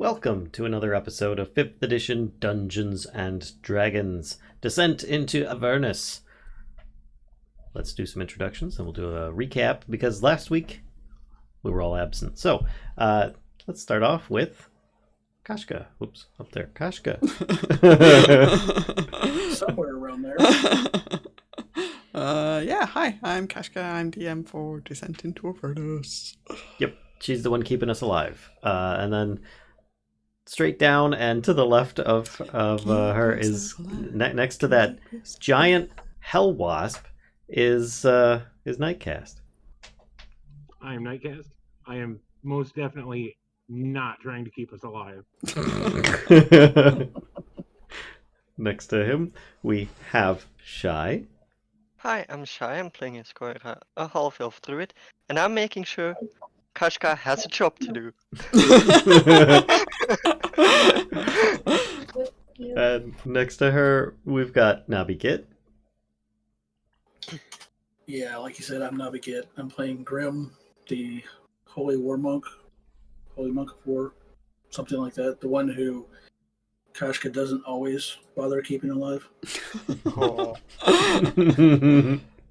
Welcome to another episode of 5th edition Dungeons and Dragons Descent into Avernus. Let's do some introductions and we'll do a recap because last week we were all absent. So, let's start off with Kashcah. Oops, up there. Kashcah. Somewhere around there. Hi, I'm Kashcah. I'm DM for Descent into Avernus. Yep, she's the one keeping us alive. And then straight down and to the left of her is next to that giant hell wasp is Nightcaste. I am Nightcaste. I am most definitely not trying to keep us alive. Next to him, we have Shy. Hi, I'm Shy. I'm playing as Coyra, a half-elf druid, and I'm making sure Kashcah has a job to do. And next to her, we've got NobiGit. Yeah, like you said, I'm NobiGit. I'm playing Grimm, the Holy Monk of War, something like that. The one who Kashcah doesn't always bother keeping alive. Oh.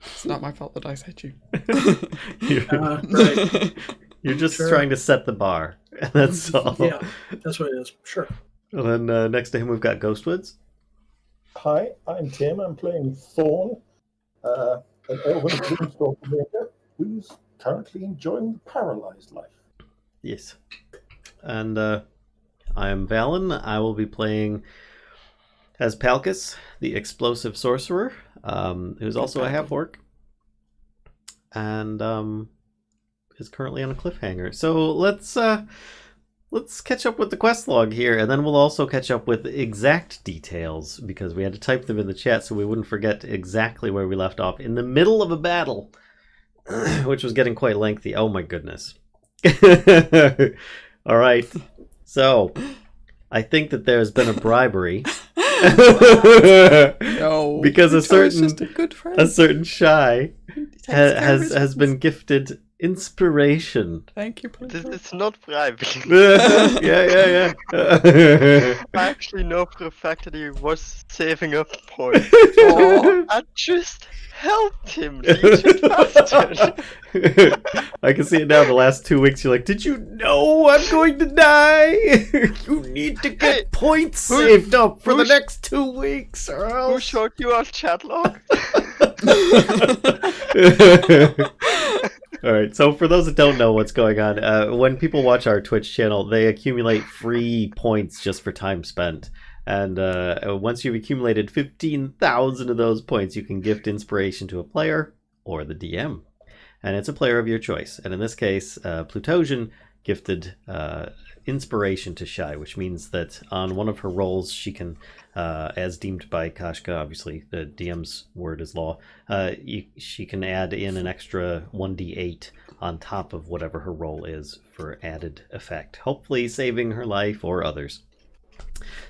It's not my fault that I said you. Right. You're just Sure. trying to set the bar. That's all. Yeah, that's what it is. Sure. And then next to him, we've got Ghostwoods. Hi, I'm Tim. I'm playing Thorn, an elven dreamstalker maker who's currently enjoying the paralyzed life. Yes. And I am Vallen. I will be playing as Palkas, the explosive sorcerer, who's also a half-orc. And is currently on a cliffhanger. So let's catch up with the quest log here, and then we'll also catch up with exact details, because we had to type them in the chat so we wouldn't forget exactly where we left off in the middle of a battle, which was getting quite lengthy. Oh my goodness. All right. So, I think that there's been a bribery. No, because a certain Shy has been gifted inspiration. Thank you, This please. is not bribery. Yeah. I actually know for a fact that he was saving up points. Oh. I just helped him reach it faster. I can see it now. The last 2 weeks, you're like, did you know I'm going to die? You need to get Hey, points who- saved up for the who- next 2 weeks, or Who else. showed you our chat log? All right, so for those that don't know what's going on, when people watch our Twitch channel, they accumulate free points just for time spent. And once you've accumulated 15,000 of those points, you can gift inspiration to a player or the DM. And it's a player of your choice. And in this case, Plutosian gifted inspiration to Shy, which means that on one of her rolls, she can, as deemed by Kashcah, obviously the DM's word is law, she can add in an extra 1d8 on top of whatever her roll is for added effect, hopefully saving her life or others.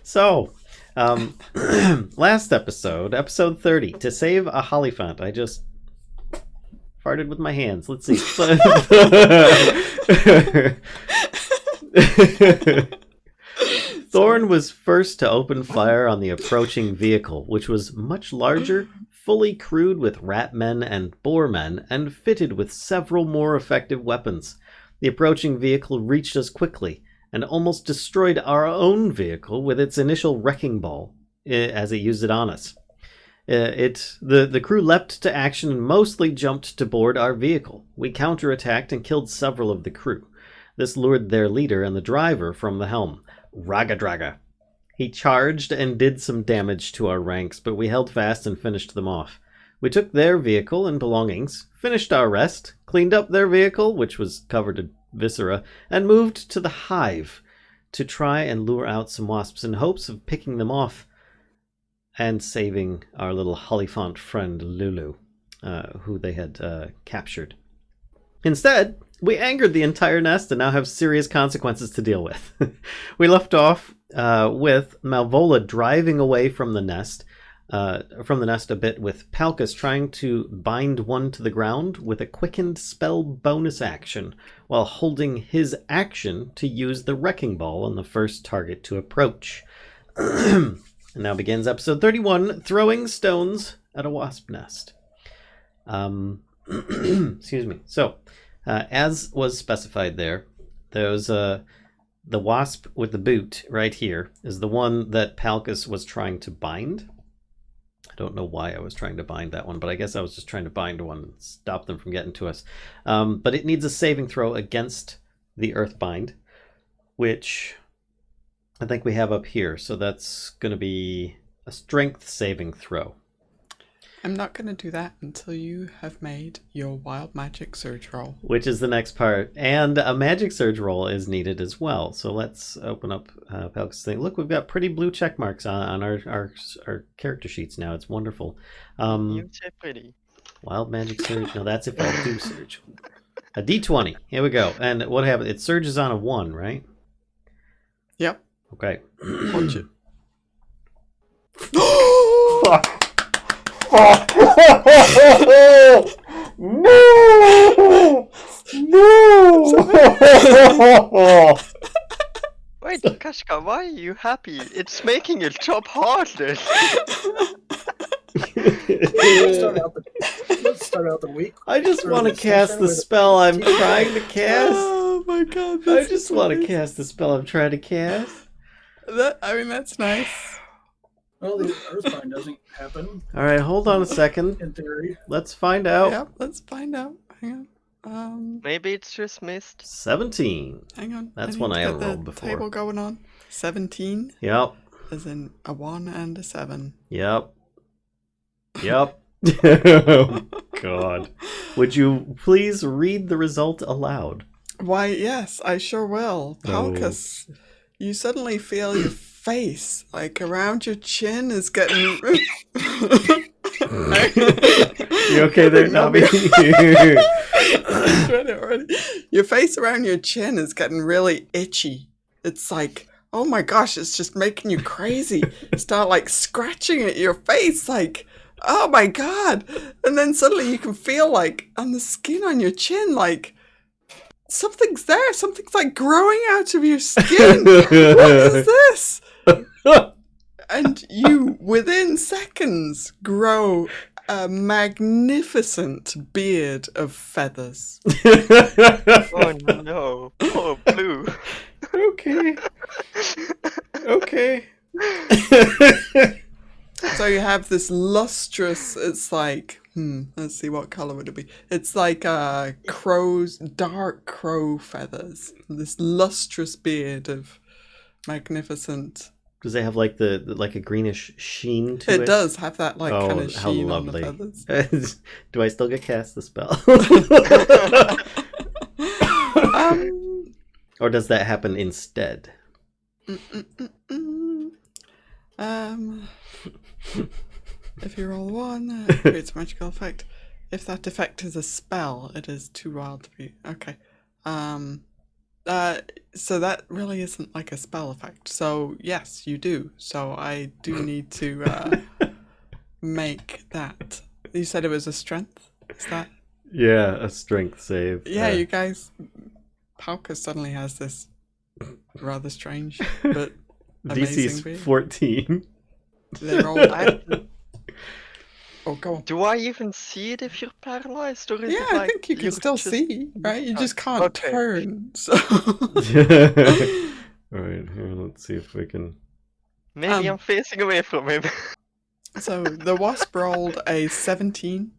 So, last episode 30, to save a Hollyphant. I just farted with my hands. Let's see. Thorn was first to open fire on the approaching vehicle, which was much larger, fully crewed with rat men and boar men, and fitted with several more effective weapons. The approaching vehicle reached us quickly, and almost destroyed our own vehicle with its initial wrecking ball, as it used it on us. The crew leapt to action and mostly jumped to board our vehicle. We counterattacked and killed several of the crew. This lured their leader and the driver from the helm, Ragadraga. He charged and did some damage to our ranks, but we held fast and finished them off. We took their vehicle and belongings, finished our rest, cleaned up their vehicle, which was covered in viscera, and moved to the hive to try and lure out some wasps in hopes of picking them off and saving our little Hollyphant friend Lulu, who they had captured. Instead, we angered the entire nest and now have serious consequences to deal with. We left off with Malvola driving away from the nest, from the nest a bit with Palkas trying to bind one to the ground with a quickened spell bonus action while holding his action to use the Wrecking Ball on the first target to approach. And now begins episode 31, Throwing Stones at a Wasp Nest. Excuse me. So, as was specified there's the wasp with the boot right here is the one that Palkas was trying to bind. I don't know why I was trying to bind that one, but I guess I was just trying to bind one and stop them from getting to us. But it needs a saving throw against the Earthbind, which I think we have up here. So that's going to be a strength saving throw. I'm not going to do that until you have made your wild magic surge roll. Which is the next part. And a magic surge roll is needed as well. So let's open up Palkas' thing. Look, we've got pretty blue check marks on our character sheets now. It's wonderful. You say pretty. Wild magic surge. No, that's if I do surge. A D20. Here we go. And what happens? It surges on a 1, right? Yep. Okay. Punch it. Fuck! Fuck! No! No! Wait, Kashcah, why are you happy? It's making your job harder. Let's start out the week. I just Throw want to this cast session the with spell I'm 15. trying to cast. Oh my god. I just want to cast the spell I'm trying to cast. That's nice. Well, the Earthbind doesn't happen All right, hold on a second. in theory. Let's find out. Yep, let's find out. Hang on. Maybe it's just missed. 17. Hang on. That's need one to I get have the rolled before. Table going on. 17, Yep. as in a 1 and a 7. Yep. Yep. Oh, God. Would you please read the result aloud? Why, yes, I sure will. No. Palkas, you suddenly feel your face, like around your chin, is getting. You okay there, Nobby? Read it already. Your face around your chin is getting really itchy. It's like, oh my gosh, it's just making you crazy. Start like scratching at your face, like, oh my god. And then suddenly you can feel like on the skin on your chin, like something's there. Something's like growing out of your skin. What is this? And you, within seconds, grow a magnificent beard of feathers. Oh no. Oh, blue. Okay. Okay. So you have this lustrous, it's like, let's see, what color would it be? It's like dark crow feathers. This lustrous beard of magnificent. Does it have like like a greenish sheen to it? It does have that like Oh, kind of how sheen on the lovely. feathers. Do I still get cast the spell? Or does that happen instead? If you roll 1, it creates a magical effect. If that effect is a spell, it is too wild to be. Okay. So that really isn't like a spell effect. So yes, you do. So I do need to make that. You said it was a strength? Is that? Yeah, a strength save. Yeah, you guys. Palkas suddenly has this rather strange but amazing DC's beard. 14. They roll. Oh, go on. Do I even see it if you're paralyzed, or is Yeah, it like I think you can still just... see, right? You just can't Okay. turn. So Alright, here, let's see if we can. Maybe I'm facing away from him. So the wasp rolled a 17.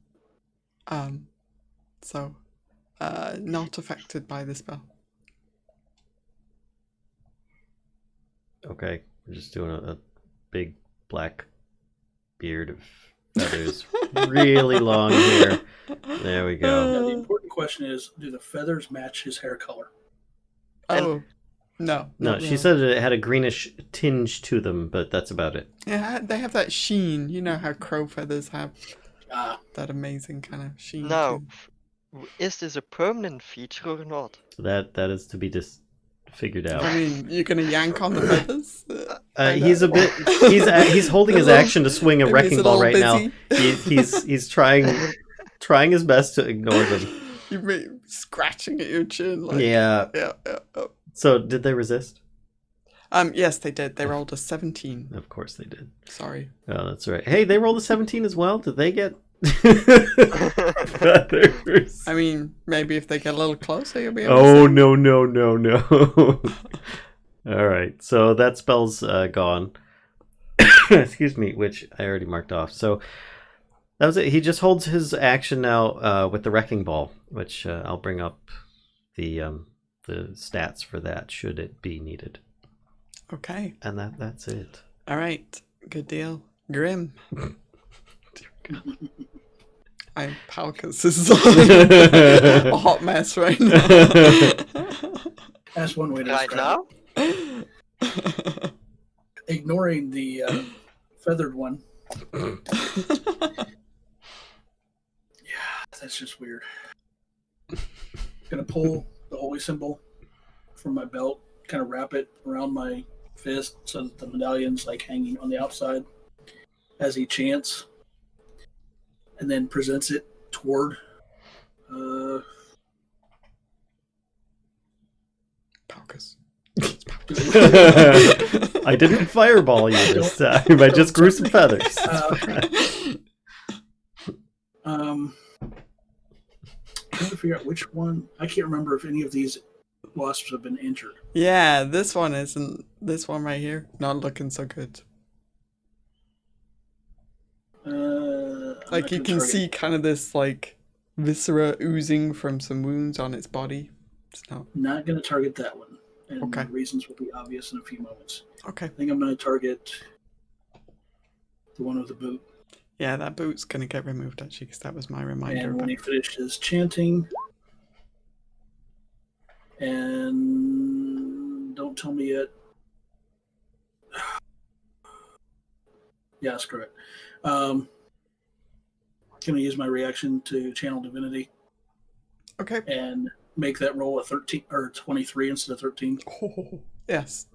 So not affected by the spell. Okay, we're just doing a big black beard of feathers. Really long hair. There we go. Now, the important question is, do the feathers match his hair color? Oh, no. No, not she really. said it had a greenish tinge to them, but that's about it. Yeah, they have that sheen. You know how crow feathers have Ah, that amazing kind of sheen. Now, to is this a permanent feature or not? So that is to be figured out. I mean, you're gonna yank on the feathers. He's a bit. He's holding his action to swing a Maybe wrecking he's a ball little right now. busy. He's trying his best to ignore them. You're scratching at your chin. Like, Yeah. yeah. So did they resist? Yes, they did. They rolled a 17. Of course they did. Sorry. Oh, that's right. Hey, they rolled a 17 as well. Did they get feathers? I mean, maybe if they get a little closer, you'll be able Oh to see. no! All right, so that spell's gone. Excuse me, which I already marked off. So that was it. He just holds his action now with the wrecking ball, which I'll bring up the stats for that should it be needed. Okay. And that's it. All right. Good deal. Grimm. Palkas is a hot mess right now. That's one way to Right describe now? it. Ignoring the feathered one. Yeah, that's just weird. Gonna pull the holy symbol from my belt, kind of wrap it around my fist so that the medallion's like hanging on the outside as he chants, and then presents it toward Palkas. I didn't fireball you this time. I just grew some feathers. Trying to figure out which one. I can't remember if any of these wasps have been injured. Yeah, this one isn't. This one right here, not looking so good. Like you can see kind of this like viscera oozing from some wounds on its body. It's not going to target that one. And Okay. the reasons will be obvious in a few moments. okay. I think I'm going to target the one with the boot. Yeah, that boot's gonna get removed actually, because that was my reminder. And when But he finishes chanting, and don't tell me yet. Yeah, screw it. Going to use my reaction to channel Divinity okay. and make that roll a 13 or 23 instead of 13. Oh, yes,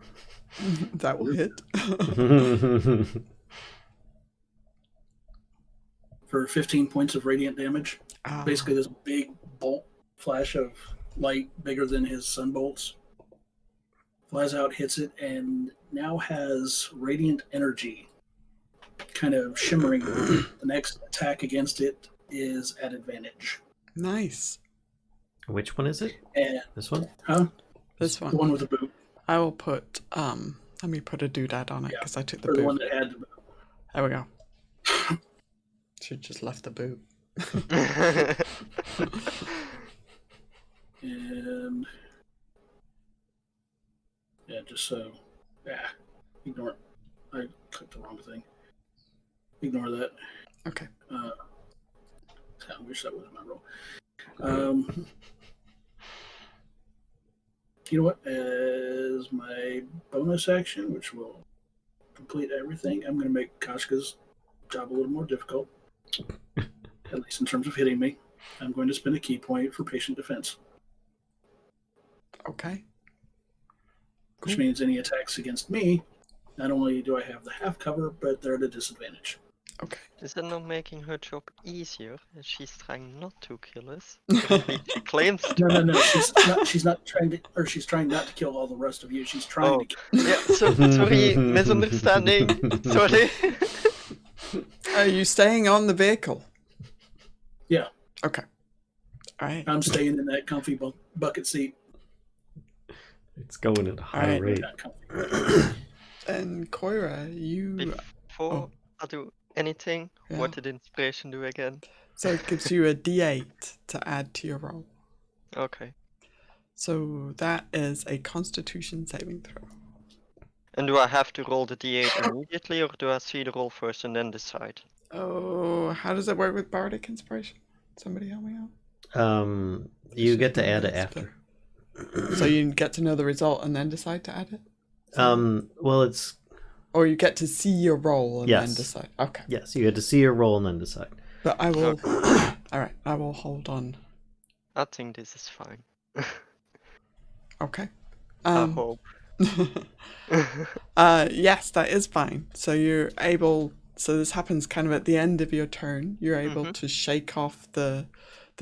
that will hit. For 15 points of radiant damage. Ah, Basically, this big bolt flash of light bigger than his sunbolts flies out, hits it, and now has radiant energy kind of shimmering. The next attack against it is at advantage. nice. Which one is it? And This one? This the one. one with the boot, I will put. Let me put a doodad on it Yeah. because I took the or the boot. one that had the boot. There we go. Should just left the boot. And yeah, just so ignore it. I clicked the wrong thing. Ignore that. Okay. I wish that was my roll. You know what? As my bonus action, which will complete everything, I'm going to make Kashka's job a little more difficult. At least in terms of hitting me. I'm going to spend a key point for patient defense, Okay. which means any attacks against me, not only do I have the half cover, but they're at a disadvantage. Okay. Is it not making her job easier? She's trying not to kill us. She claims to. No. She's not trying to, or she's trying not to kill all the rest of you. She's trying Oh. to kill. Yeah, sorry, misunderstanding. Sorry. Are you staying on the vehicle? Yeah. Okay. All right. I'm staying in that comfy bucket seat. It's going at a high Alright. rate. Not comfy. And Coyra, you. Before I do anything, Yeah. what did inspiration do again? So it gives you a D8 to add to your roll. Okay. So that is a Constitution saving throw. And do I have to roll the d8 immediately, or do I see the roll first and then decide? Oh, how does it work with Bardic Inspiration? Somebody help me out. You get to add it after. So you get to know the result and then decide to add it? Well, it's Or you get to see your roll and then Yes. decide. Okay. yes. You get to see your roll and then decide. But I will. All right. I will hold on. I think this is fine. Okay. I hope. Yes, that is fine. So you're able. So this happens kind of at the end of your turn. You're able to shake off the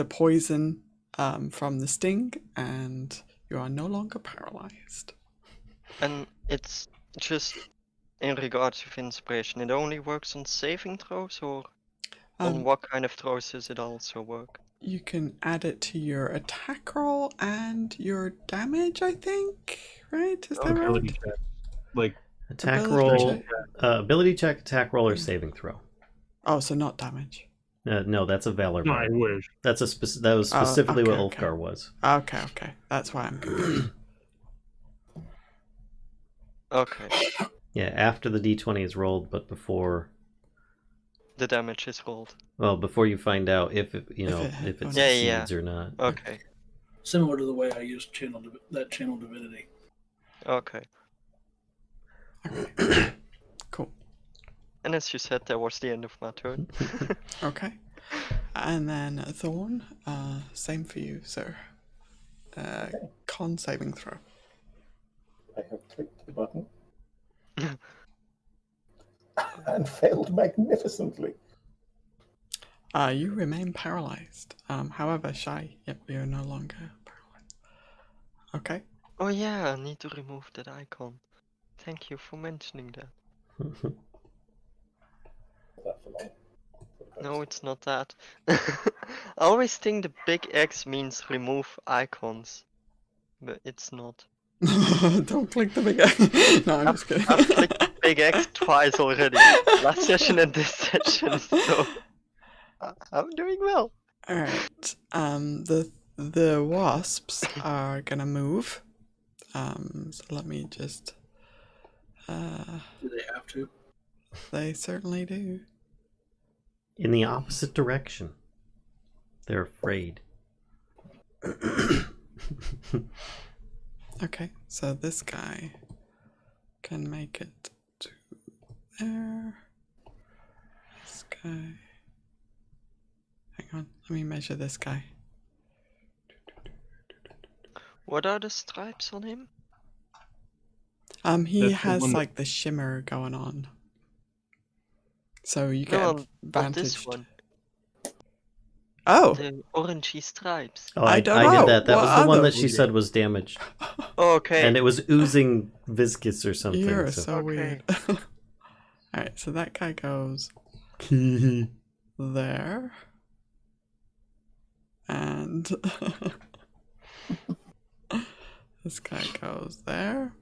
poison from the sting, and you are no longer paralyzed. And it's just in regards to inspiration. It only works on saving throws, or on what kind of throws does it also work? You can add it to your attack roll and your damage, I think. Right? Is that Ability right? check. Like Attack Ability roll, check. ability check, attack roll, or saving throw. Oh, so not damage. No, that's a Valor I bar. wish. That was specifically okay, what okay. Ulfgar was. Okay. That's why I'm confused. Okay. Yeah, after the d20 is rolled, but before The damage is rolled. Well, before you find out if it Yeah. succeeds or not. Okay. Similar to the way I used channel divinity. Okay. Cool. And as you said, that was the end of my turn. Okay. And then Thorn, same for you, sir. Con saving throw. I have clicked the button and failed magnificently. You remain paralyzed. However, Shy, yep, you're no longer paralyzed. Okay. Oh yeah, I need to remove that icon. Thank you for mentioning that. That for long. No, it's not that. I always think the big X means remove icons, but it's not. Don't click the big X. No, I'm just kidding. I've clicked big X twice already. Last session and this session, so I'm doing well. Alright. The wasps are gonna move. So let me just Do they have to? they certainly do. In the opposite direction. They're afraid. Okay, so this guy can make it to there. This guy. Hang on, let me measure this guy. What are the stripes on him? He That's the has one that- like the shimmer going on. So you get No, on advantage. this one. Oh, The orangey stripes. Oh, I I don't did know. that. That What was the are one that those? she said was damaged. Okay. And it was oozing viscous or something. you're so. so Okay. weird. Alright, so that guy goes there. And this guy goes there.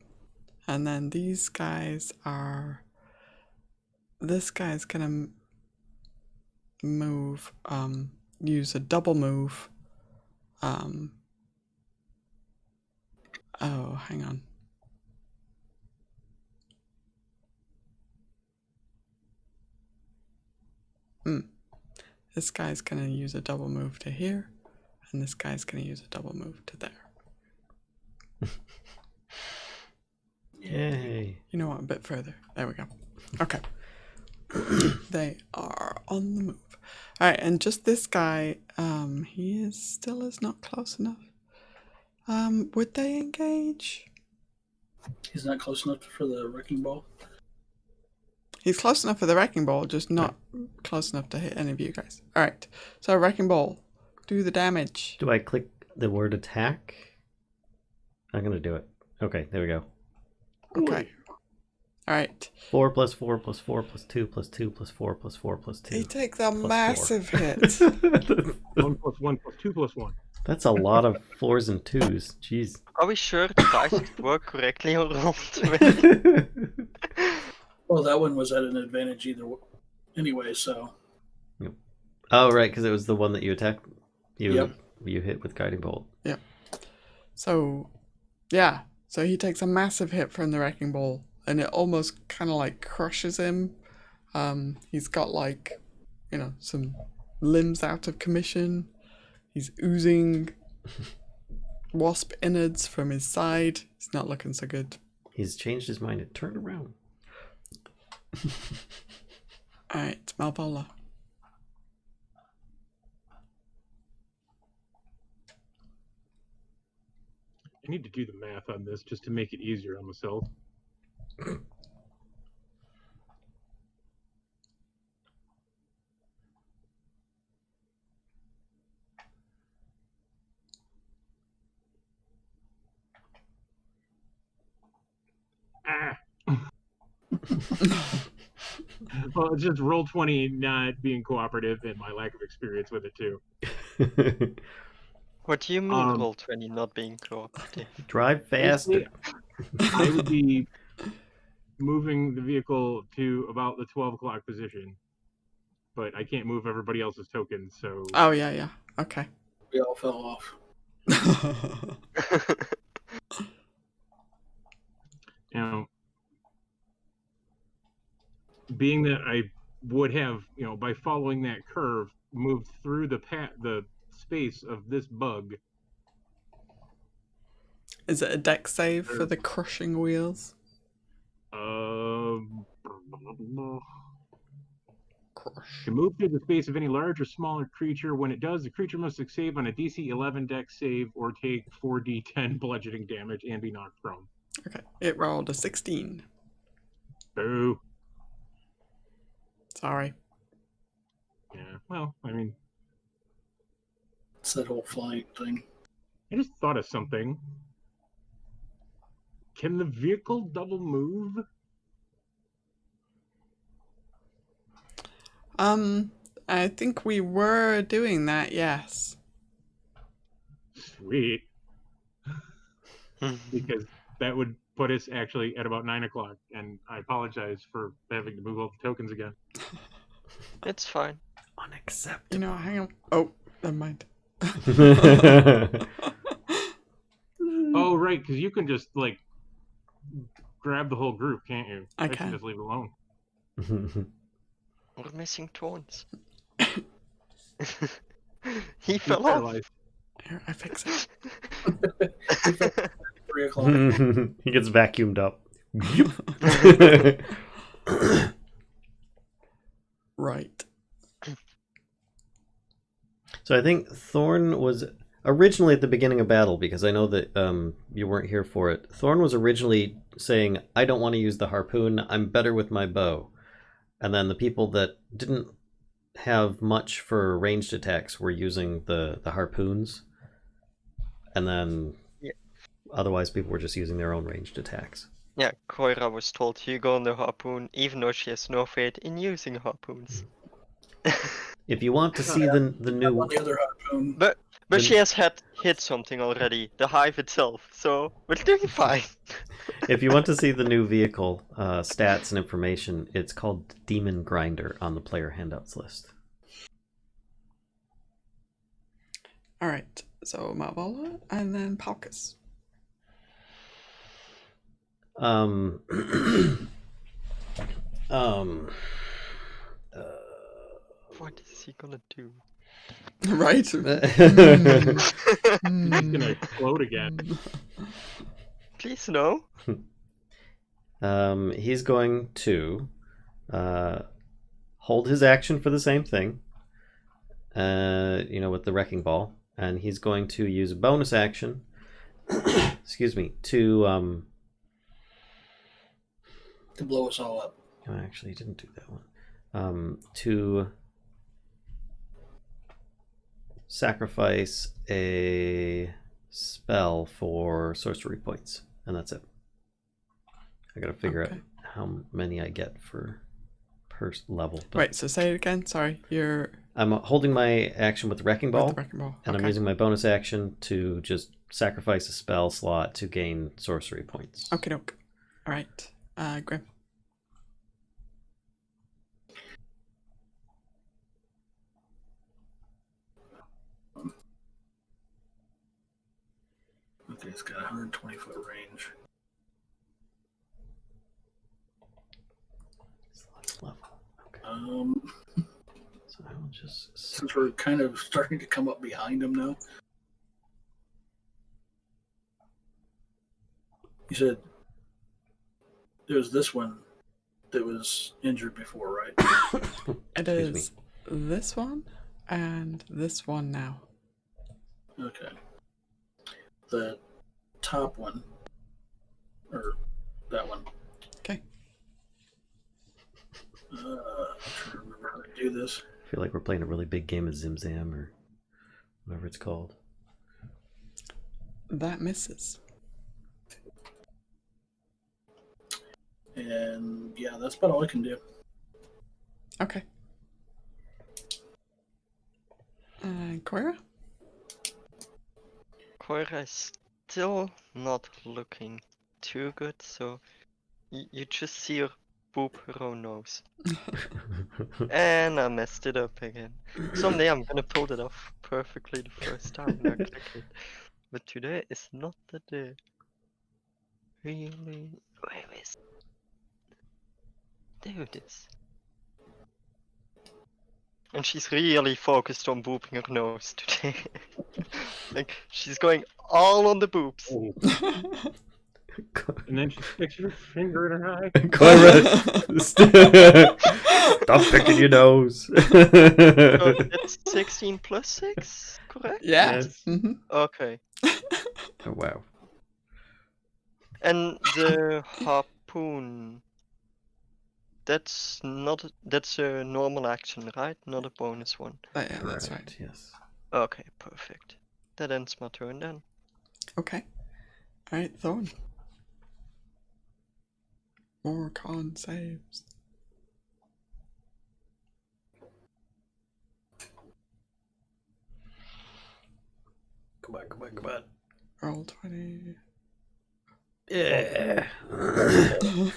And then these guys are. This guy's gonna move, use a double move. Oh, hang on. This guy's gonna use a double move to here, and this guy's gonna use a double move to there. Yay. You know what? A bit further. There we go. Okay. They are on the move. All right, and just this guy, he still is not close enough. Would they engage? He's not close enough for the wrecking ball. He's close enough for the wrecking ball, just not close enough to hit any of you guys. All right, so wrecking ball, do the damage. Do I click the word attack? I'm going to do it. Okay, there we go. Okay. All right. 4 plus 4 plus 4 plus 2 plus 2 plus 4 plus 4 plus 2. He takes a plus massive 4. hit. 1 plus 1 plus 2 plus 1. That's a lot of 4s and 2s. Jeez. Are we sure the dice work correctly on roll 20? Well, that one was at an advantage anyway, so. Oh, right, because it was the one that you attacked. Yep. You hit with guiding bolt. Yeah. So, yeah. So he takes a massive hit from the wrecking ball, and it almost kind of like crushes him. He's got like, some limbs out of commission. He's oozing wasp innards from his side. It's not looking so good. He's changed his mind and turned around. Alright, Malvola. I need to do the math on this just to make it easier on myself. Ah. Well, it's just Roll20 not being cooperative and my lack of experience with it too. What do you mean Roll20 not being cooperative? Drive faster. Basically, I would be moving the vehicle to about the 12 o'clock position, but I can't move everybody else's tokens, so... Oh, yeah. Okay. We all fell off. You know, being that I would have, by following that curve, moved through the space of this bug. Is it a deck save for the crushing wheels? To move through the space of any large or smaller creature. When it does, the creature must succeed on a DC 11 deck save or take 4d10 bludgeoning damage and be knocked prone. Okay, it rolled a 16. Boo. Sorry. Yeah, well, I mean... It's that whole flight thing. I just thought of something. Can the vehicle double move? I think we were doing that, yes. Sweet. Because that would put us actually at about 9 o'clock, and I apologize for having to move all the tokens again. It's fine. Unacceptable. Hang on. Oh, never mind. Oh, right, because you can just, grab the whole group, can't you? I can can. just leave it alone. We're missing Thorns. He fell Fair off. life. Here, I fix it. 3 o'clock. He gets vacuumed up. Right. So I think Thorn was originally at the beginning of battle, because I know that you weren't here for it. Thorn was originally saying, I don't want to use the harpoon, I'm better with my bow. And then the people that didn't have much for ranged attacks were using the harpoons. And then otherwise people were just using their own ranged attacks. Yeah, Coyra was told to go on the harpoon, even though she has no faith in using harpoons. If you want to see the new... On the other harpoon. But she has hit something already, the hive itself, so we're doing fine. If you want to see the new vehicle stats and information, it's called Demon Grinder on the player handouts list. Alright, so Malvola and then Palkas. What is he gonna do? Right? He's gonna explode again. Please no. He's going to hold his action for the same thing, with the Wrecking Ball, and he's going to use a bonus action, excuse me, to blow us all up. Oh, actually, he didn't do that one. To sacrifice a spell for sorcery points, and that's it. I gotta figure out how many I get per level. Right, so say it again. Sorry, I'm holding my action with the Wrecking Ball, and I'm okay. using my bonus action to just sacrifice a spell slot to gain sorcery points. Okay, doke. All right, Grimm. Okay, it's got 120-foot range. Level. Okay. So I will just... Since we're kind of starting to come up behind him now. You said there's this one that was injured before, right? It is this one and this one now. Okay. The top one. Or that one. Okay. I'm trying to remember how to do this. I feel like we're playing a really big game of Zim Zam or whatever it's called. That misses. And yeah, that's about all I can do. Okay. Coyra? Coyra is still not looking too good, so you just see her boop her own nose. And I messed it up again. Someday I'm gonna pull that off perfectly the first time and I click it. But today is not the day. Really? Where is... Do this. And she's really focused on booping her nose today. Like, she's going all on the boobs. And then she sticks her finger in her eye. Coyra, stop picking your nose. So it's 16 plus 6, correct? Yeah. Yes. Mm-hmm. Okay. Oh, wow. And the harpoon... That's a normal action, right? Not a bonus one. Yeah, that's right. Correct, yes. Okay, perfect. That ends my turn then. Okay. Alright, Thorn. More con saves. Come on, come on, come on. Roll 20. Yeah.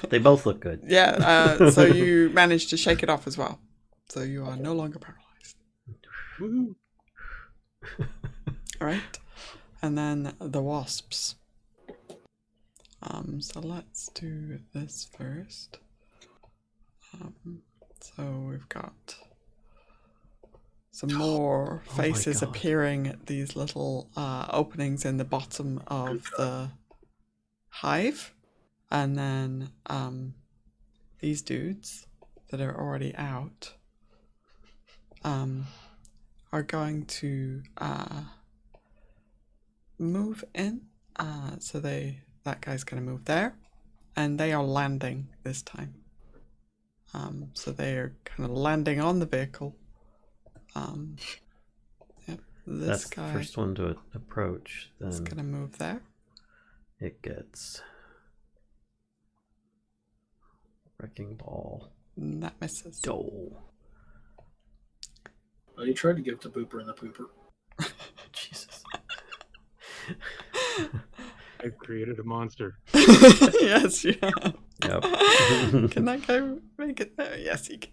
They both look good. Yeah, so you managed to shake it off as well. So you are no longer paralyzed. Woohoo. Alright. And then the wasps. So let's do this first. So we've got some more faces God. appearing at these little openings in the bottom of the hive. And then these dudes that are already out are going to move in. So that guy's going to move there. And they are landing this time. So they are kind of landing on the vehicle. Yep, this That's guy the first one to approach. is Then going to move there. it gets wrecking ball. And that misses. Dole. Well, you tried to give it to Booper and the Pooper. Jesus. I've created a monster. Yes, you have. Yep. Can that guy make it there? Yes, he can.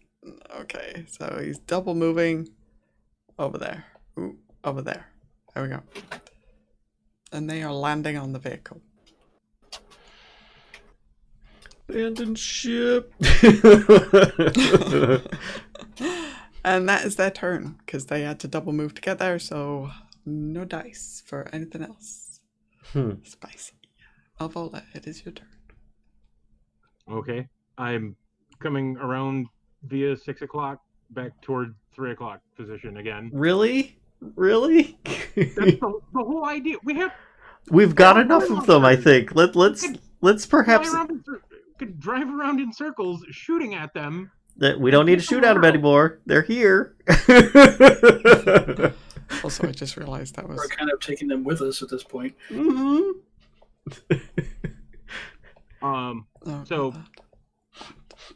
Okay, so he's double moving over there. Ooh, over there. There we go. And they are landing on the vehicle. Abandoned ship. And that is their turn, because they had to double move to get there, so no dice for anything else. Spicy. Malvola, it is your turn. Okay. I'm coming around via 6 o'clock back toward 3 o'clock position again. Really? Really? That's the whole idea. We've got enough of them, I think. Let's perhaps. Could drive around in circles shooting at them. We don't need to shoot at them anymore. They're here. Also, I just realized that was... We're kind of taking them with us at this point. Mm-hmm. So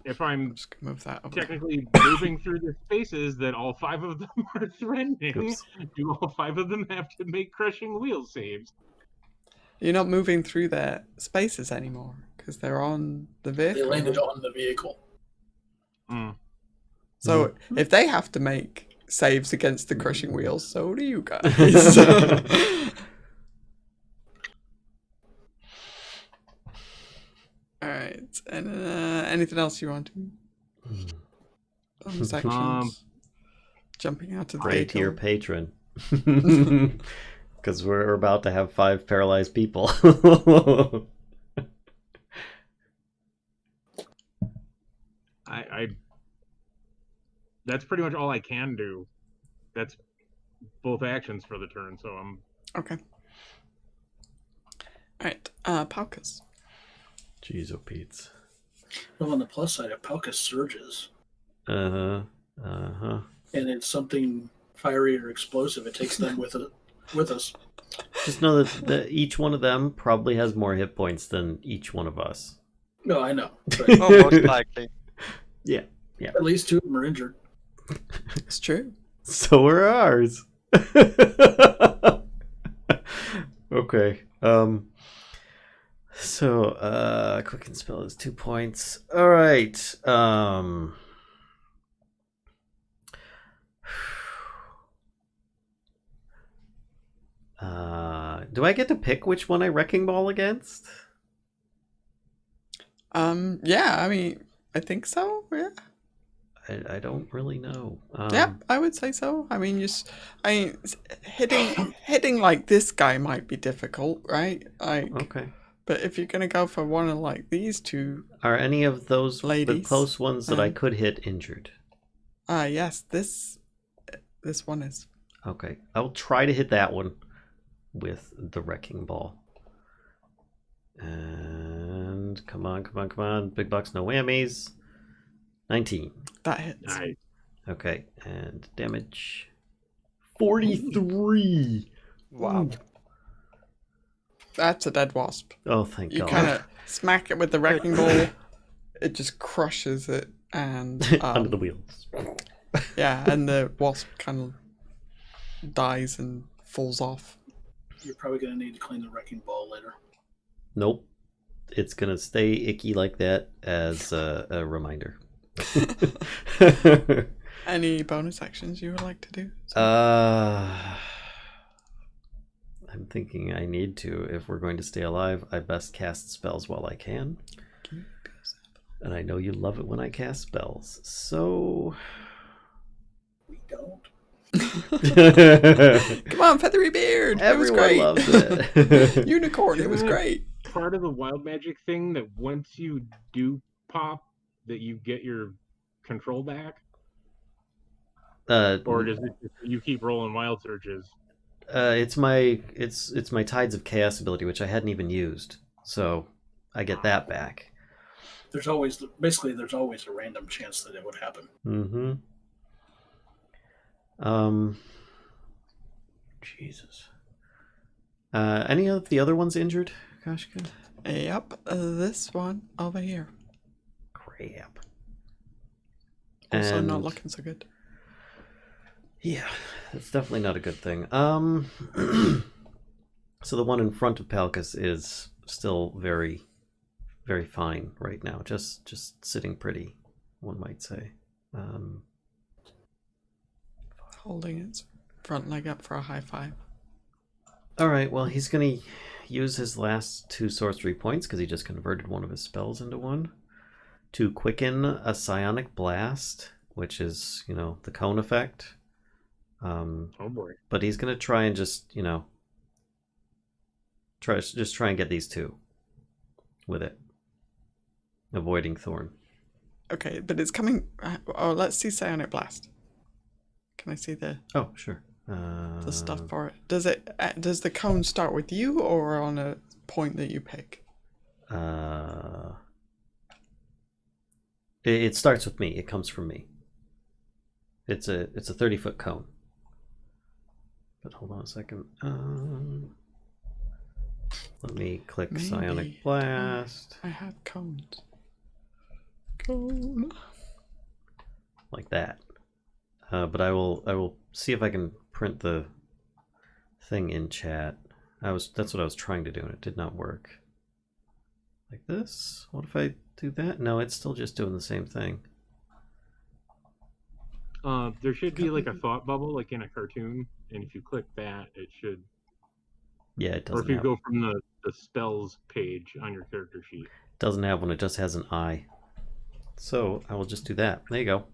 if I'm just gonna move that over technically moving through the spaces that all 5 of them are threatening, Oops. do all 5 of them have to make crushing wheel saves? You're not moving through their spaces anymore because they're on the vehicle. They landed on the vehicle. So if they have to make saves against the crushing wheels, so do you guys. Alright, and anything else you want to? Bonus actions. Jumping out of the Pray to your vehicle. patron. Because we're about to have 5 paralyzed people. I that's pretty much all I can do. That's both actions for the turn, so I'm Okay. Alright, Palkas. Jeez, oh Pete's. Well, on the plus side, if Palkas surges Uh-huh. and it's something fiery or explosive, it takes them with us. Just know that each one of them probably has more hit points than each one of us. No, I know. But Oh, most likely. Yeah. at least 2 of them are injured. It's true. So are ours. Okay. So quicken spell is 2 points. All right. Do I get to pick which one I wrecking ball against? Yeah, I mean, I think so, yeah. I don't really know. Yeah, I would say so. I mean, hitting like this guy might be difficult, right? Like, Okay. but if you're gonna go for one of like these two, Are any of those the ladies, close ones that I could hit injured? yes, this one is. Okay. I'll try to hit that one with the wrecking ball. And come on. Big bucks, no whammies. 19. That hits. Nice. Okay, and damage 43. Wow. That's a dead wasp. Oh, thank You God. kind of smack it with the wrecking ball. It just crushes it, and Under the wheels. yeah, and the wasp kind of dies and falls off. You're probably going to need to clean the wrecking ball later. Nope. It's gonna stay icky like that as a reminder. Any bonus actions you would like to do? I'm thinking I need to. If we're going to stay alive, I best cast spells while I can. And I know you love it when I cast spells. So... We don't. Come on, feathery beard. Everyone it was loves great. it. Unicorn. It was great. Part of the wild magic thing that once you do pop, that you get your control back, or does it you keep rolling wild surges? It's my Tides of Chaos ability, which I hadn't even used, so I get that back. There's always a random chance that it would happen. Mm-hmm. Jesus. Any of the other ones injured, kashcah? Yep, this one over here. Crap. Also not And- looking so good. Yeah, that's definitely not a good thing. So the one in front of Palkas is still very, very fine right now. Just sitting pretty, one might say. Holding its front leg up for a high five. All right, well, he's going to use his last 2 sorcery points, because he just converted one of his spells into one, to quicken a psionic blast, which is, the cone effect. Oh boy. But he's going to try and just, try and get these 2 with it, avoiding Thorn. Okay, but it's coming. Oh, let's see Psionic Blast. Can I see the Oh, sure. stuff for it? Does the cone start with you or on a point that you pick? It starts with me. It comes from me. It's a 30-foot cone. But hold on a second. Let me click Maybe. Psionic Blast. I have cones. Cone. Like that. But I will see if I can print the thing in chat. That's what I was trying to do, and it did not work. Like this? What if I do that? No, it's still just doing the same thing. There should be like a thought bubble, like in a cartoon, and if you click that, it should. Yeah, it Or doesn't if you have, go from the spells page on your character sheet. doesn't have one, it just has an eye. So I will just do that. There you go.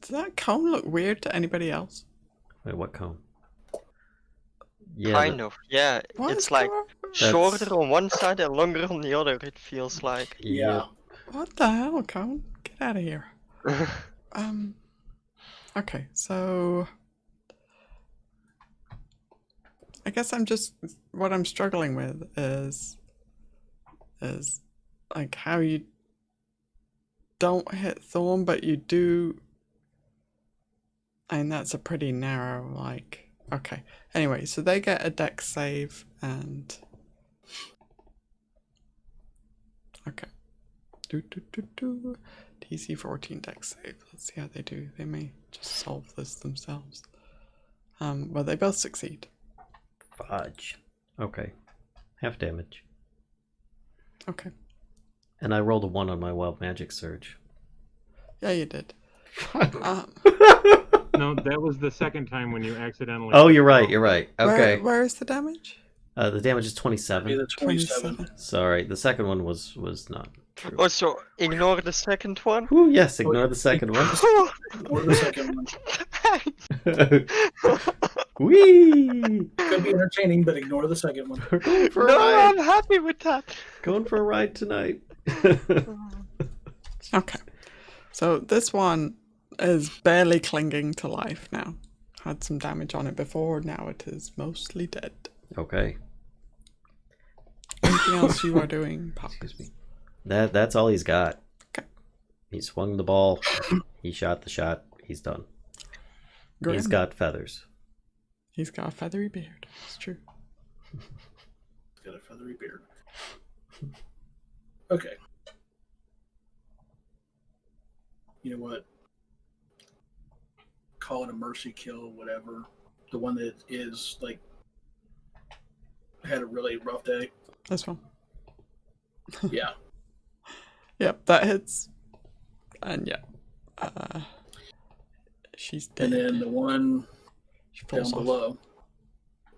Does that cone look weird to anybody else? Wait, what cone? Yeah, Kind of. Yeah, What it's is like going on? shorter on one side and longer on the other, it feels like. Yeah. What the hell, cone? Get out of here. Okay, so I guess I'm just what I'm struggling with is like how you don't hit Thorn, but you do. And that's a pretty narrow, like, okay. Anyway, so they get a dex save and okay. DC 14 dex save. Let's see how they do. They may just solve this themselves. Well, they both succeed. Fudge. Okay. Half damage. Okay. And I rolled a 1 on my Wild Magic Surge. Yeah, you did. No, that was the second time when you accidentally. Oh, you're right. You're right. Okay. Where is the damage? The damage is Be 27. the 27. Sorry, the second one was not true. Also, ignore the second one. Ooh, yes, ignore the second one. Or the second one. Whee! Could be entertaining, but ignore the second one. We're going for a No, ride. I'm happy with that. Going for a ride tonight. Okay. So this one is barely clinging to life now. Had some damage on it before, now it is mostly dead. Okay. Anything else you are doing, Palkas? Excuse me. That's all he's got. Okay. He swung the ball. He shot the shot. He's done. Grimm. He's got feathers. He's got a feathery beard. It's true. He's got a feathery beard. Okay. You know what? Call it a mercy kill, whatever. The one that is like had a really rough day. This one. Yeah. Yep, that hits. And yeah. She's dead. And then the one She down falls off. below.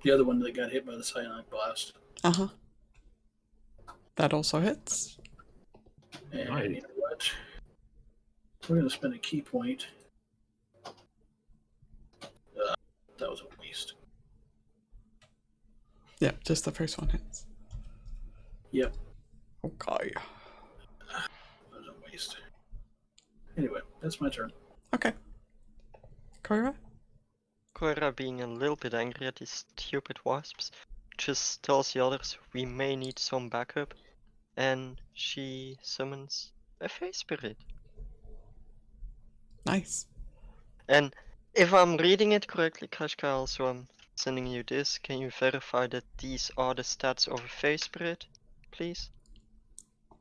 The other one that got hit by the cyanide blast. Uh-huh. That also hits. And Nice. you know what? We're going to spend a key point. That was a waste. Yeah, just the first one hits. Yep, Okay. that was a waste. Anyway, that's my turn. Okay. Coyra? Coyra, being a little bit angry at these stupid wasps, just tells the others we may need some backup, and she summons a face spirit. Nice. And if I'm reading it correctly, Kashcah, also I'm sending you this. Can you verify that these are the stats of a face spirit, please?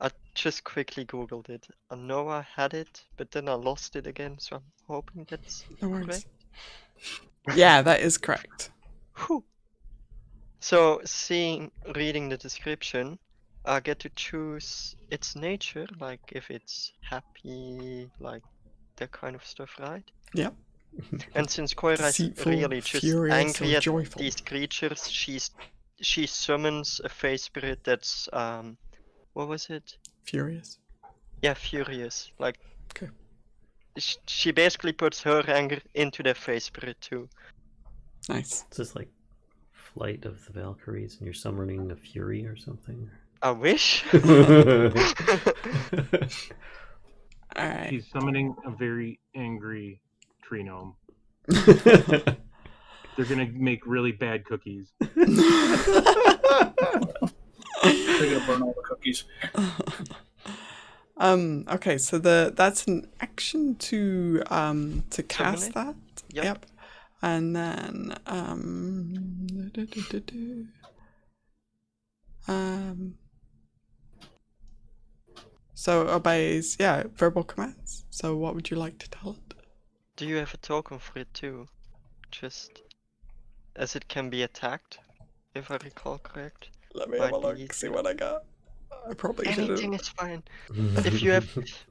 I just quickly googled it. I know I had it, but then I lost it again, so I'm hoping that's No worries. correct. Yeah, that is correct. Whew. So, reading the description, I get to choose its nature, like if it's happy, like that kind of stuff, right? Yep. And since Coyra is Deceitful, really just furious, angry or at joyful. these creatures, she summons a face spirit that's what was it? Furious. Yeah, furious. Like, Okay. she basically puts her anger into the face spirit too. Nice. Is this like Flight of the Valkyries and you're summoning a fury or something? I wish. Alright. He's summoning a very angry tree gnome. They're gonna make really bad cookies. They're gonna burn all the cookies. Okay, so that's an action to cast it? that. Yep. And then so obeys, yeah, verbal commands. So what would you like to tell it? Do you have a token for it too? Just as it can be attacked, if I recall correct. Let me Might have a be look, see easier. what I got. I probably should Anything have. is fine.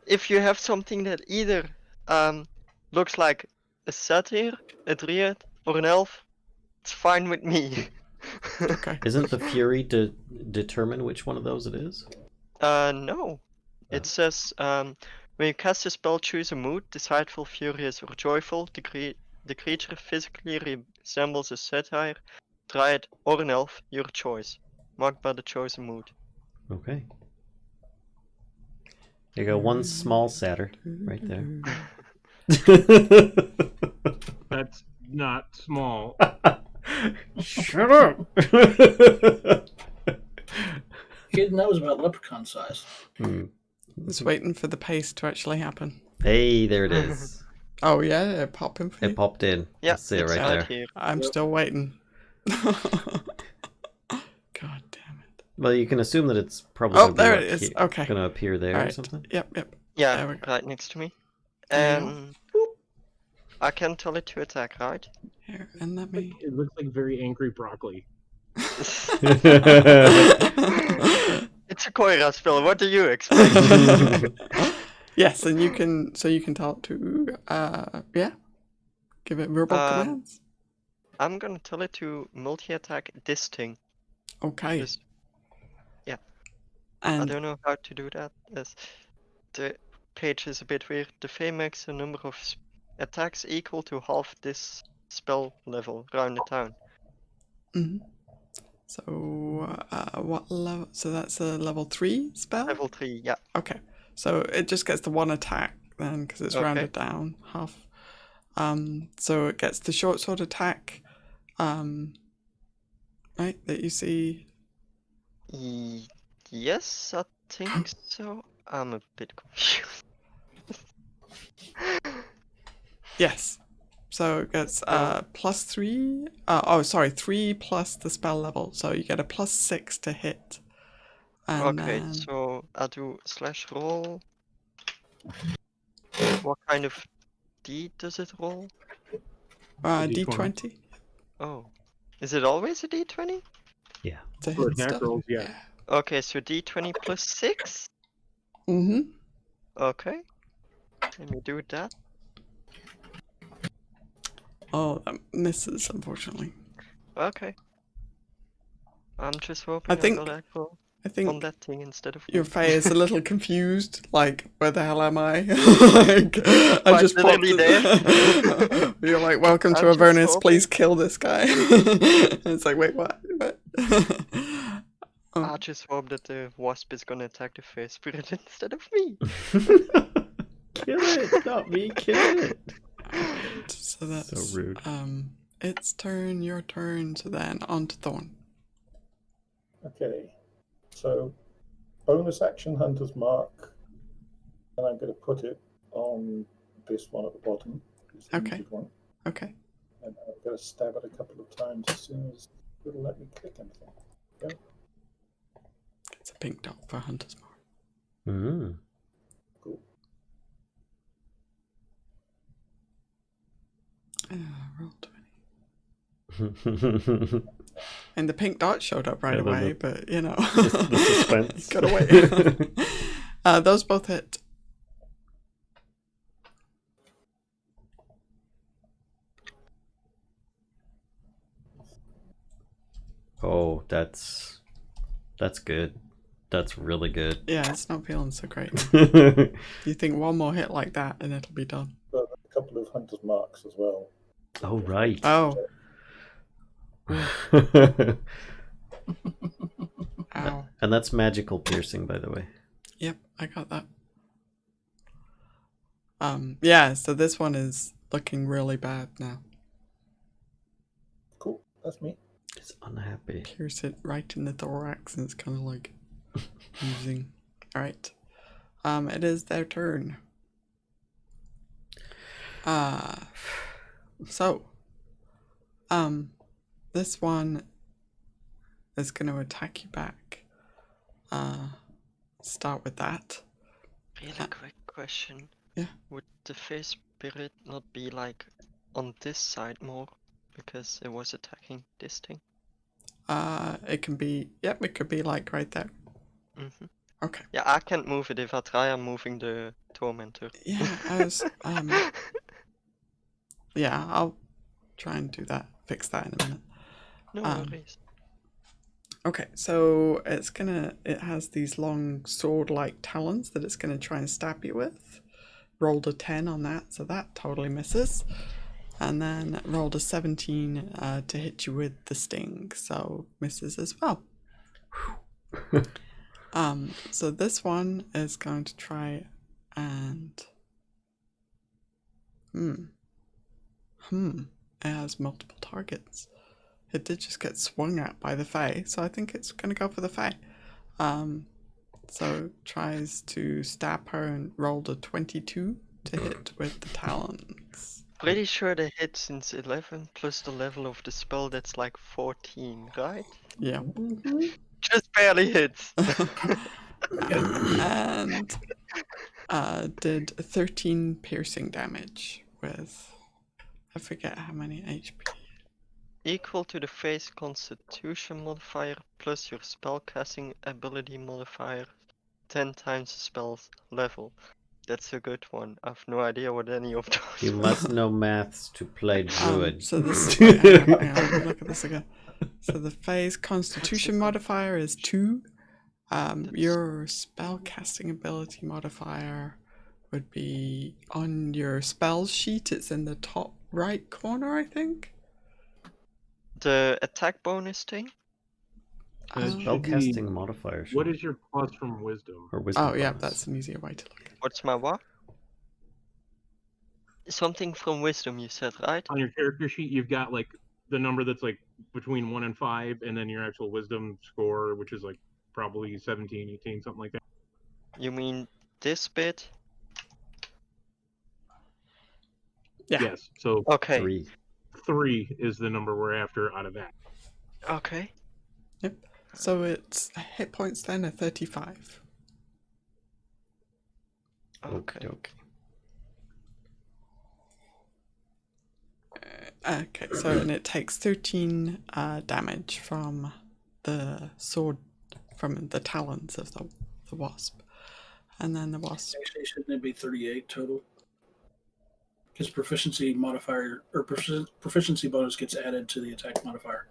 If you have something that either looks like a satyr, a dryad, or an elf, it's fine with me. Okay. Isn't the fury to determine which one of those it is? No. Oh. It says when you cast a spell, choose a mood, decideful, furious, or joyful. The creature physically resembles a satyr, dryad, or an elf, your choice, marked by the chosen mood. Okay. You got one small satyr right there. That's not small. Shut up! He didn't know it was about leprechaun size. Just waiting for the paste to actually happen. Hey, there it is. Oh yeah, it popped in for you. It popped in. Yeah, I see it it's right right there. here. I'm Yep. still waiting. God damn it. Well, you can assume that it's probably Oh, gonna be there like it is. Okay. gonna appear there or Alright. something. Yep. There Yeah, we go. right next to me. There you go. And I can tell it to attack, right? Here, and let me. It looks like very angry broccoli. It's a Coyra spell. What do you expect? Yes, and you can tell it to give it verbal commands. I'm gonna tell it to multi-attack this thing. Okay. Just, I And don't know how to do that. As the page is a bit weird. The Fae makes a number of attacks equal to half this spell level around the town. mhm. So what level? So that's a level 3 spell. Level 3, yeah. Okay. So it just gets the one attack then because it's Okay. rounded down half. So it gets the short sword attack. Right, that you see. Yes, I think so. I'm a bit confused. Yes. So it gets +3. 3 plus the spell level. So you get a +6 to hit. And Okay, then, so I'll do slash roll. What kind of D does it roll? D20 Oh, is it always a D20? to For hit attack stuff. rolls, yeah. Okay, so D20 plus 6? Mm-hmm. Okay. Let me do that. Oh, that misses, unfortunately. Okay. I'm just hoping I think- got that roll I on think that thing instead of your me. Fae is a little confused. Like, where the hell am I? Like, I Quite just popped literally it. You're like, welcome to I'm just Avernus. hoping- Please kill this guy. It's like, wait, what? I just hope that the Wasp is gonna attack the Fae Spirit instead of me. Kill it, not me. Kill it. Alright, so that's rude. its turn, your turn. So then on to Thorn. Okay, so bonus action Hunter's Mark, and I'm going to put it on this one at the bottom. This Okay. injured one, Okay. and I'm going to stab it a couple of times as soon as it'll let me click anything. It's a pink dot for Hunter's Mark. Mm. Cool. Roll 20. And the pink dot showed up right Yeah, the- away, but you know, the suspense. gotta wait. Those both hit. Oh, that's good. That's really good. Yeah, it's not feeling so great. Oh, You think one more hit like that and it'll be done. But a couple of Hunter's Marks as well. right. Oh, ow. And that's magical piercing, by the way. Yep, I got that. Yeah, so this one is looking really bad now. Cool, that's me. It's unhappy. Pierce it right in the thorax and it's kind of like oozing. Alright. It is their turn. So, this one is going to attack you back. Start with that. Really quick question. Yeah. Would the Fae Spirit not be like on this side more? Because it was attacking this thing? It can be, yep, it could be like right there. Mm-hmm. Okay. Yeah, I can't move it. If I try, I'm moving the Tormentor. Yeah, I was, yeah, I'll try and do that, fix that in a minute. No worries. Okay, so it has these long sword-like talons that it's gonna try and stab you with. Rolled a 10 on that, so that totally misses. And then rolled a 17 to hit you with the sting, so misses as well. So this one is going to try and it has multiple targets. It did just get swung at by the Fae, so I think it's going to go for the Fae. So tries to stab her and rolled a 22 to hit with the talons. Pretty sure they hit since 11 plus the level of the spell, that's like 14, right? Yeah. Just barely hits. And did 13 piercing damage with, I forget how many HP. Equal to the face constitution modifier plus your spellcasting ability modifier 10 times the spell's level. That's a good one. I've no idea what any of those You were. must know maths to play druid. So this hang on, let me look at this again. So the Fae's constitution modifier is 2. Your spellcasting ability modifier would be on your spell sheet. It's in the top right corner, I think. The attack bonus thing? That should be- Spellcasting modifier. What is your plus from wisdom? Or wisdom Oh, yeah, bonus. that's an easier way to look at it. What's my what? Something from wisdom you said, right? On your character sheet, you've got like the number that's like between 1 and 5, and then your actual wisdom score, which is like probably 17, 18, something like that. You mean this bit? Yeah. Yes. So Okay. 3. 3 is the number we're after out of that. Okay. So it's hit points then are 35. Okay. Okay, so and it takes 13 damage from the sword, from the talons of the wasp. And then the wasp. Actually, shouldn't it be 38 total? Because proficiency modifier or proficiency bonus gets added to the attack modifier.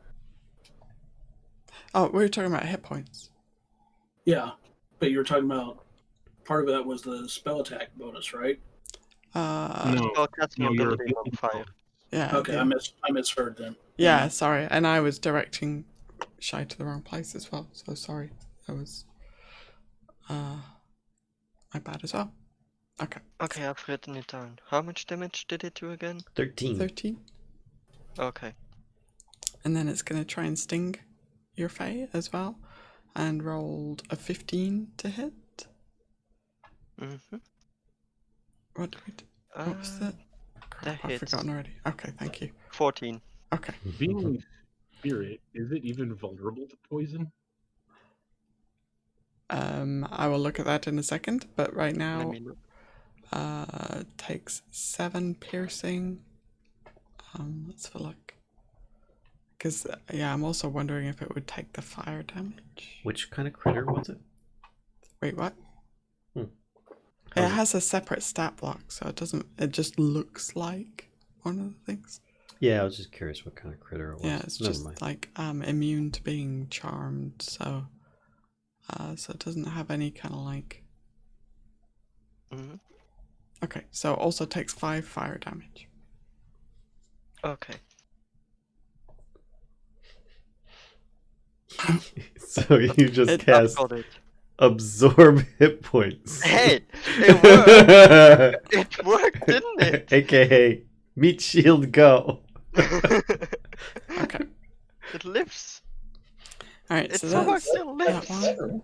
Oh, we were talking about hit points. Yeah, but you were talking about part of that was the spell attack bonus, right? No, Spellcasting no, you're ability modifier. Yeah. Okay, I misheard then. Yeah, sorry. And I was directing Shy to the wrong place as well. So sorry. That was my bad as well. Okay. Okay, I've written it down. How much damage did it do again? 13. 13. Okay. And then it's going to try and sting your Fae as well. And rolled a 15 to hit. Mm-hmm. What did we do? What was that? Crap, I've hits. forgotten already. Okay, thank you. 14. Okay. being a spirit, is it even vulnerable to poison? I will look at that in a second, but right Let now me look. takes 7 piercing. Let's have a look. Because, yeah, I'm also wondering if it would take the fire damage. Which kind of critter was it? Wait, what? Hmm. It has a separate stat block, so it just looks like one of the things. Yeah, I was just curious what kind of critter it was. Yeah, it's Never just mind. like immune to being charmed, so it doesn't have any kind of like. Mm-hmm. Okay, so also takes 5 fire damage. Okay. So you just It- cast Got it. absorb hit points. Hey, it worked. It worked, didn't it? AKA meat shield go. Okay, It lives. alright, It so somehow that's still that lives. one.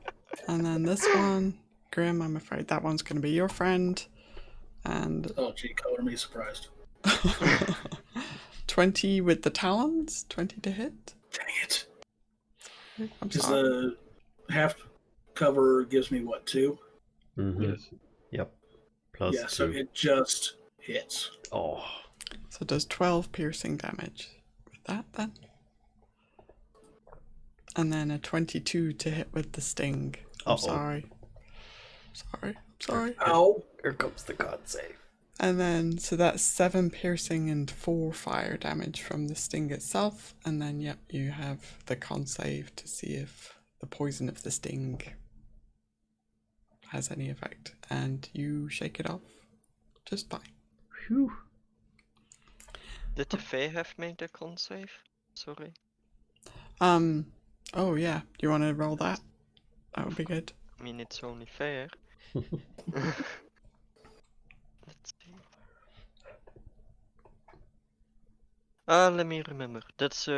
And then this one, Grimm, I'm afraid that one's going to be your friend. And Oh, gee, color me surprised. 20 with the talons, 20 to hit. Dang it. I'm Because sorry. the half cover gives me what, 2? Mm-hmm. Yes. Yep. Plus Yeah, so 2. it just hits. Oh. So it does 12 piercing damage with that then. And then a 22 to hit with the sting. I'm Uh-oh. sorry. Sorry. Ow. Here comes the con save. And then, so that's 7 piercing and 4 fire damage from the sting itself. And then, yep, you have the con save to see if the poison of the sting has any effect. And you shake it off just fine. Phew. Did the Fae have made a con save? Sorry. Oh yeah, do you want to roll that? That would be good. I mean, it's only fair. Let's see. Let me remember. That's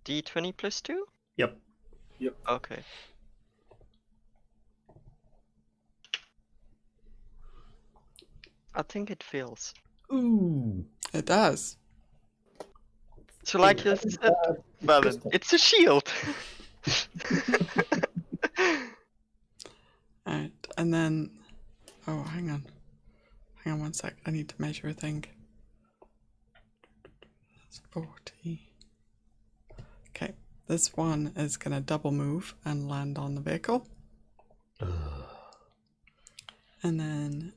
D20 plus 2? Yep. Okay. I think it fails. Ooh. It does. So like you said, Vallen, it's a shield. Alright, and then... Oh, hang on. Hang on one sec. I need to measure a thing. That's 40. Okay, this one is going to double move and land on the vehicle. And then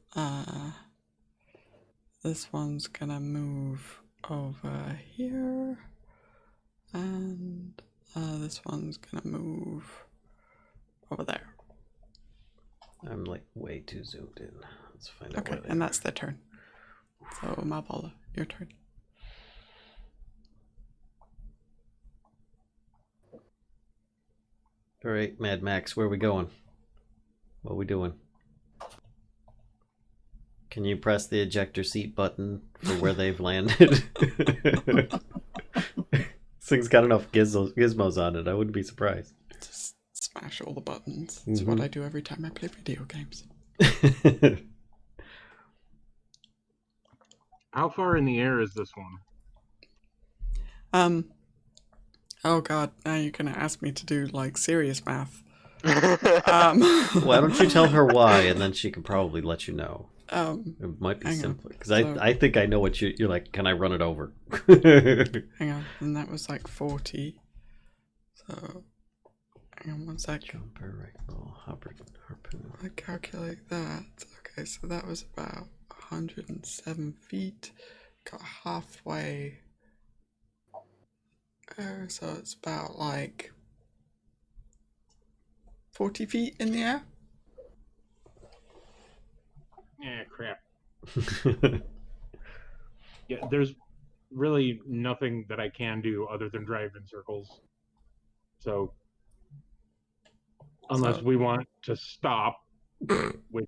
this one's going to move over here. And this one's going to move over there. I'm like way too zoomed in. Let's find out. Okay, and that's their turn. So, Malvola, your turn. All right, Mad Max, where are we going? What are we doing? Can you press the ejector seat button for where they've landed? This thing's got enough gizmos on it. I wouldn't be surprised. Just smash all the buttons. It's what I do every time I play video games. How far in the air is this one? Oh god, now you're gonna ask me to do like serious math. Why don't you tell her why, and then she can probably let you know. It might be hang simpler because So- I think I know what you're like. Can I run it over? Hang on, and that was like 40. So, hang on one sec. Jumper, rifle, harpoon. I calculate that. Okay, so that was about 107 feet. Got halfway there, so it's about like 40 feet in the air. Crap. Yeah, there's really nothing that I can do other than drive in circles. So, unless we want to stop, which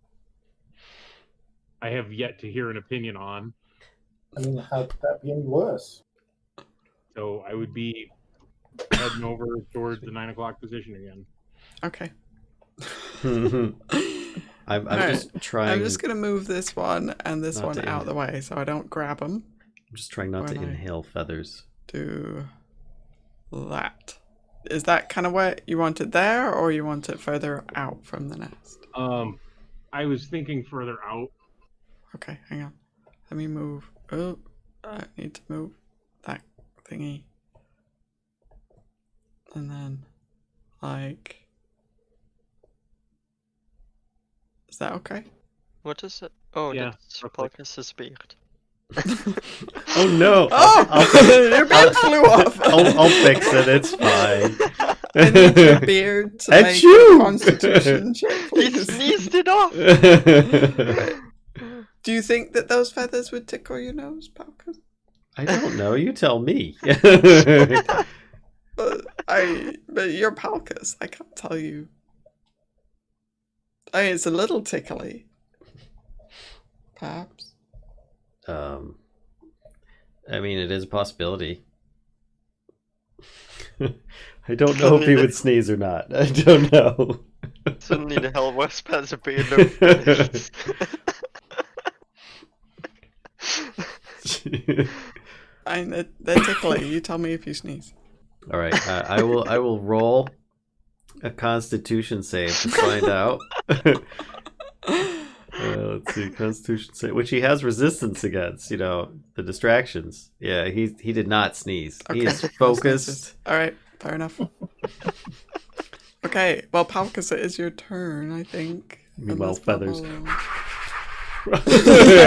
I have yet to hear an opinion on. I mean, how could that be any worse? So I would be heading over towards the 9 o'clock position again. Okay. I'm Alright, just trying. I'm just gonna move this one and this not one to out of the way so I don't grab them. I'm just trying not to when I- inhale feathers. Do that. Is that kind of what you want it there, or you want it further out from the nest? I was thinking further out. Okay, hang on. Let me move. Oh, I need to move that thingy. And then, like... Is that okay? What is it? Oh, Yeah, that's roughly. Palkas' beard. Oh no! Oh! Your beard flew off! I'll fix it. It's fine. I need your beard to make Achoo! a constitution check, He please. sneezed it off! Do you think that those feathers would tickle your nose, Palkas? I don't know. You tell me. But you're Palkas. I can't tell you. I mean, it's a little tickly. Perhaps. I mean, it is a possibility. I don't know if he would sneeze or not. I don't know. Suddenly the hell Wasp has a beard of finished. I mean, they're tickly. You tell me if you sneeze. All right, I will roll a Constitution save to find out. Let's see, Constitution save, which he has resistance against. You know, the distractions. Yeah, he did not sneeze. He Okay, is no focused. sneezes. All right, fair enough. Okay, well, Palkas, it is your turn, I think. Meanwhile, Unless feathers. Malvola-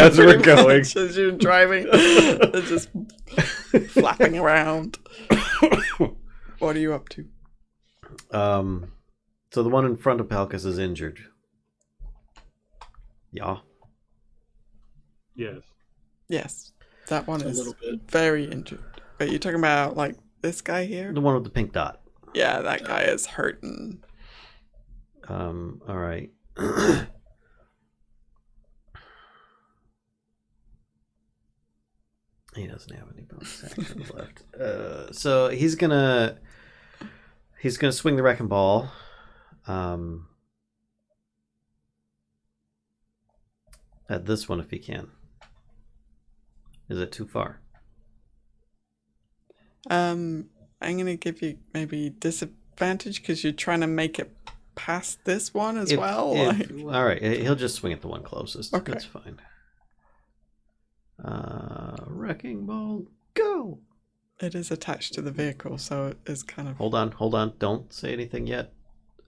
As we're Pretty going. much as you're driving, they're just flapping around. What are you up to? So the one in front of Palkas is injured. Yeah. Yes. Yes, that one A is little bit. very injured. But you're talking about like this guy here? The one with the pink dot. Yeah, that guy is hurting. All right. He doesn't have any bonus actions left. So he's gonna swing the wrecking ball. At this one if he can. Is it too far? I'm gonna give you maybe disadvantage because you're trying to make it past this one as well. All right, he'll just swing at the one closest. Okay. That's fine. Wrecking ball, go! It is attached to the vehicle, so it is kind of. Hold on. Don't say anything yet.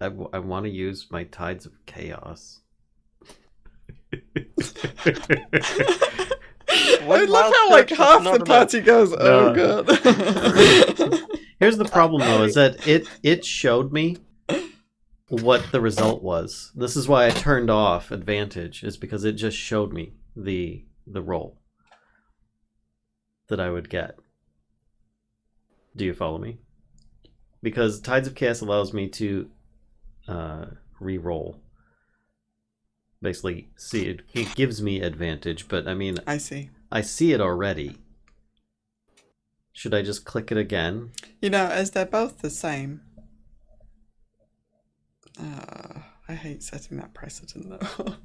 I want to use my Tides of Chaos. I love how like half the party goes, oh god. Here's the problem though, is that it showed me what the result was. This is why I turned off advantage, is because it just showed me the roll that I would get. Do you follow me? Because Tides of Chaos allows me to re-roll. Basically, see, it gives me advantage, but I mean, I see it already. Should I just click it again? You know, as they're both the same. I hate setting that precedent though.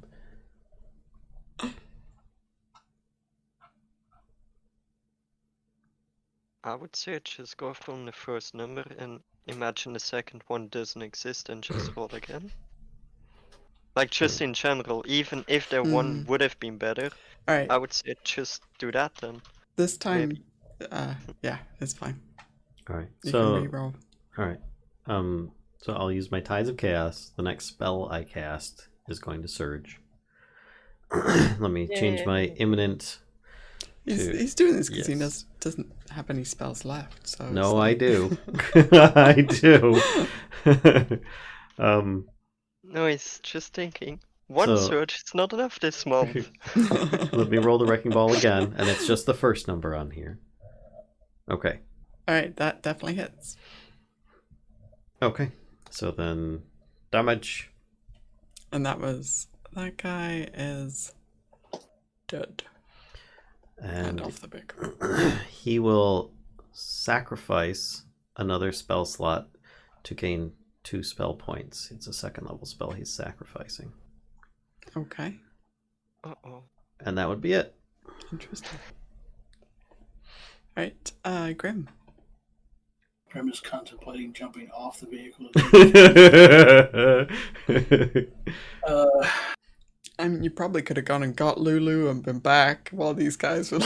I would say just go from the first number and imagine the second one doesn't exist and just roll again. Like, just in general, even if the one would have been better, Alright. I would say just do that then. This time, Maybe. yeah, it's fine. Alright, You so... can re-roll. Alright, so I'll use my Tides of Chaos. The next spell I cast is going to Surge. Let me change my imminent... He's doing this because yes. he doesn't have any spells left. So no, I do. I do. No, he's just thinking. One surge is not enough this month. Let me roll the wrecking ball again, and it's just the first number on here. Okay. Alright, that definitely hits. Okay. So then, damage. And that guy is dead. And off the big. He will sacrifice another spell slot to gain 2 spell points. It's a 2nd level spell he's sacrificing. Okay. Uh-oh. And that would be it. Interesting. Right, Grimm. Grimm is contemplating jumping off the vehicle. I mean, you probably could have gone and got Lulu and been back while these guys were...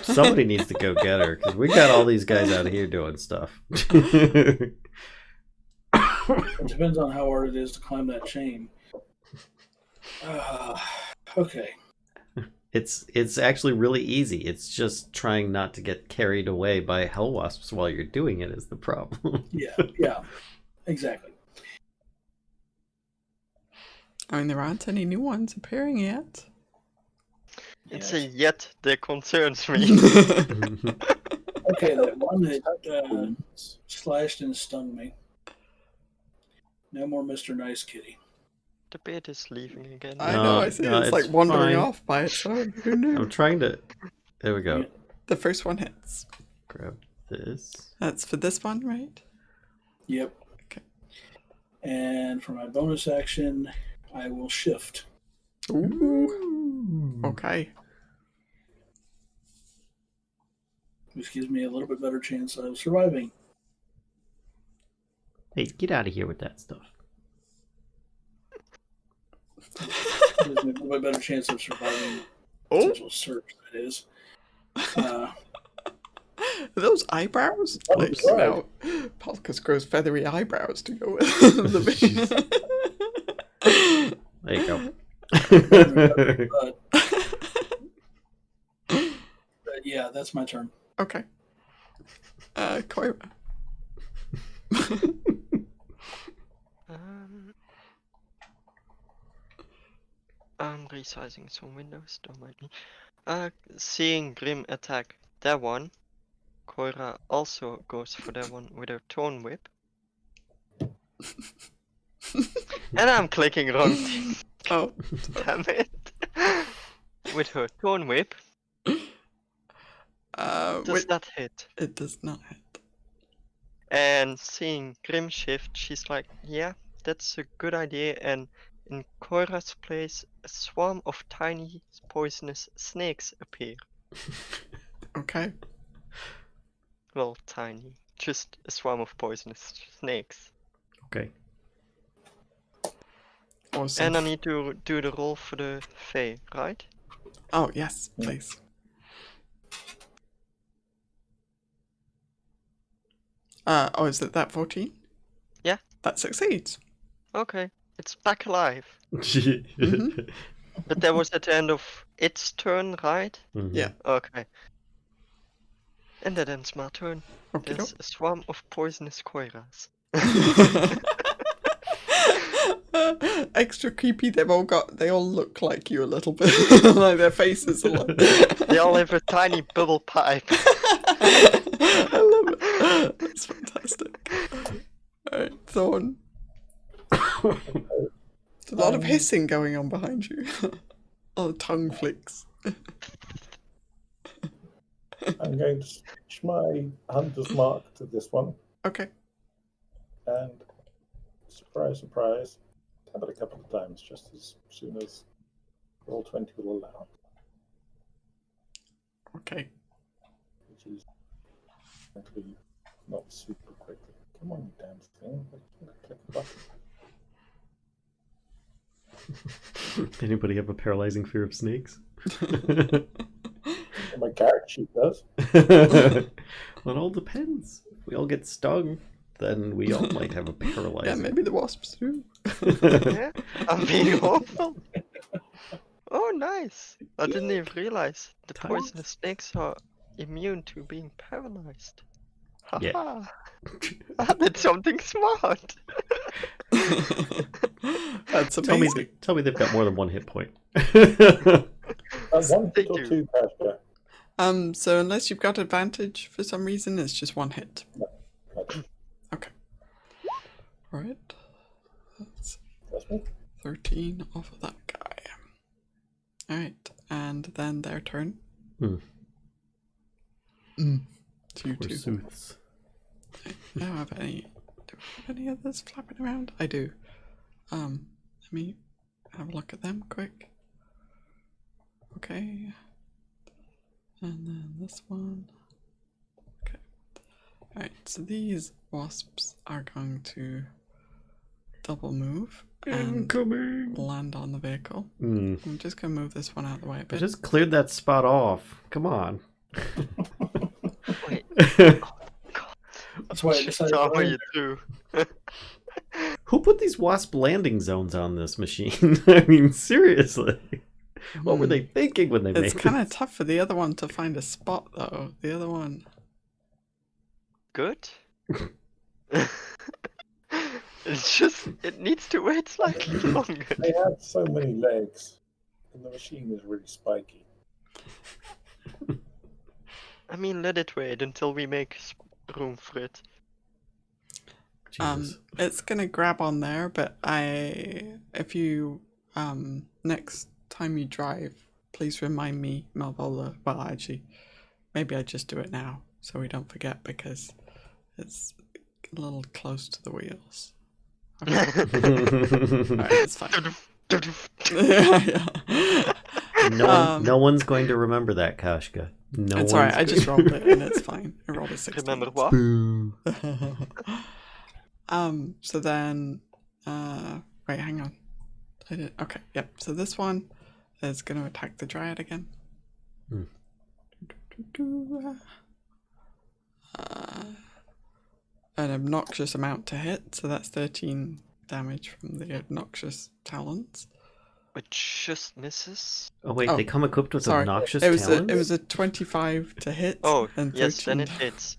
Somebody needs to go get her, because we got all these guys out of here doing stuff. It depends on how hard it is to climb that chain. Okay. It's actually really easy. It's just trying not to get carried away by hell wasps while you're doing it is the problem. Yeah, exactly. I mean, there aren't any new ones appearing yet. It's a yet that concerns me. Okay, that one that slashed and stung me. No more Mr. Nice Kitty. The bit is leaving again. I know, I see. It's like wandering off by its own. Who knew? I'm trying to... There we go. The first one hits. Grab this. That's for this one, right? Yep. Okay. And for my bonus action, I will shift. Ooh. Okay. Which gives me a little bit better chance of surviving. Hey, get out of here with that stuff. Gives me a little bit better chance of surviving potential search, that is. Are those eyebrows? Like, you know, Palkas grows feathery eyebrows to go with the baby. There you go. But yeah, that's my turn. Okay. Coyra. I'm resizing some windows, don't mind me. Seeing Grimm attack that one, Coyra also goes for that one with her Thorn Whip. And I'm clicking wrong. Oh. Damn it. With her Thorn Whip. Does that hit? It does not hit. And seeing Grimm shift, she's like, yeah, that's a good idea. And in Coyra's place, a swarm of tiny poisonous snakes appear. Okay. Well, tiny. Just a swarm of poisonous snakes. Okay. Awesome. And I need to do the roll for the Fae, right? Oh, yes, please. Is it that 14? Yeah. That succeeds. Okay, it's back alive. Mhm. But that was at the end of its turn, right? Mhm. Yeah. Okay. And that ends my turn. Okay. There's a swarm of poisonous Coyras. Extra creepy. They all look like you a little bit. Like their faces are like. They all have a tiny bubble pipe. I love it. That's fantastic. Alright, Thorn. There's a lot of hissing going on behind you. A lot of tongue flicks. I'm going to switch my hunter's mark to this one, Okay. and surprise, surprise, tap it a couple of times just as soon as roll 20 will allow, Okay. which is going to be not super quickly. Come on, you damn thing. Click the button. Anybody have a paralyzing fear of snakes? Well, my character sheet does. Well, it all depends. If we all get stung, then we all might have a paralyzing. Yeah, maybe the wasps do. Yeah, I'm being awful. Oh, nice. I didn't even realize the Tight. poisonous snakes are immune to being paralyzed. Yeah. Haha. I did something smart. That's Tell me, amazing. tell me they've got more than one hit point. One hit or do. two, kashcah. So unless you've got advantage for some reason, it's just one hit. Okay, Okay. Right. That's that's me. 13 off of that guy. Alright, and then their turn. Hmm. Two, two. Forsooths. I don't have any. Do I have any others flapping around? I do. Let me have a look at them quick. Okay. And then this one. Okay. Alright, so these wasps are going to double move and Incoming. land on the vehicle. Mm. I'm just going to move this one out of the way a I bit. just cleared that spot off. Come on. Wait, That's why I decided. how are you through? Who put these wasp landing zones on this machine? I mean, seriously. What were they thinking when they made It's kind of this? tough for the other one to find a spot, though. The other one. Good? It's just, it needs to wait slightly longer. They have so many legs, and the machine is really spiky. I mean, let it wait until we make room for it. Jesus. It's gonna grab on there, but if you next time you drive, please remind me, Malvola. Well, actually, maybe I just do it now so we don't forget because it's a little close to the wheels. Okay. Alright, it's fine. Yeah. No one's going to remember that, Kashka. No It's one's alright, I going- just rolled it and it's fine. I rolled a 16. Remember what? Boo. So then, wait, hang on. Okay, yep. So this one is going to attack the Dryad again. Hmm. An obnoxious amount to hit, so that's 13 damage from the obnoxious talons. It just misses. Oh wait, Oh, they come equipped with sorry. obnoxious It was talents? a 25 to hit. Oh, and yes, then 13 it hits.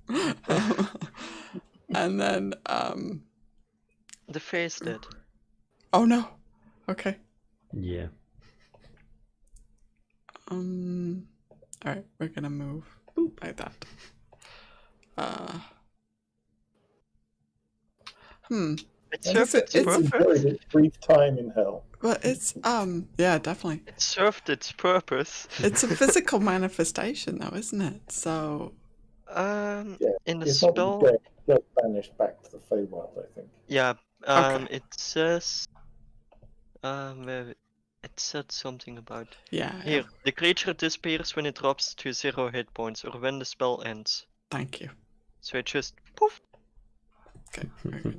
And then, The face dead. oh no. Okay. Yeah. Alright, we're gonna move like that. It And served its it's enjoyed purpose. its brief time in hell. Well, it's, yeah, definitely. It served its purpose. It's a physical manifestation, though, isn't it? So In the It's not spell, get banished back to the Feywild, I think. yeah, Okay. it says, it said something about Yeah. here. The creature disappears when it drops to 0 hit points or when the spell ends. Thank you. So it just poof. Okay, we're gonna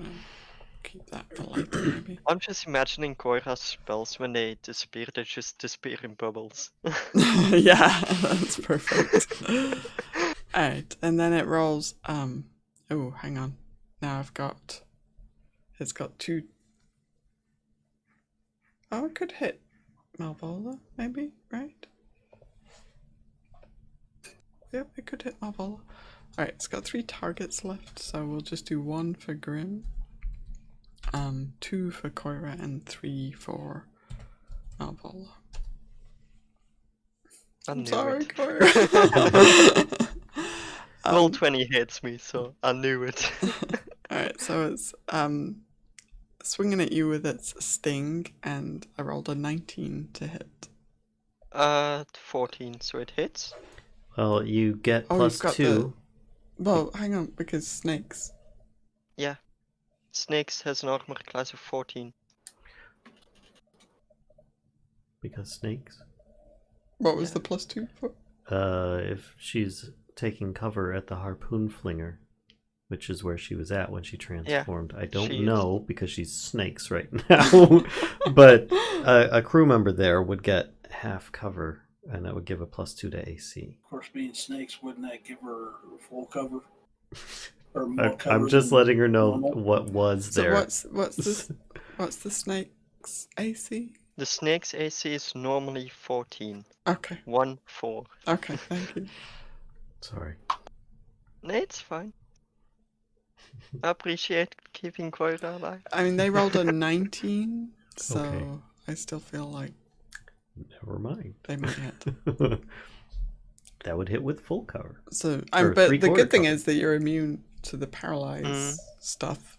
keep that for later, maybe. I'm just imagining Coyra's spells when they disappear. They just disappear in bubbles. Yeah, that's perfect. Alright, and then it rolls. Oh, hang on. Now it's got 2. Oh, it could hit Malvola, maybe, right? Yep, it could hit Malvola. Alright, it's got 3 targets left, so we'll just do 1 for Grimm, 2 for Coyra, and 3 for Malvola. I'm sorry, it. Coyra. Roll 20 hits me, so I knew it. Alright, so it's swinging at you with its sting, and I rolled a 19 to hit. 14, so it hits. Well, you get Oh, plus you've got 2. Well, hang on, because snakes. Yeah. Snakes has an armor class of 14. Because snakes. What was Yeah. the plus 2 for? If she's taking cover at the harpoon flinger, which is where she was at when she transformed. I don't she is. know because she's snakes right now. But a crew member there would get half cover, and that would give a plus 2 to AC. Of course, being snakes, wouldn't that give her full cover? Or more cover I'm just than letting her know normal? what was So there. what's the snake's AC? The snake's AC is normally 14. Okay. 1-4. Okay, thank you. Sorry. No, it's fine. I appreciate keeping Coyra alive. I mean, they rolled a 19, so Okay. I still feel like Never mind. they might hit. That would hit with full cover. So, Or but the three-quarter good thing cover. is that you're immune to the paralyzed stuff.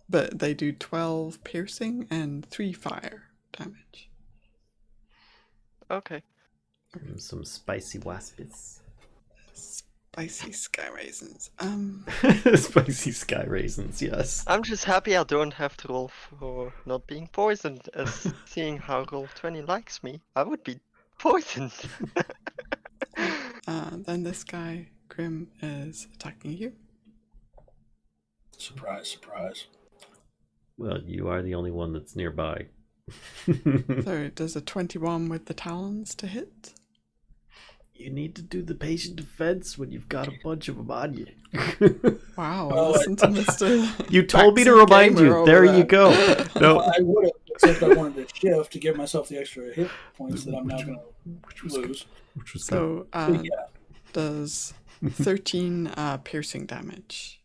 But they do 12 piercing and 3 fire damage. Okay. And some spicy waspits. Spicy sky raisins. Spicy sky raisins, yes. I'm just happy I don't have to roll for not being poisoned, as seeing how Roll20 likes me, I would be poisoned. Then this guy, Grimm, is attacking you. Surprise, surprise. Well, you are the only one that's nearby. So it does a 21 with the talons to hit. You need to do the patient defense when you've got a bunch of them on you. Wow, Oh, listen to Mr. You told me to Backseat remind gamer you. over There there. you go. No, I would have, except I wanted to shift to give myself the extra hit points that I'm now going which to was good. lose. Which was good. So But yeah, does 13 piercing damage,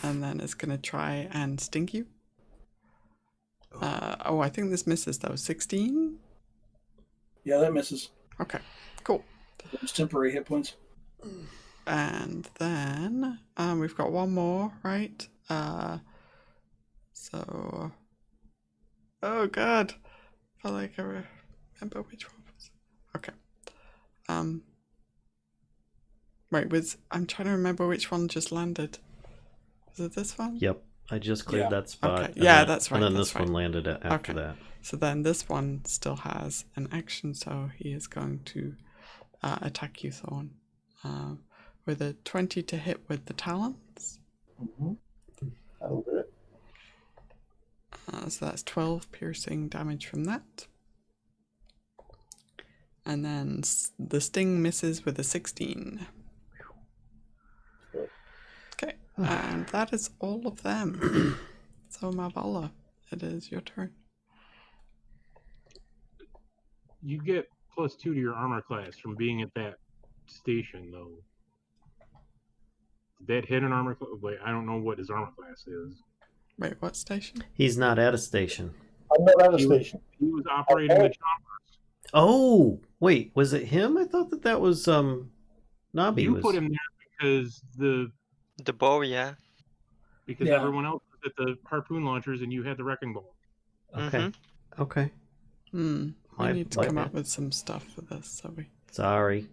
and then it's gonna try and sting you. I think this misses though. 16. yeah, that misses. Okay, cool. Those temporary hit points. And then we've got one more, right? So oh god, I feel like I remember which one was. Okay. Wait, I'm trying to remember which one just landed. Was it this one? Yep, I just cleared Yeah. that spot. Okay, and yeah, then- that's right, And then that's this one right. landed after Okay. that. So then this one still has an action, so he is going to attack you, Thorn, with a 20 to hit with the talons. Mm-hmm. That'll do it. So that's 12 piercing damage from that. And then the sting misses with a 16. Good. Okay, and that is all of them. So Malvola, it is your turn. You get +2 to your armor class from being at that station, though. Did that hit an armor class? Wait, I don't know what his armor class is. Wait, what station? He's not at a station. I'm not at a He- station. He was operating the choppers. Oh, wait, was it him? I thought that was Nobby. You was... put him there because The bow, yeah. Yeah. everyone else was at the harpoon launchers and you had the wrecking ball. Okay. Okay. We My- need to my come bad. up with some stuff for this, so we. Sorry.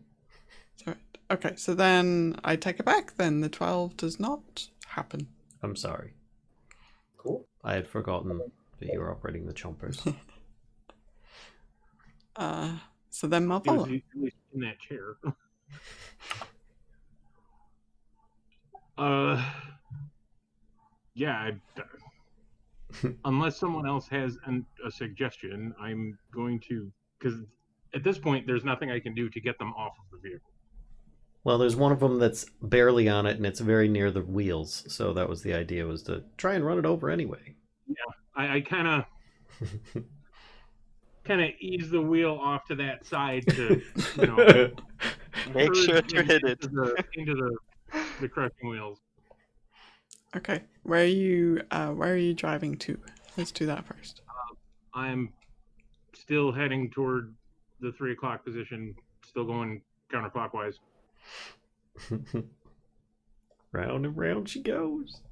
It's alright. Okay, so then I take it back. Then the 12 does not happen. I'm sorry. Cool. I had forgotten that you were operating the chompers. So then He was Malvola. at least in that chair. Yeah. Unless someone else has a suggestion, I'm going to, because at this point there's nothing I can do to get them off of the vehicle. Well, there's one of them that's barely on it, and it's very near the wheels. So that was the idea, was to try and run it over anyway. Yeah, I kind of ease the wheel off to that side to, Make sure urge to them hit it. into the crushing wheels. Okay, where are you driving to? Let's do that first. I'm still heading toward the 3 o'clock position, still going counterclockwise. Round and round she goes.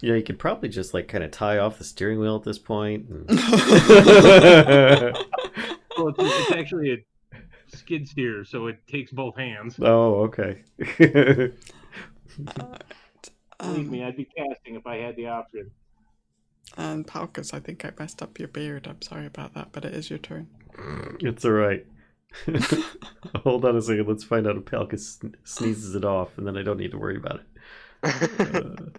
You could probably just like kind of tie off the steering wheel at this point. And... Well, it's actually a skid steer, so it takes both hands. Oh, okay. Believe me, I'd be casting if I had the option. And Palkas, I think I messed up your beard. I'm sorry about that, but it is your turn. It's all right. Hold on a second. Let's find out if Palkas sneezes it off, and then I don't need to worry about it.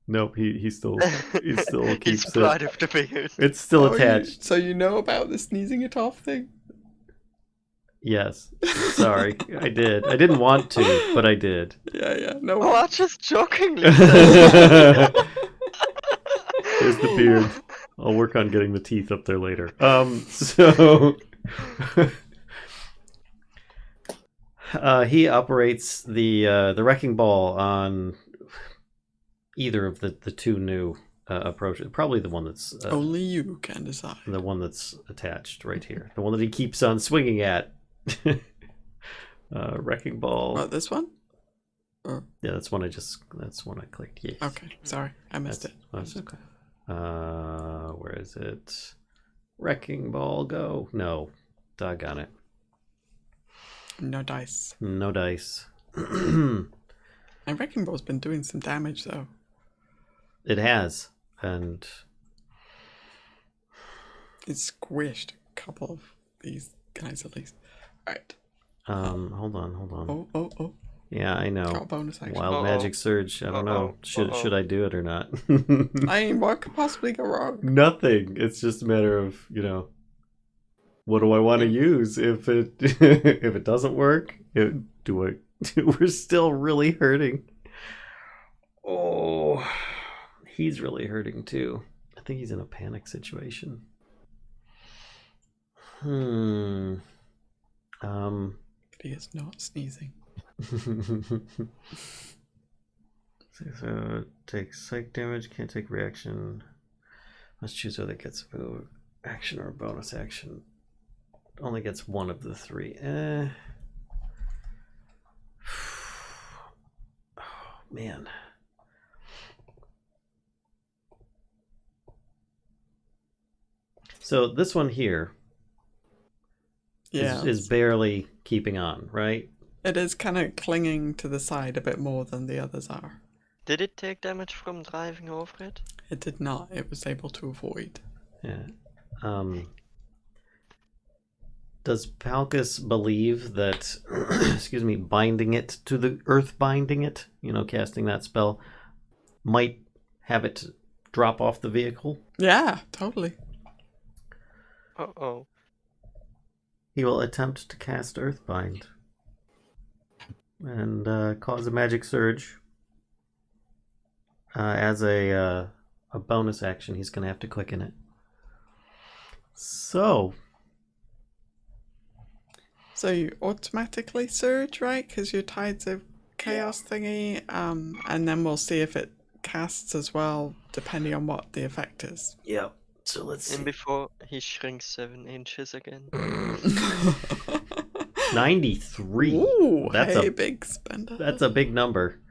Nope, he still keeps He's it. proud of the beard. It's still attached. So you know about the sneezing it off thing? Yes. Sorry, I did. I didn't want to, but I did. Yeah. No. Oh, I just jokingly said. There's the beard. I'll work on getting the teeth up there later. So he operates the wrecking ball on either of the two new approaches. Probably the one that's Only you can decide. the one that's attached right here. The one that he keeps on swinging at. Wrecking ball. What, this one? Or... Yeah, that's one I clicked. Yes. Okay, sorry, I missed it. That's okay. Where is it? Wrecking ball, go. No. Doggone it. No dice. No dice. My wrecking ball's been doing some damage though. It has. And it's squished a couple of these guys at least. Alright. hold on. Oh. Yeah, I know. Got a bonus action. Wild magic surge. I don't know. Should I do it or not? I mean, what could possibly go wrong? Nothing. It's just a matter of, what do I want to use? If it if it doesn't work, we're still really hurting. Oh, he's really hurting too. I think he's in a panic situation. He is not sneezing. So takes psych damage, can't take reaction. Let's choose whether it gets a action or a bonus action. Only gets one of the three. Oh man. So this one here is barely keeping on, right? It is kind of clinging to the side a bit more than the others are. Did it take damage from driving over it? It did not. It was able to avoid. Yeah. Does Palkas believe that, binding it to the earth, casting that spell, might have it drop off the vehicle? Yeah, totally. Uh-oh. He will attempt to cast Earthbind and cause a magic surge. As a bonus action, he's going to have to quicken it. So you automatically surge, right? Because you're tied to chaos thingy, and then we'll see if it casts as well, depending on what the effect is. Yep. So let's see. And before he shrinks 7 inches again. 93. Ooh, That's hey, a big spender. That's a big number.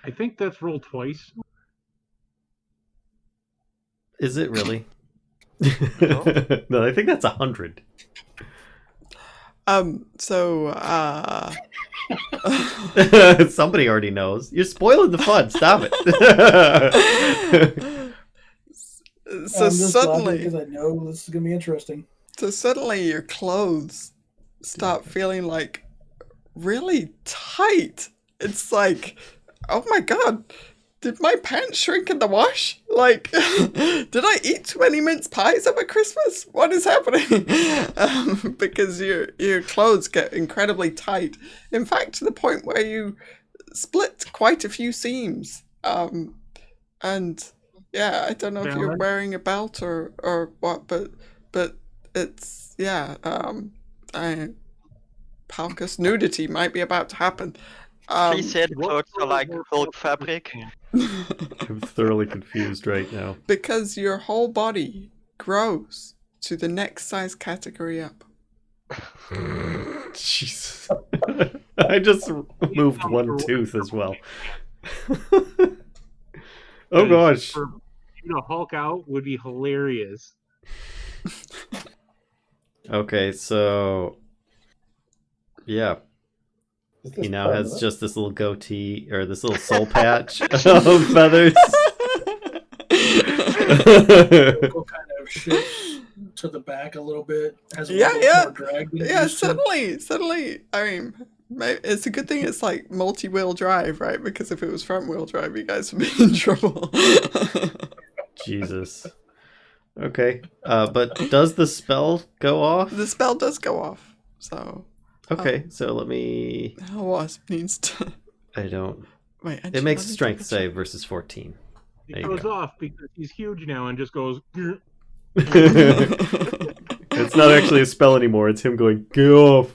I think that's rolled twice. Is it really? No? No, I think that's 100. Somebody already knows. You're spoiling the fun. Stop it. So I'm just laughing suddenly, because I know this is gonna be interesting. your clothes start feeling like really tight. It's like, oh my god, did my pants shrink in the wash? Like, did I eat too many mince pies over Christmas? What is happening? Because your clothes get incredibly tight. In fact, to the point where you split quite a few seams. And yeah, I don't know if you're Valid. wearing a belt or what, but it's Palkas nudity might be about to happen. Please say the what clothes are color like more Hulk color fabric. I'm thoroughly confused right now. Because your whole body grows to the next size category up. Jesus. I just moved one tooth as well. Oh gosh. For you to Hulk out would be hilarious. Okay, so yeah, Is this he now has permanent? just this little goatee or this little soul patch of feathers. Vehicle kind of shifts to the back a little bit. Has a Yeah, little bit yeah. more drag than it Yeah, used to. suddenly. I mean, it's a good thing it's like multi-wheel drive, right? Because if it was front-wheel drive, you guys would be in trouble. Jesus. Okay, but does the spell go off? The spell does go off, so Okay, so let me. Wasp needs to. I don't. Wait, It makes a let me strength double-check. save versus 14. It There you goes go. off because he's huge now and just goes. It's not actually a spell anymore. It's him going, "Get off."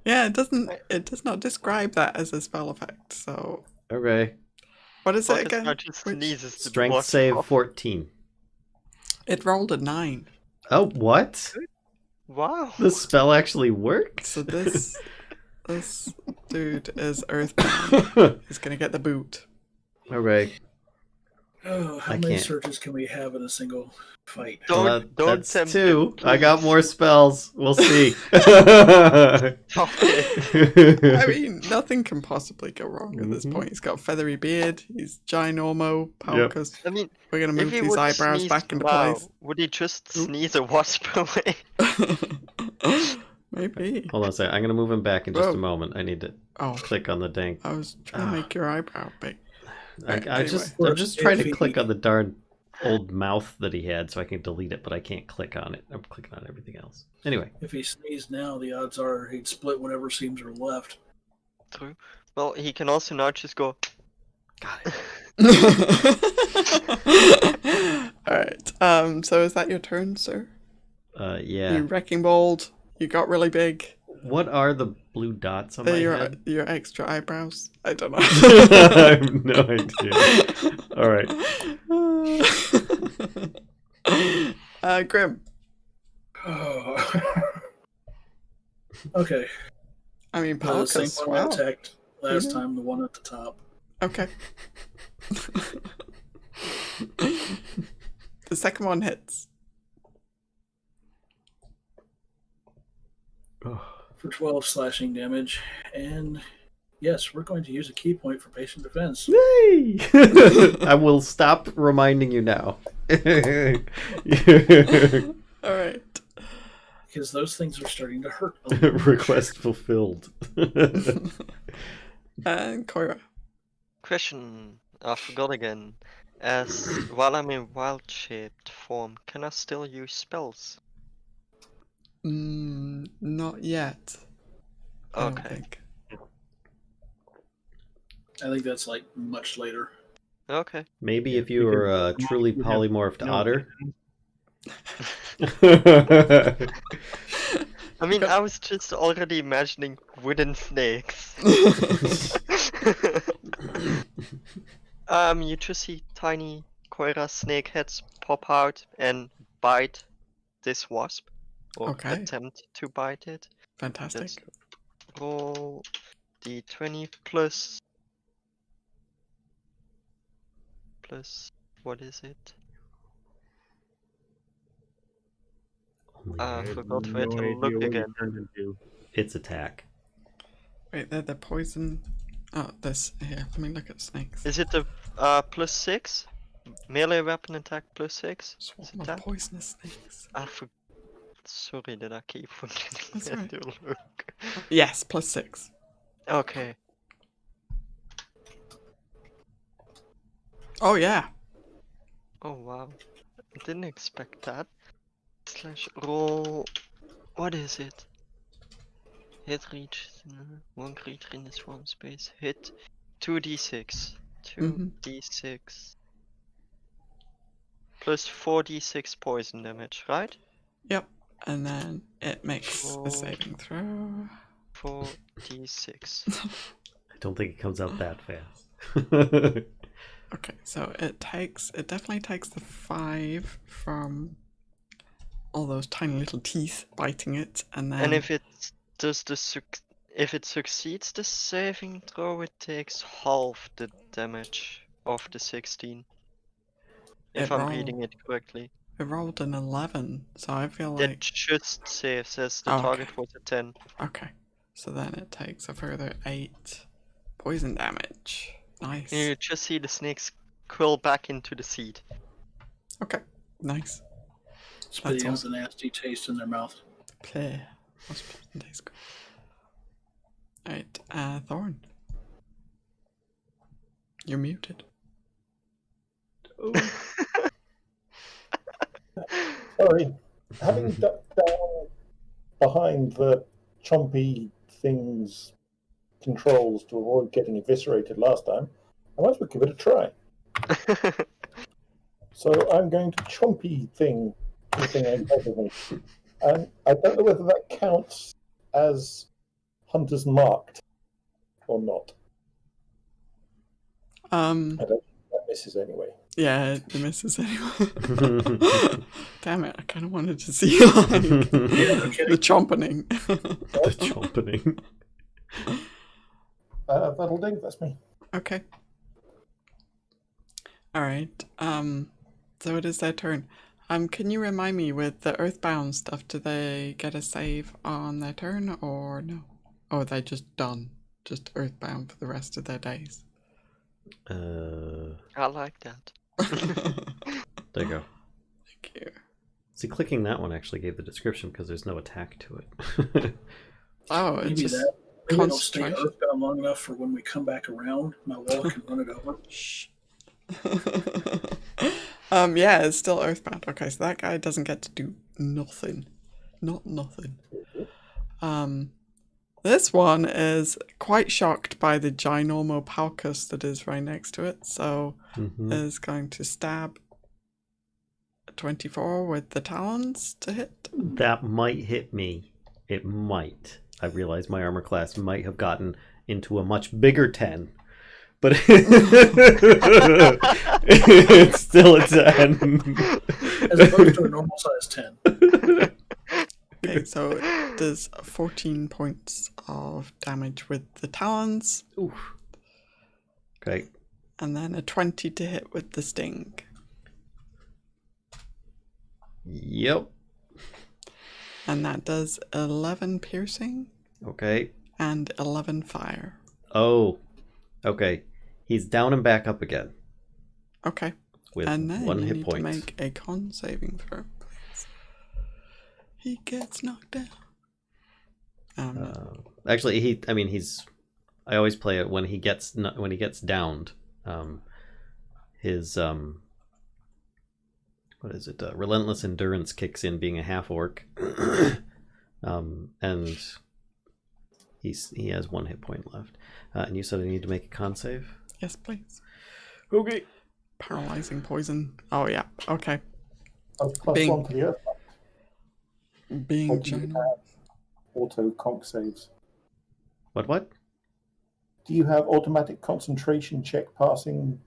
Yeah, it doesn't. It does not describe that as a spell effect. So Okay. what is it Hulk again? now just Which- sneezes the Strength wasp save off. 14. It rolled a 9. Oh, what? Wow. The spell actually worked? So this dude is Earthbound. He's gonna get the boot. Okay. Oh, how I many can't. surges can we have in a single fight? Don't That's tempt 2. him, I got please. more spells. We'll see. Stop it. I mean, nothing can possibly go wrong at this Mhm. point. He's got a feathery beard. He's ginormo. Palkas. I mean, We're gonna if move he these would eyebrows sneeze back into now, place. would he just sneeze a wasp away? Maybe. Hold on a second. I'm going to move him back in just Whoa. a moment. I need to Oh, click on the dang. I was trying to make your eyebrow big. Right, I'm just Anyway. trying to click on the darn old mouth that he had so I can delete it, but I can't click on it. I'm clicking on everything else. Anyway. If he sneezed now, the odds are he'd split whatever seams are left. True. Well, he can also now just go. Got it. Alright, so is that your turn, sir? Yeah. You wrecking bolt, you got really big. What are the blue dots on my head? Your extra eyebrows. I don't know. I have no idea. All right. Grimm. Oh. Okay. I mean, The same Palkas. one Wow. that attacked last Mhm. time, the one at the top. Okay. The second one hits. For 12 slashing damage. And yes, we're going to use a key point for patient defense. Yay! I will stop reminding you now. Alright. Because those things are starting to hurt a little. Request fulfilled. And Coyra. Question. I forgot again. While I'm in wild-shaped form, can I still use spells? Not yet. I don't Okay. think. I think that's like much later. Okay. Maybe if you were a truly polymorphed otter. I mean, I was just already imagining wooden snakes. You just see tiny Coyra snake heads pop out and bite this wasp. Or Okay. attempt to bite it. Fantastic. Let's roll d20 plus what is it? I forgot where no to idea look what you again. turned into. It's attack. Wait, they're poison. Oh, this here. Let me look at snakes. Is it the +6? Melee weapon attack +6? Is Swarm it of that? poisonous snakes. Sorry that I keep forgetting That's where right. to look. Yes, +6. Okay. Oh yeah. Oh wow. Didn't expect that. Roll. What is it? Hit reach one creature in the swarm space. Hit 2d6. 2d6 plus 4d6 poison damage, right? Yep. And then it makes Roll a saving throw. 4d6. I don't think it comes out that fast. Okay, so it definitely takes the 5 from all those tiny little teeth biting it, and then And if it if it succeeds the saving throw, it takes half the damage of the 16. If I'm reading it correctly. it rolled an 11, so I feel That like just saves as the Oh, okay. target was a 10. okay. So then it takes a further 8 poison damage. Nice. You just see the snakes curl back into the seed. Okay, nice. Spitting out awesome. the nasty taste in their mouth. Play. What's taste good? Alright, Thorn. You're muted. Sorry. Having ducked down behind the chompy thing's controls to avoid getting eviscerated last time, I might as well give it a try. So I'm going to chompy thing the thing on top of me. And I don't know whether that counts as Hunter's Marked or not. I don't think that misses anyway. Yeah, it misses anyway. Damn it, I kind of wanted to see like, the chompening. The chompening. That'll do, that's me. Okay. Alright, so it is their turn. Can you remind me with the Earthbound stuff, do they get a save on their turn or no? Or are they just done? Just Earthbound for the rest of their days? I like that. There you go. Thank you. See, clicking that one actually gave the description because there's no attack to it. Oh, it's Maybe just that. Maybe it'll stay concentration. earthbound long enough for when we come back around. Malvola can run it over. Shh. Yeah, it's still Earthbound. Okay, so that guy doesn't get to do nothing. Not nothing. This one is quite shocked by the ginormo Palkas that is right next to it, so is going to stab 24 with the talons to hit. That might hit me. It might. I realize my armor class might have gotten into a much bigger 10. But it's still a 10. As opposed to a normal size 10. Okay, so it does 14 points of damage with the talons. Oof. Okay. And then a 20 to hit with the sting. Yep. And that does 11 piercing. Okay. And 11 fire. Oh. Okay. He's down and back up again. Okay. With and then 1 you hit need point. to make a con saving throw, please. He gets knocked down. Actually, he's. I always play it when he gets downed. His what is it? Relentless endurance kicks in, being a half orc, and he has 1 hit point left. And you said I need to make a con save. Yes, please. Okay. Paralyzing poison. Oh yeah. Okay. Oh, plus Being- 1 for the Earthbound. Being Or do you ginormous. have auto conc saves? What? Do you have automatic concentration check passing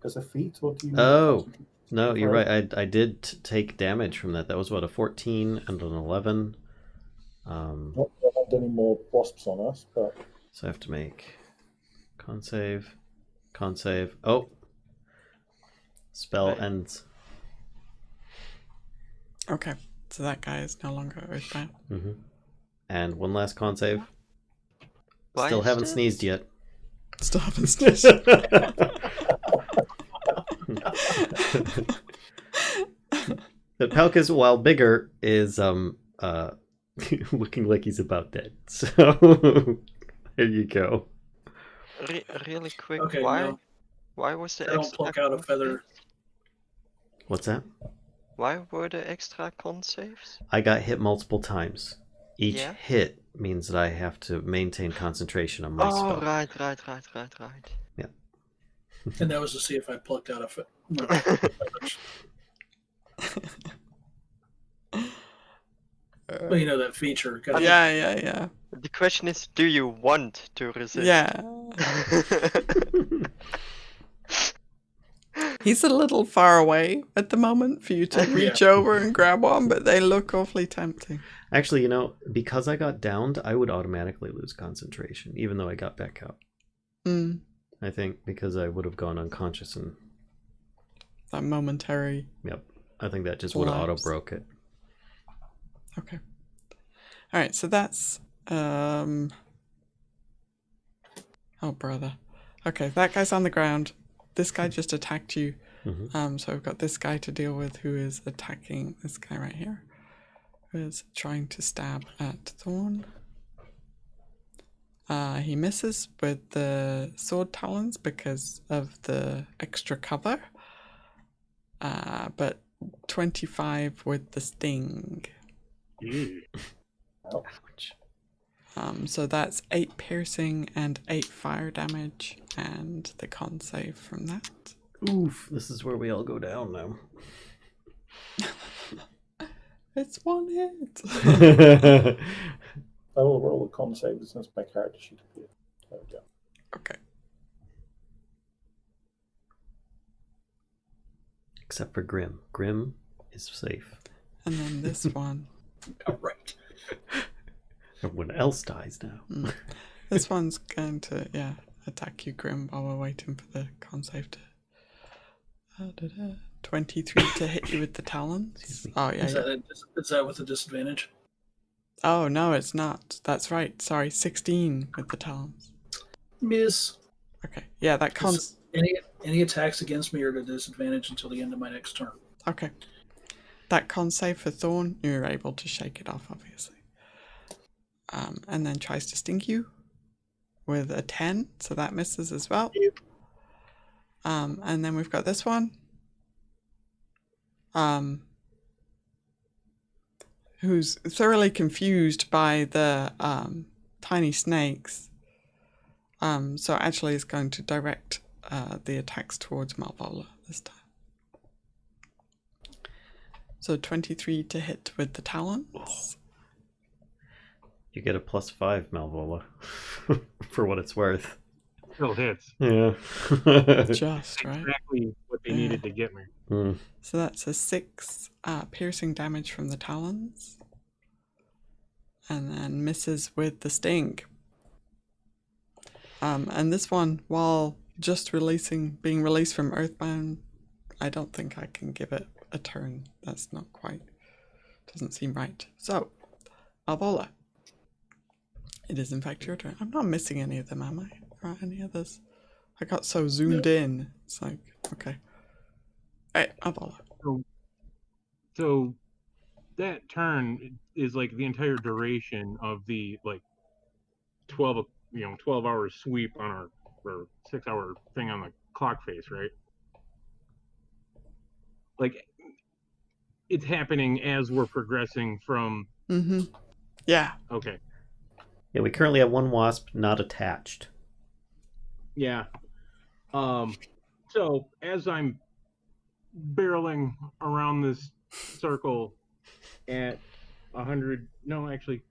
as a feat, or do you? Oh, no, you're right. I did take damage from that. That was what, a 14 and an 11. Not that I have any more wasps on us, but So I have to make con save. Oh, spell Right. ends. Okay. So that guy is no longer earthbound. Mm-hmm. And one last con save. Why Still is haven't this? sneezed yet. Still haven't sneezed. But Palkas, while bigger, is looking like he's about dead. So there you go. Really quick, Okay, why? no. Why was the I don't extra pluck out a con feather. saves? What's that? Why were the extra con saves? I got hit multiple times. Each Yeah. hit means that I have to maintain concentration on my Oh, spell. right. And that was to see if I plucked out a feather. Well, you know that feature. Gotta- Yeah. The question is, do you want to resist? Yeah. He's a little far away at the moment for you to reach over and grab one, but they look awfully tempting. Actually, because I got downed, I would automatically lose concentration, even though I got back up. Mm, I think because I would have gone unconscious and... that momentary. Yep. I think that just would have Collapse. auto-broke it. Okay. All right, so that's... Oh, brother. Okay, that guy's on the ground. This guy just attacked you. Mm-hmm. So we've got this guy to deal with who is attacking this guy right here. Who is trying to stab at Thorn. He misses with the sword talons because of the extra cover. But 25 with the sting. Ouch. So that's 8 piercing and 8 fire damage, and the con save from that. Oof, this is where we all go down now. It's one hit. I will roll a con save since my character sheet appeared. There we go. Okay. Except for Grimm. Grimm is safe. And then this one. All right. Everyone else dies now. This one's going to, attack you, Grimm, while we're waiting for the con save to... 23 to hit you with the talons. Excuse me. Oh, yeah. Is that with a disadvantage? Oh, no, it's not. That's right. Sorry, 16 with the talons. Miss. Okay. Yeah, that con... Any attacks against me are at a disadvantage until the end of my next turn. Okay. That con save for Thorn, you're able to shake it off, obviously. And then tries to sting you with a 10, so that misses as well. Yep. And then we've got this one. Who's thoroughly confused by the tiny snakes. So actually is going to direct the attacks towards Malvola this time. So 23 to hit with the talons. You get a +5, Malvola. For what it's worth. Still hits. Yeah. Just, right? Exactly what they needed to get me. So that's a 6 piercing damage from the talons. And then misses with the sting. And this one, while just being released from Earthbound, I don't think I can give it a turn. That's not quite, doesn't seem right. So, Malvola, it is in fact your turn. I'm not missing any of them, am I? Or any others? I got so zoomed in. It's like, okay. Alright, Malvola. So that turn is like the entire duration of the 12 hour sweep on our, or 6 hour thing on the clock face, right? Like, it's happening as we're progressing from... Mm-hmm. Yeah. Okay. Yeah, we currently have one wasp not attached. Yeah. So as I'm barreling around this circle at 100, no, actually,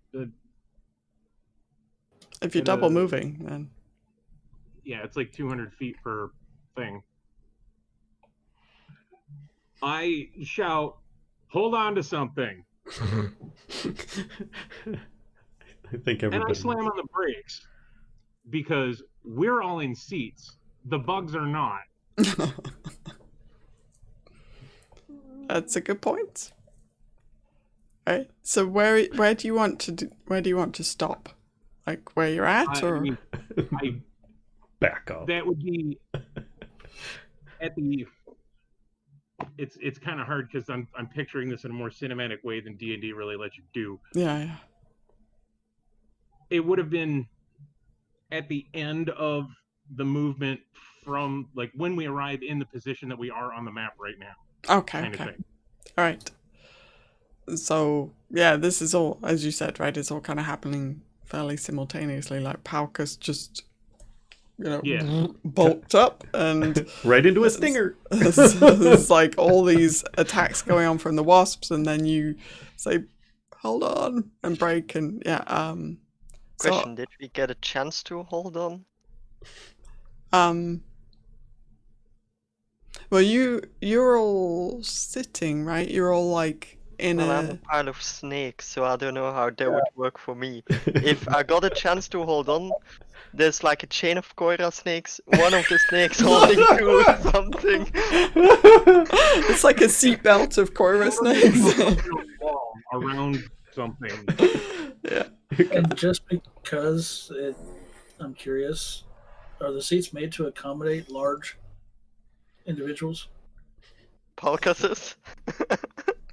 If you're double moving, then... yeah, it's like 200 feet per thing. I shout, "Hold on to something!" I think everybody... And I slam on the brakes because we're all in seats. The bugs are not. That's a good point. Right. So where do you want to stop? Like where you're at, I or mean, Back up. that would be at the. It's kind of hard because I'm picturing this in a more cinematic way than D&D really lets you do. yeah. It would have been at the end of the movement from like when we arrive in the position that we are on the map right now. Okay. Kind of Okay. thing. All right. So yeah, this is all, as you said, right? It's all kind of happening fairly simultaneously. Like Palkas just, bulked up and Right into a stinger. there's like all these attacks going on from the wasps, and then you say, "Hold on," and break, and yeah. Question: did we get a chance to hold on? Well, you're all sitting, right? You're all like in Well, I'm a. a pile of snakes, so I don't know how that would work for me. If I got a chance to hold on, there's like a chain of Coyra snakes. One of the snakes holding to something. It's like a seatbelt of Coyra snakes. Around something. Yeah. And just because I'm curious, are the seats made to accommodate large individuals? Palkases?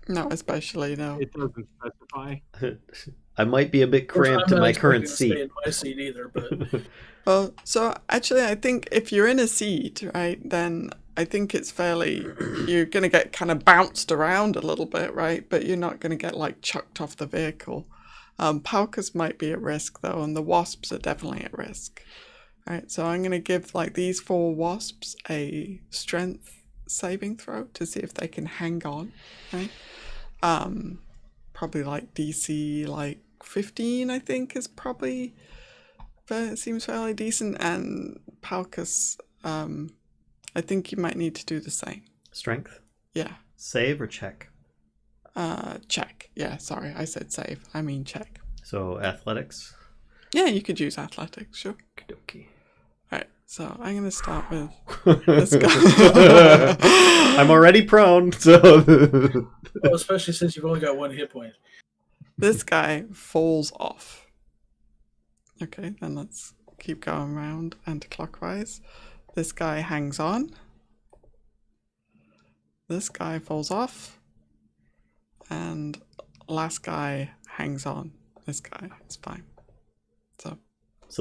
Not especially, no. It doesn't specify. I might be a bit cramped I'm in not my current expecting to stay seat. in my seat either, but Well, so actually, I think if you're in a seat, right, then I think it's fairly. You're going to get kind of bounced around a little bit, right? But you're not going to get like chucked off the vehicle. Palkas might be at risk though, and the wasps are definitely at risk. Right, so I'm going to give like these 4 wasps a strength saving throw to see if they can hang on, right? Probably like DC like 15, I think, is probably seems fairly decent. And Palkas, I think you might need to do the same. Strength? Yeah. Save or check? Check. Yeah, sorry, I said save. I mean check. So athletics? Yeah, you could use athletics, sure. Okie Alright, so I'm going to start with dokie. this guy. I'm already prone, so... well, especially since you've only got 1 hit point. This guy falls off. Okay, then let's keep going around anti-clockwise. This guy hangs on. This guy falls off. And last guy hangs on. This guy is fine. So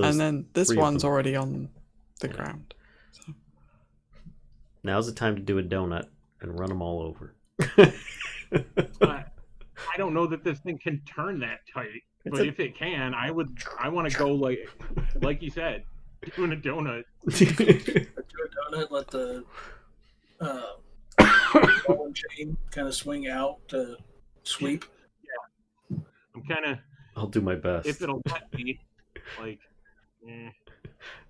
and then this three of one's them. already on the ground. So. Now's the time to do a donut and run them all over. I don't know that this thing can turn that tight, but if it can, I want to go like you said, doing a donut. Do a donut, let the ball and chain kind of swing out to sweep. Yeah, I'm kind of. I'll do my best. If it'll let me, like. I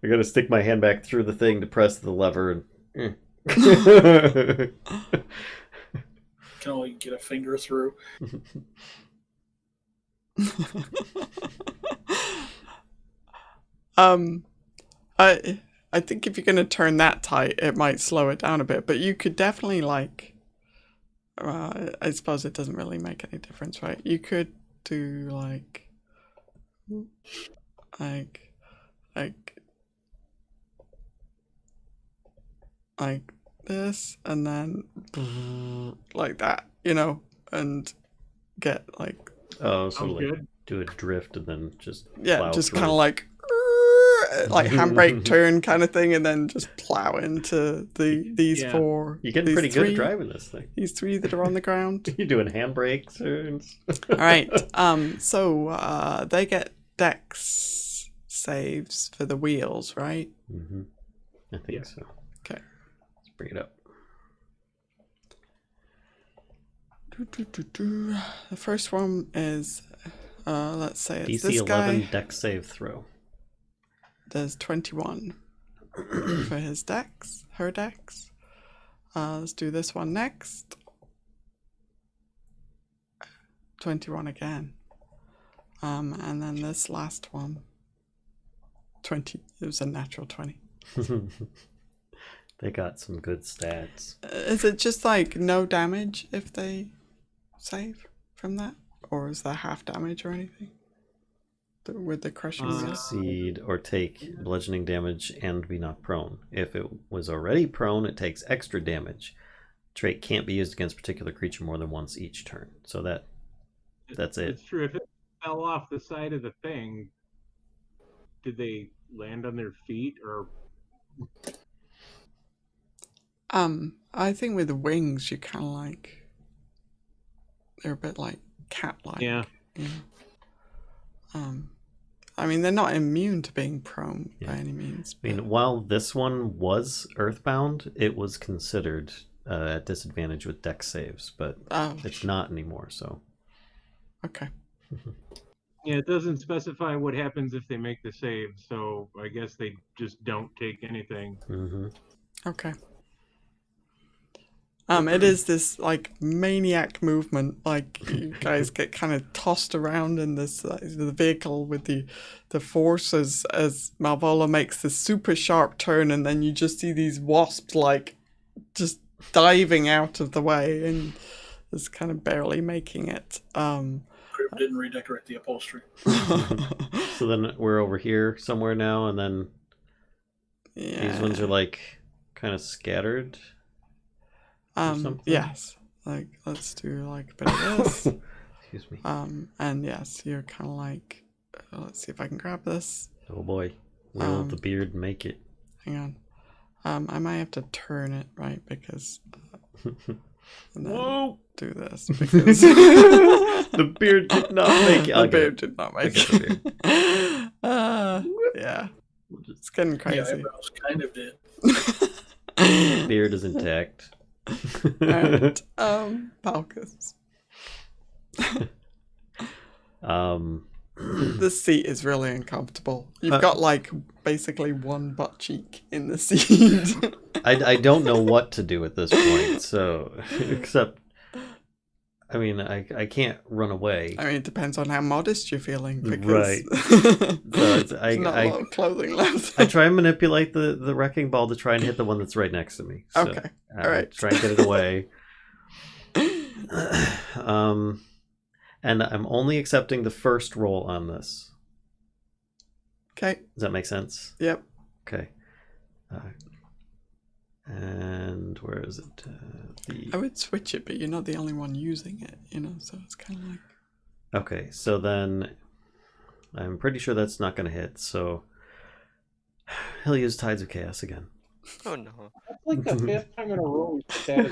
gotta stick my hand back through the thing to press the lever and. Can only get a finger through. I think if you're going to turn that tight, it might slow it down a bit. But you could definitely like. I suppose it doesn't really make any difference, right? You could do like this, and then like that, and get like. Oh, so like good. Do a drift and then just just kind of like handbrake turn kind of thing, and then just plow into these 4. You're getting pretty good at driving this thing. These 3 that are on the ground. You're doing handbrake turns. All right. So they get dex saves for the wheels, right? Mm-hmm. I think so. Okay. Let's bring it up. The first one is, let's say it's DC this 11 guy. dex save throw. There's 21 for his dex, her dex. Let's do this one next. 21 again. And then this last one. 20. It was a natural 20. They got some good stats. Is it just like no damage if they save from that? or is that half damage or anything? With the crushing wheel? Succeed or take bludgeoning damage and be knocked prone. If it was already prone, it takes extra damage. Trait can't be used against a particular creature more than once each turn. So that's it. It's true. If it fell off the side of the thing, did they land on their feet or? I think with the wings, you kind of like they're a bit like cat-like. Yeah. You know? I mean, they're not immune to being prone by any means. I mean, while this one was earthbound, it was considered at disadvantage with dex saves, but it's not anymore. So. Okay. Yeah, it doesn't specify what happens if they make the save, so I guess they just don't take anything. Mm-hmm. Okay. It is this like maniac movement, like you guys get kind of tossed around in this the vehicle with the force as Malvola makes this super sharp turn, and then you just see these wasps like just diving out of the way and just kind of barely making it. Grimm didn't redecorate the upholstery. So then we're over here somewhere now, and then these ones are like kind of scattered. Yes. Like let's do like a bit of this. Excuse me. And yes, you're kind of like let's see if I can grab this. Oh boy, will the beard make it? Hang on. I might have to turn it right because and then Whoa! do this because the beard did not make it. The beard did not make it. Yeah. It's getting crazy. Yeah, eyebrows kind of did. Beard is intact. Alright. Palkas. This seat is really uncomfortable. You've got like basically one butt cheek in the seat. I don't know what to do at this point, so except I mean I can't run away. I mean, it depends on how modest you're feeling, because Right. there's not a lot of clothing left. I try and manipulate the wrecking ball to try and hit the one that's right next to me. So, Okay. All right. Try and get it away. And I'm only accepting the first roll on this. Okay. Does that make sense? Yep. Okay. And where is it? I would switch it, but you're not the only one using it, you know, so it's kind of like... Okay, so then I'm pretty sure that's not going to hit, so he'll use Tides of Chaos again. Oh no. That's like the fifth time in a row. Status.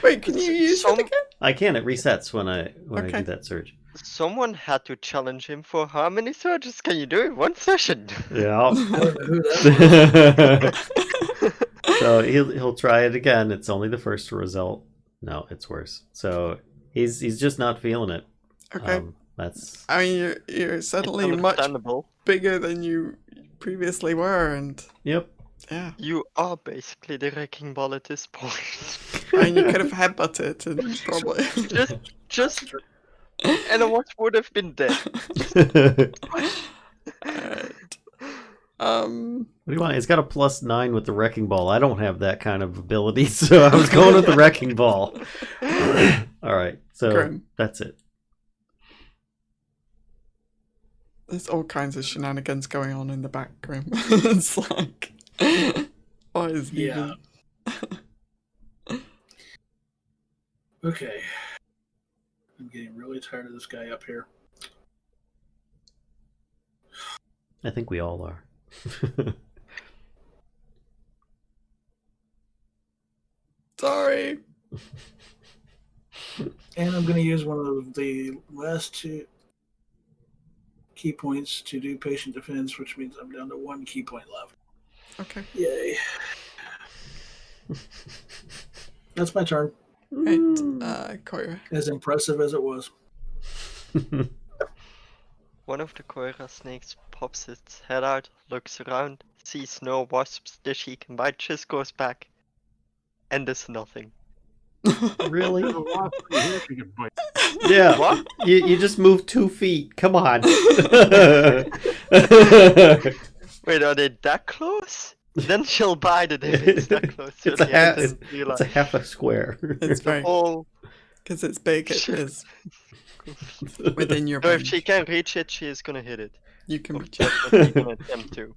Wait, can you use it again? I can. It resets when I Okay. do that surge. Someone had to challenge him for how many surges can you do in one session? Yeah. I don't know who that was. So he'll try it again. It's only the first result. No, it's worse. So he's just not feeling it. Okay. That's. I mean, you're suddenly much Understandable. bigger than you previously were, and Yep. yeah. You are basically the wrecking ball at this point. I mean, you could have headbutted and probably... just, and what would have been dead? Alright. What do you want? It's got a +9 with the wrecking ball. I don't have that kind of ability, so I was going with the wrecking ball. All right, so Grimm. that's it. There's all kinds of shenanigans going on in the back, Grimm. It's like... What is Yeah. even... Okay. I'm getting really tired of this guy up here. I think we all are. Sorry. And I'm going to use one of the last two key points to do patient defense, which means I'm down to 1 key point left. Okay. Yay. That's my turn. Right, Coyra. As impressive as it was. One of the Coyra snakes pops its head out, looks around, sees no wasps that she can bite, just goes back, and does nothing. Really? There's a wasp right here she could bite. Yeah. What? You just moved 2 feet. Come on. Wait, are they that close? Then she'll bite it if it's that close. It's a Certainly, I half. didn't It's realize. a half a square. It's very... Oh, Because it's big, it is within your No, if range. she can reach it, she is gonna hit it. You can Or reach it. definitely gonna attempt to.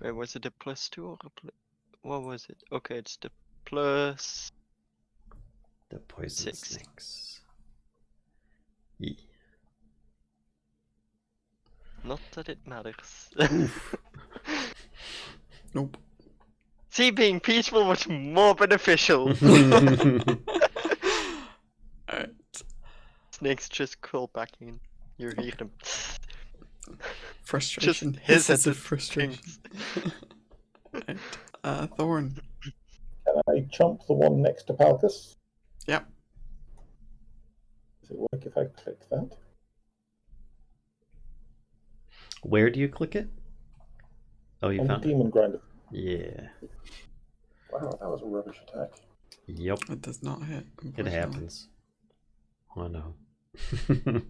Wait, was it a +2 or a what was it? Okay, it's the plus. The poison 6. snakes. Yee. Not that it matters. Nope. See, being peaceful was more beneficial. Alright. Snakes just crawl back in. You hear them. Frustration. Just hiss Hisses at of the frustration. things. Right. Thorn. Can I chomp the one next to Palkas? Yep. Does it work if I click that? Where do you click it? Oh, you On the found it. demon grinder. Yeah. Wow, that was a rubbish attack. Yep. It does not hit. It Unfortunately. happens. Oh no. You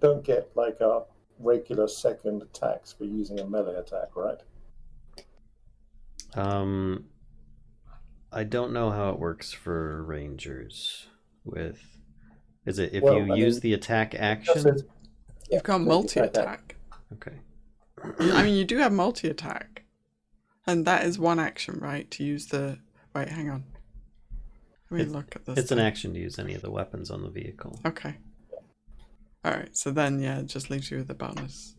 don't get like a regular second attacks for using a melee attack, right? I don't know how it works for rangers. Is it if Well, you I use mean, the attack Just action? says- You've got click multi-attack. Okay. I mean, you do have multi-attack. And that is one action, right? To use the... Wait, hang on. Let me look at this. It's an thing. action to use any of the weapons on the vehicle. Okay. Alright, so then, yeah, it just leaves you with a bonus.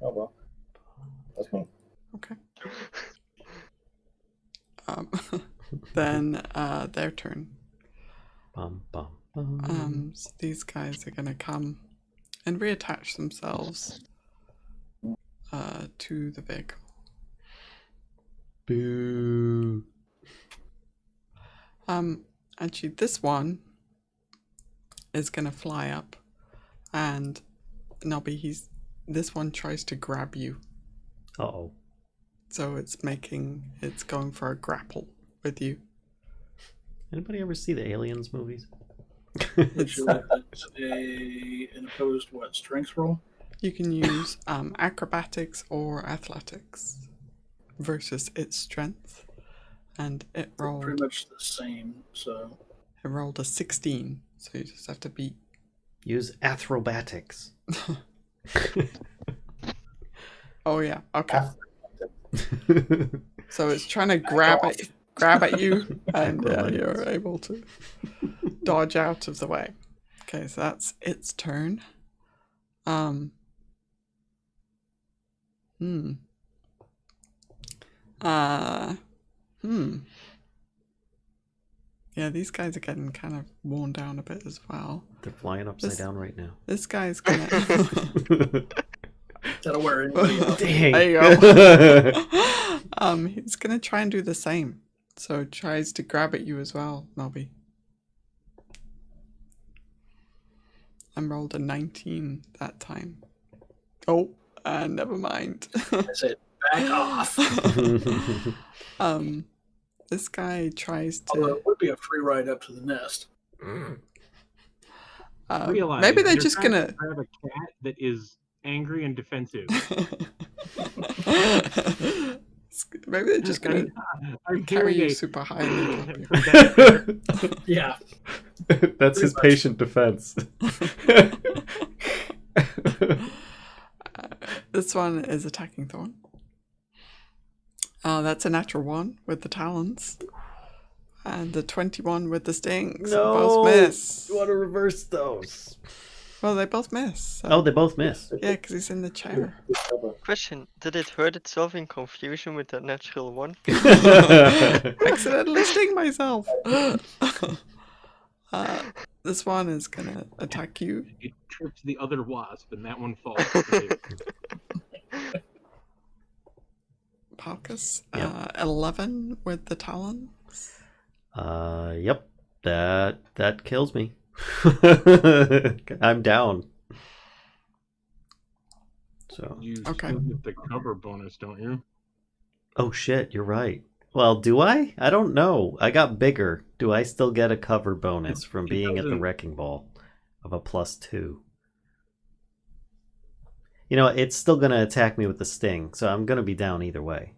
Oh well, that's me. Okay. Then, their turn. Bum, bum, bum. So these guys are gonna come and reattach themselves to the vehicle. Boo. Actually, this one is gonna fly up, and Nobby, this one tries to grab you. Uh-oh. So it's going for a grapple with you. Anybody ever see the Aliens movies? It's, It's an opposed strength roll? you can use acrobatics or athletics versus its strength, and it They're rolled pretty much the same. So a 16. So you just have to beat. Use acrobatics. Oh yeah, okay. So it's trying to grab at you, and you're able to dodge out of the way. Okay, so that's its turn. Yeah, these guys are getting kind of worn down a bit as well. They're flying upside down right now. This guy's gonna. that'll wear anybody out. Dang. There you go. He's gonna try and do the same. So tries to grab at you as well, Nobby. I rolled a 19 that time. Oh, never mind. I said, back off. This guy tries Although to. it would be a free ride up to the nest. Realize Maybe they're you're just trying gonna. to grab a cat that is angry and defensive. Maybe they're just gonna I'm carry hearing you a super high and then drop you. Yeah. That's his much. patient defense. This one is attacking Thorn. That's a natural 1 with the talons. And the 21 with the stings. No, Both miss. you want to reverse those? Well, they both miss. So. Oh, they both miss. Yeah, because he's in the chair. Question: did it hurt itself in confusion with that natural one? Accidentally sting myself. This one is gonna attack you. It trips the other wasp, and that one falls. Palkas. Yep. 11 with the talon. Yep. That kills me. I'm down. So. You Okay. still get the cover bonus, don't you? Oh shit, you're right. Well, do I? I don't know. I got bigger. Do I still get a cover bonus from It being at the doesn't. wrecking ball of a +2? You know, it's still gonna attack me with the sting, so I'm gonna be down either way.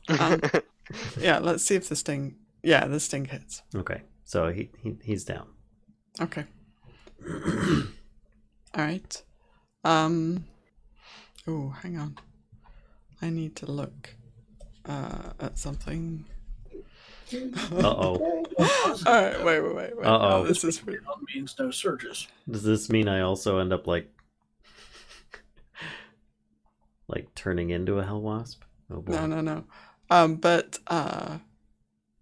Yeah, let's see if the sting. Yeah, the sting hits. Okay, so he's down. Okay. All right. Oh, hang on. I need to look at something. Uh-oh. All right, wait. Uh-oh. This is for... means no surges. Does this mean I also end up like turning into a hell wasp? Oh boy. No. But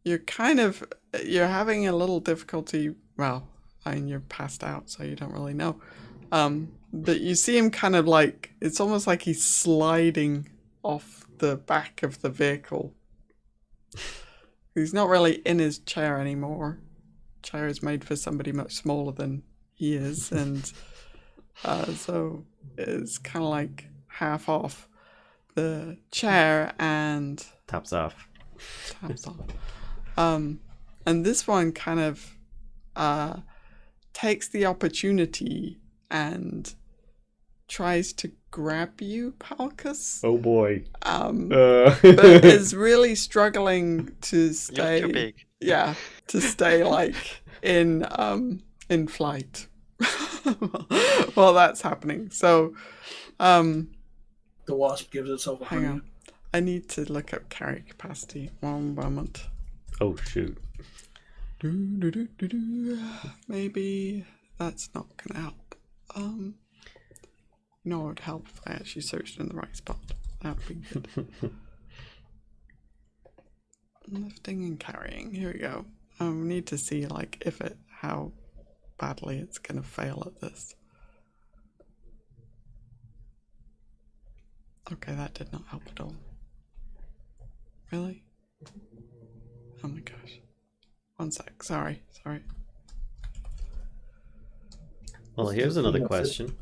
you're having a little difficulty. Well, I mean, you're passed out, so you don't really know. But you see him kind of like, it's almost like he's sliding off the back of the vehicle. He's not really in his chair anymore. Chair is made for somebody much smaller than he is, and so it's kind of like half off the chair and Tops off. tops off. And this one kind of takes the opportunity and tries to grab you, Palkas. Oh boy. But is really struggling to stay. You're too big. Yeah, to stay like in flight while that's happening. So, The wasp gives itself a hang honey. on. I need to look up carry capacity. 1 moment. Oh shoot. Maybe that's not gonna help. No, it would help if I actually searched in the right spot. That would be good. Lifting and carrying. Here we go. We need to see like how badly it's gonna fail at this. Okay, that did not help at all. Really? Oh my gosh. 1 sec. Sorry. Well, here's another question.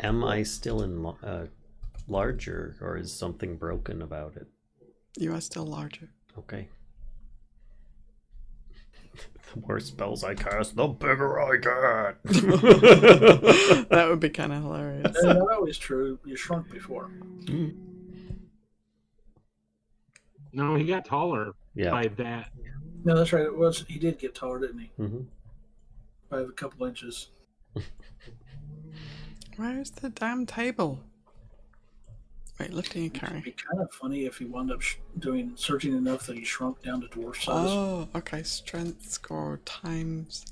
Am I still in larger, or is something broken about it? You are still larger. Okay. The more spells I cast, the bigger I get. That would be kind of hilarious. That's not always true. You shrunk before. No, he got taller Yeah. by that. No, that's right. It was. He did get taller, didn't he? Mm-hmm. By a couple inches. Where's the damn table? Wait, lifting and It'd carrying. be kind of funny if he wound up searching enough that he shrunk down to dwarf size. Oh, okay. Strength score times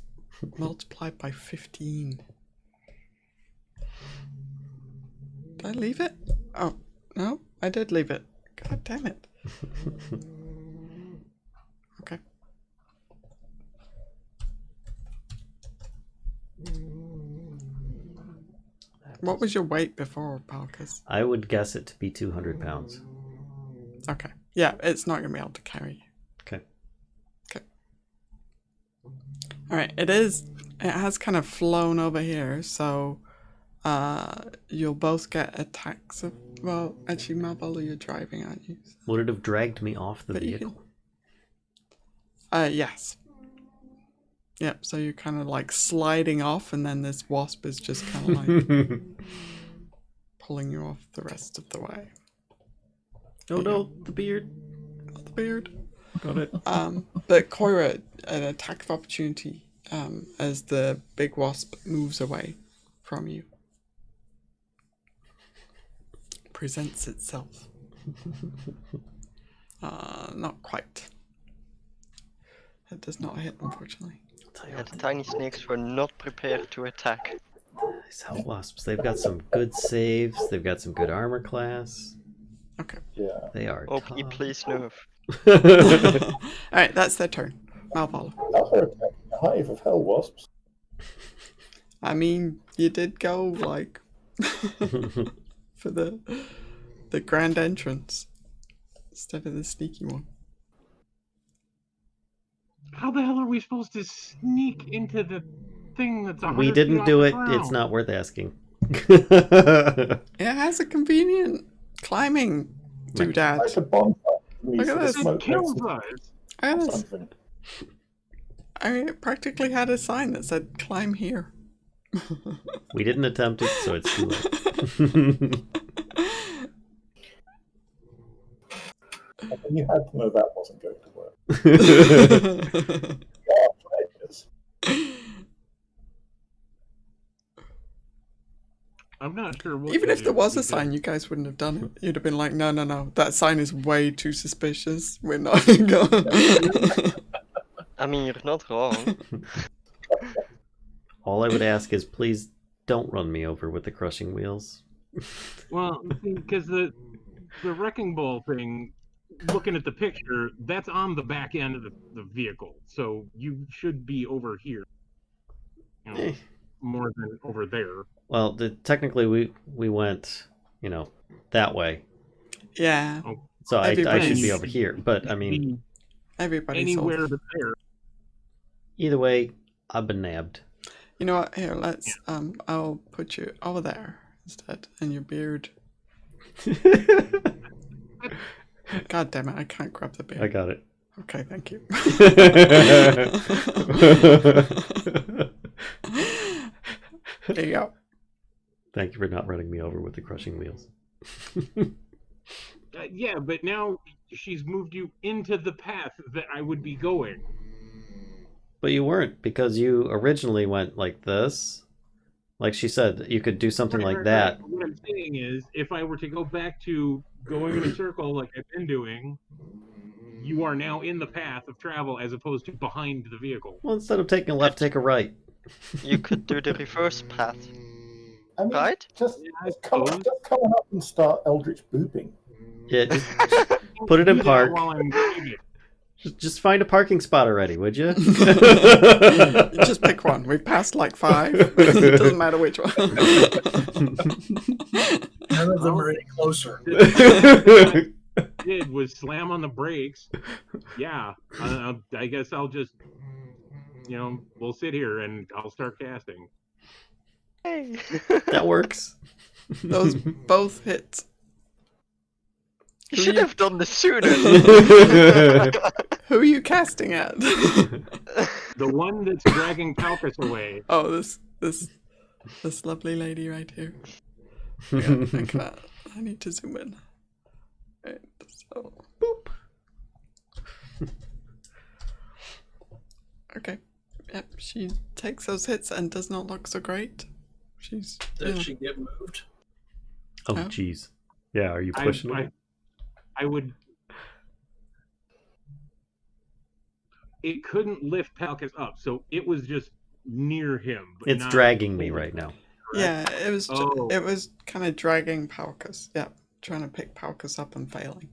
multiplied by 15. Did I leave it? Oh, no, I did leave it. God damn it. Okay. What was your weight before, Palkas? I would guess it to be 200 pounds. Okay. Yeah, it's not going to be able to carry you. Okay. Alright, it has kind of flown over here, so you'll both get attacks of, well, actually, Malvola, you're driving, aren't you? Would it have dragged me off the But you vehicle? Yes. Yep, so you're kind of like sliding off, and then this wasp is just kind of like pulling you off the rest of the way. Oh no, the beard. Not the beard. Got it. But Coyra, an attack of opportunity as the big wasp moves away from you. Presents itself. Not quite. It does not hit, unfortunately. Yeah, the tiny snakes were not prepared to attack. These hell wasps, they've got some good saves. They've got some good armor class. Okay. Yeah. They are OP, tough. please nerf. Alright, that's their turn. Malvola. Another attack. A hive of hell wasps. I mean, you did go like for the grand entrance instead of the sneaky one. How the hell are we supposed to sneak into the thing that's 100 We feet didn't off do the it. ground? It's not worth asking. It has a convenient climbing Like doodad. a bonfire. Look at this. It Smoke kills makes us. Look at this. something. I mean, it practically had a sign that said "Climb here." We didn't attempt it, so it's too late. Okay, You had to know that wasn't going to work. I'm not sure what. Even to if there do, was a because- sign, you guys wouldn't have done it. You'd have been like, no, that sign is way too suspicious. We're not going. I mean, you're not wrong. All I would ask is please don't run me over with the crushing wheels. Well, because the wrecking ball thing, looking at the picture, that's on the back end of the vehicle, so you should be over here, more than over there. Well, technically we went, that way. Yeah. So I should be Everybody's- over here. But I mean, Everybody's Anywhere off. but there. either way, I've been nabbed. You know what? Here, let's. I'll put you over there instead, and your beard. God damn it! I can't grab the beard. I got it. Okay, thank you. There you go. Thank you for not running me over with the crushing wheels. Yeah, but now she's moved you into the path that I would be going. But you weren't, because you originally went like this. Like she said, you could do something like that. What I'm saying is, if I were to go back to going in a circle like I've been doing, you are now in the path of travel as opposed to behind the vehicle. Well, instead of taking a left, take a right. You could do the reverse path, I mean, right? just I come up and start Eldritch booping. Yeah, just put it in Do that park. while I'm doing it. Just find a parking spot already, would you? Just pick one. We've passed like 5. It doesn't matter which one. None of them are any closer. Did was slam on the brakes. Yeah, I guess I'll just, we'll sit here and I'll start casting. Hey. That works. Those both hits. You should have done this sooner. Who are you casting at? The one that's dragging Palkas away. Oh, this lovely lady right here. Yeah, I can't. I need to zoom in. Right, so boop. Okay. Yep, she takes those hits and does not look so great. She's Does she get moved? Oh, jeez. Yeah, are you pushing it? I would. It couldn't lift Palkas up, so it was just near him. But It's not dragging me right now. Yeah, it was Oh. it was kind of dragging Palkas. Yeah, trying to pick Palkas up and failing.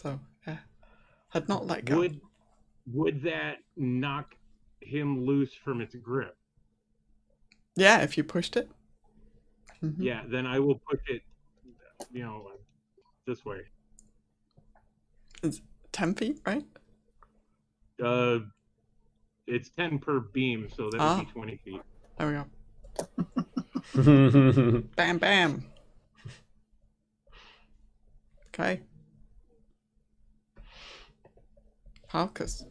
So yeah, had not let go. Would that knock him loose from its grip? Yeah, if you pushed it. Mhm. Yeah, then I will push it, this way. It's 10 feet, right? It's 10 per beam, so that would be 20 feet. There we go. Bam, bam. Okay. Palkas,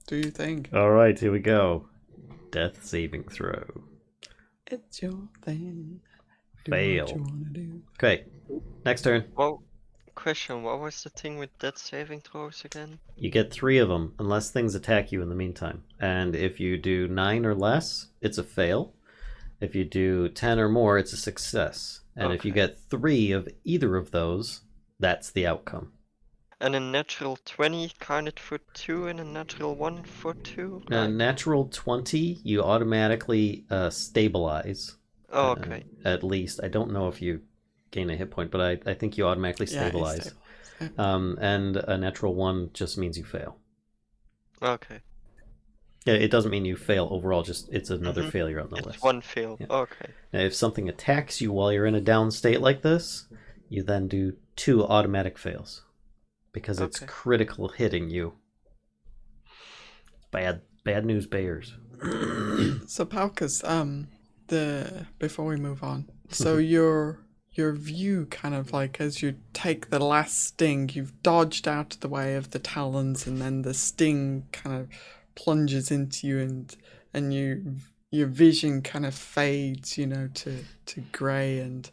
do you think? All right, here we go. Death saving throw. It's your thing. Do Fail. what you wanna do. Okay, next turn. Well, question, what was the thing with death saving throws again? You get 3 of them unless things attack you in the meantime. And if you do 9 or less, it's a fail. If you do 10 or more, it's a success. And if you Okay. get 3 of either of those, that's the outcome. And a natural 20 counted for 2 and a natural 1 for 2? Natural 20, you automatically stabilize. Oh, okay. At least. I don't know if you gain a hit point, but I think you automatically Yeah, stabilize. it's stabilized. And a natural 1 just means you fail. Okay. Yeah, it doesn't mean you fail overall, just it's another failure on the It's list. 1 fail. Yeah. Okay. Now, if something attacks you while you're in a down state like this, you then do 2 automatic fails. Because it's Okay. critical hitting you. Bad news bears. So Palkas, before we move on, so your view kind of like as you take the last sting, you've dodged out of the way of the talons, and then the sting kind of plunges into you, and your vision kind of fades, to grey, and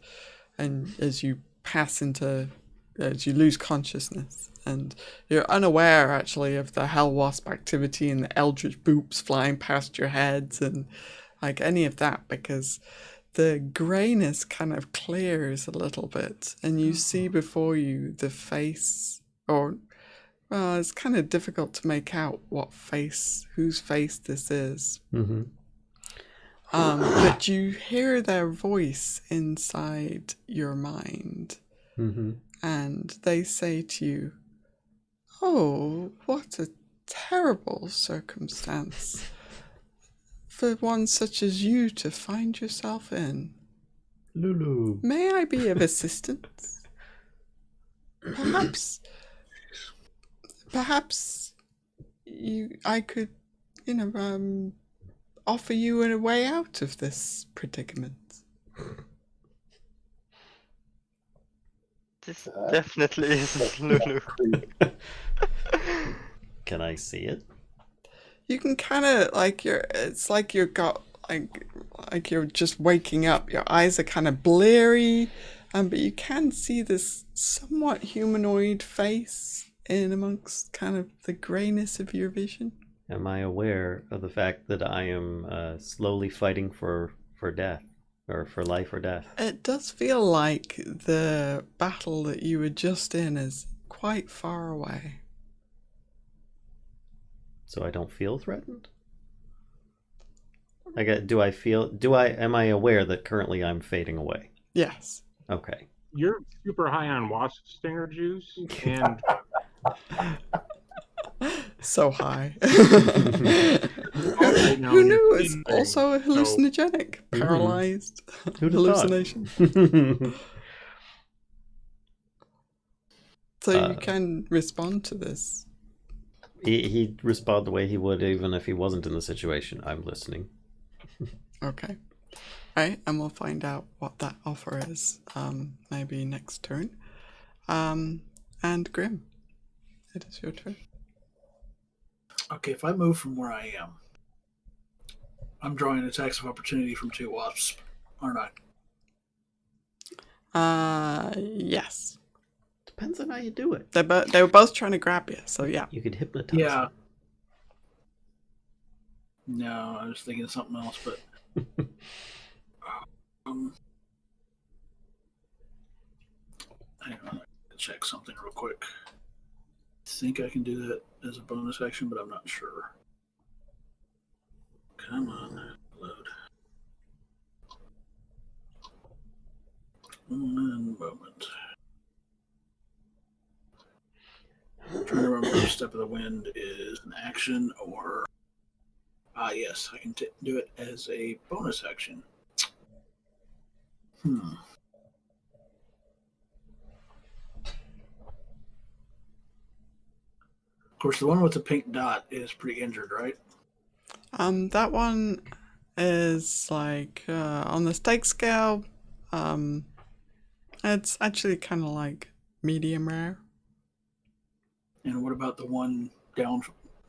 as you pass into, as you lose consciousness, and you're unaware actually of the hell wasp activity and the eldritch boops flying past your heads and like any of that, because the greyness kind of clears a little bit and you see before you the face, or well, it's kind of difficult to make out whose face this is. Mm-hmm. But you hear their voice inside your mind, Mm-hmm. and they say to you, "Oh, what a terrible circumstance for one such as you to find yourself in. Lulu. May I be of assistance? Perhaps I could, offer you a way out of this predicament." This definitely isn't Lulu. Can I see it? You can kind of it's like you've got like you're just waking up. Your eyes are kind of bleary, but you can see this somewhat humanoid face in amongst kind of the grayness of your vision. Am I aware of the fact that I am slowly fighting for death, or for life or death? It does feel like the battle that you were just in is quite far away. So I don't feel threatened? Am I aware that currently I'm fading away? Yes. Okay. You're super high on wasp stinger juice, and So high. right now Who you're knew it's tingling, also hallucinogenic? Paralyzed Who'd have hallucination. thought? So you can respond to this. He'd respond the way he would even if he wasn't in the situation. I'm listening. Okay. Right, and we'll find out what that offer is maybe next turn. And Grimm, it is your turn. Okay, if I move from where I am, I'm drawing attacks of opportunity from 2 wasps, aren't I? Yes. Depends on how you do it. They were both trying to grab you, so yeah. You could hypnotize Yeah. them. No, I was thinking of something else, but hang on, I can check something real quick. I think I can do that as a bonus action, but I'm not sure. Come on, load. One moment. I'm trying to remember if Step of the Wind is an action or... yes, I can do it as a bonus action. Of course, the one with the pink dot is pretty injured, right? That one is like on the stake scale. It's actually kind of like medium rare. And what about the one down,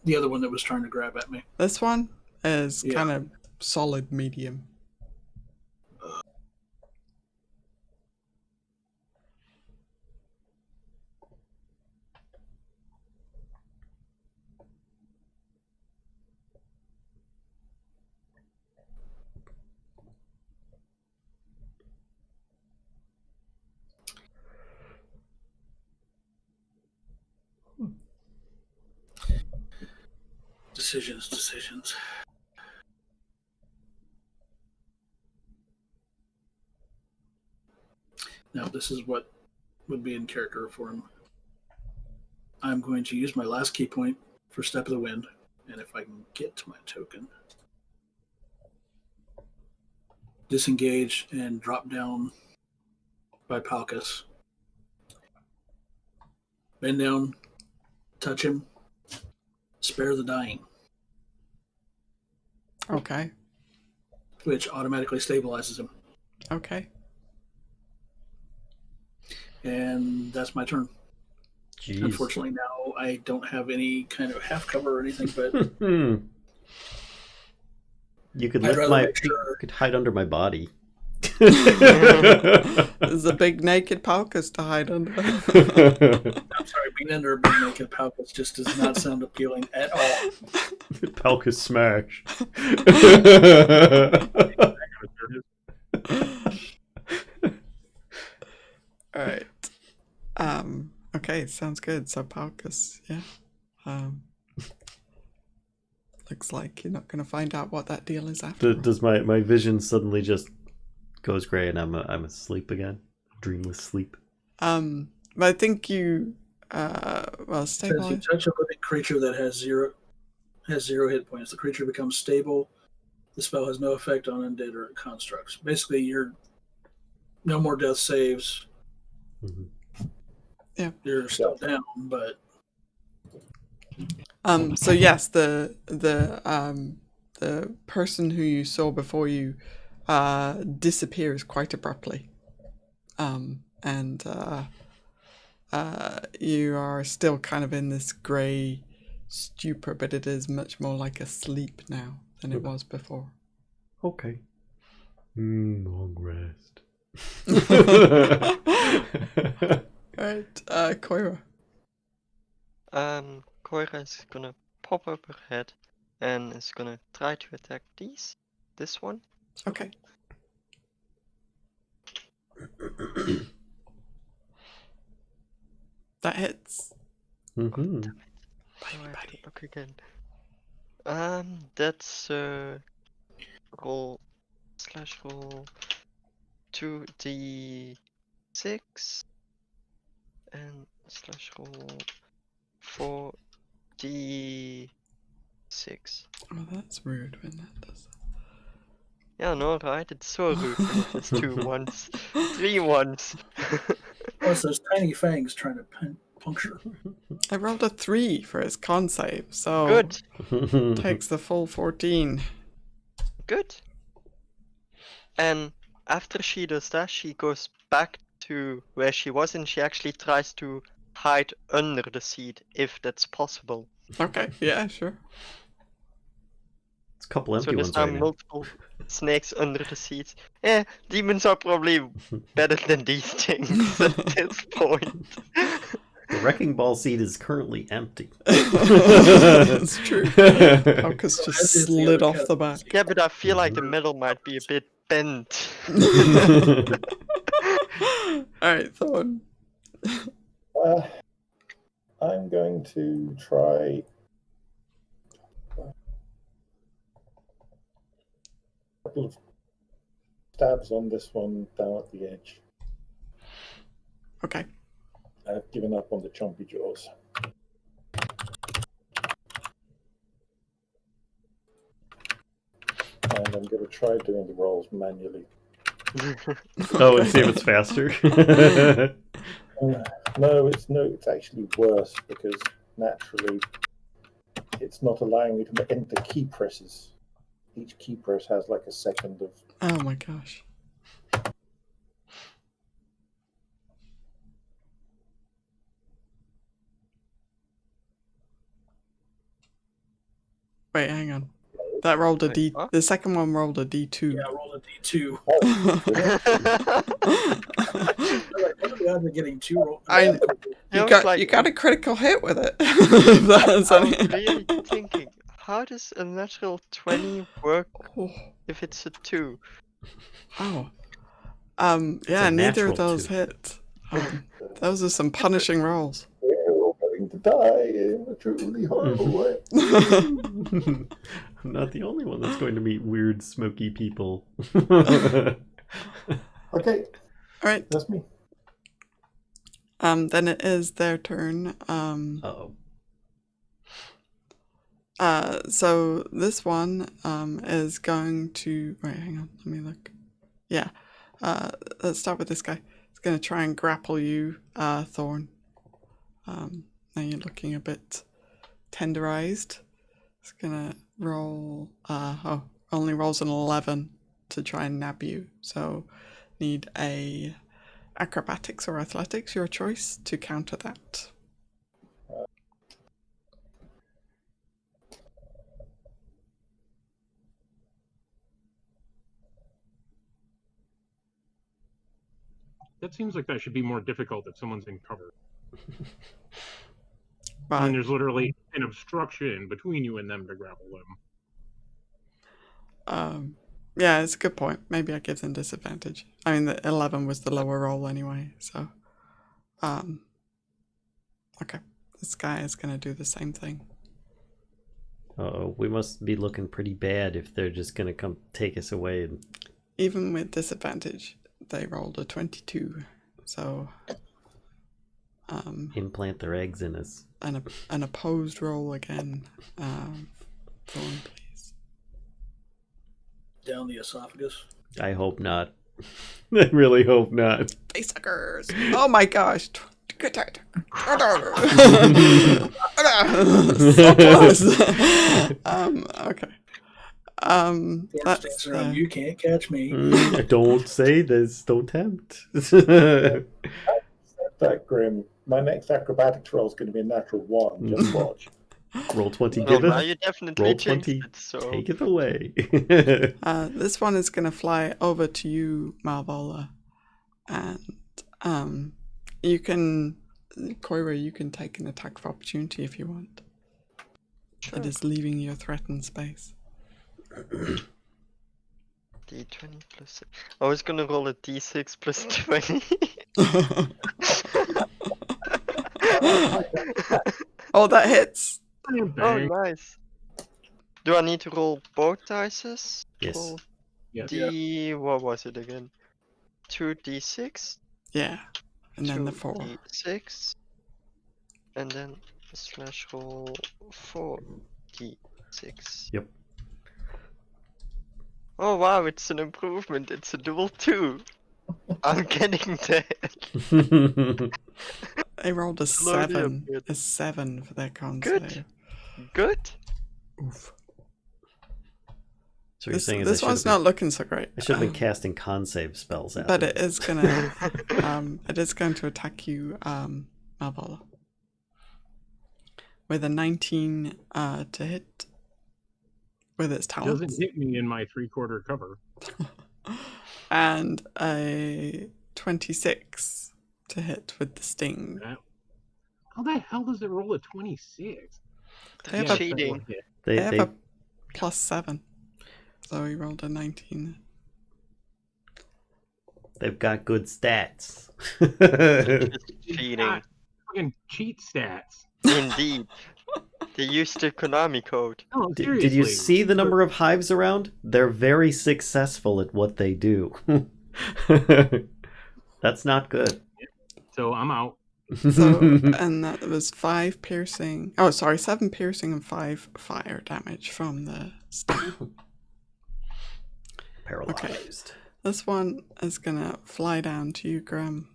the other one that was trying to grab at me? This one is kind of solid medium. Decisions. Now, this is what would be in character for him. I'm going to use my last key point for Step of the Wind, and if I can get to my token, disengage and drop down by Palkas. Bend down, touch him, spare the dying. Okay. Which automatically stabilizes him. Okay. And that's my turn. Jeez. Unfortunately, now I don't have any kind of half cover or anything, but you could I'd lift rather my make sure- you could hide under my body. There's a big naked Palkas to hide under. I'm sorry, being under a big naked Palkas just does not sound appealing at all. Palkas smash. Alright. Okay, sounds good. So Palkas, yeah. Looks like you're not going to find out what that deal is after. Does my vision suddenly just goes gray and I'm asleep again? Dreamless sleep. But I think you well, Says you stabilize. touch a living creature that has zero hit points. The creature becomes stable. The spell has no effect on undead or constructs. Basically, you're no more death saves. Mm-hmm. Yeah. You're still down, but So yes, the person who you saw before you disappears quite abruptly, and you are still kind of in this grey stupor, but it is much more like a sleep now than it was before. Okay. Long rest. Right, Coyra. Coyra is gonna pop up her head and is gonna try to attack this one. Okay. That hits. Mm-hmm. I have to look again. That's roll /roll 2d6 and /roll 4d6. Oh, that's rude when that does that. Yeah, no, right? It's so rude when it has 2 ones, 3 ones. plus those tiny fangs trying to puncture. I rolled a 3 for his con save, so Good, takes the full 14. good. And after she does that, she goes back to where she was and she actually tries to hide under the seat, if that's possible. Okay, yeah, sure. It's a couple So empty there's ones now right now. multiple snakes under the seats. Yeah, demons are probably better than these things at this point. The wrecking ball seat is currently empty. That's true. Palkas So just as is the slid other off the back. Yeah, but I feel like the middle might be a bit bent. Alright, Thorn. I'm going to try a couple of stabs on this one down at the edge. Okay. I've given up on the chompy jaws. And I'm going to try doing the rolls manually. Oh, and see if it's faster. No, it's actually worse because naturally it's not allowing me to enter key presses. Each key press has like a second of. Oh my gosh. Wait, hang on. That rolled a Wait, D. what? The second one rolled a D2. Yeah, roll a d2. Oh, Like, what are the odds of getting 2 rolls? I- I was You got a critical hit with it. If that's I was any- really thinking, how does a natural 20 work Oh. if it's a 2? Oh. Yeah, a neither of natural those 2. hit. Those are some punishing rolls. we're all going to die in a truly horrible way. I'm not the only one that's going to meet weird, smoky people. Okay, Alright, that's me. then it is their turn. Uh-oh. So this one is going to wait, hang on, let me look. Yeah. Let's start with this guy. It's gonna try and grapple you, Thorn. Now you're looking a bit tenderized. It's gonna roll only rolls an 11 to try and nab you. So need a acrobatics or athletics, your choice, to counter that. That seems like that should be more difficult if someone's in cover. Well, I mean, there's literally an obstruction between you and them to grapple them. yeah, it's a good point. Maybe I give them disadvantage. I mean, the 11 was the lower roll anyway, so. Okay. This guy is going to do the same thing. Uh-oh, we must be looking pretty bad if they're just gonna come take us away. And... Even with disadvantage, they rolled a 22. So, implant their eggs in us. an opposed roll again. Thorn, please. Down the esophagus. I hope not. I really hope not. Facehuggers! Oh my gosh! So close! Okay. That's you can't catch me. Don't say this. Don't tempt. That Grimm. My next acrobatics roll is going to be a natural 1. Just watch. Roll 20. Well, Give now it. you definitely Roll jinxed 20. it, so... Take it away. this one is going to fly over to you, Malvola, and you can, Coyra, you can take an attack of opportunity if you want. Sure. It is leaving your threatened space. D20 plus... I was gonna roll a D6 plus 20. Oh, that hits. Oh, nice. Do I need to roll both dices? Yes. Roll Yes. what was it again? 2d6? Yeah, and then the 4. 2d6. And then slash roll 4d6. Yep. Oh wow, it's an improvement. It's a dual 2. I'm getting there. They rolled a Slowly 7. upgrade. A 7 for their con Good. save. Good. Oof. So you're This, saying is this one's not looking so great. I should have been casting con save spells out. But it is gonna it is going to attack you, Malvola. With a 19 to hit with its talents. Doesn't hit me in my 3/4 cover. And a 26 to hit with the sting. How the hell does it roll a 26? They have That's a- cheating. They have They a +7. So he rolled a 19. they've got good stats. Just cheating. Ah, fucking cheat stats. Indeed. They used the Konami code. No, Did you seriously. see the number of hives around? They're very successful at what they do. That's not good. So I'm out. So, and that was 5 piercing. Oh, sorry, 7 piercing and 5 fire damage from the sting. Paralyzed. This one is gonna fly down to you, Grimm.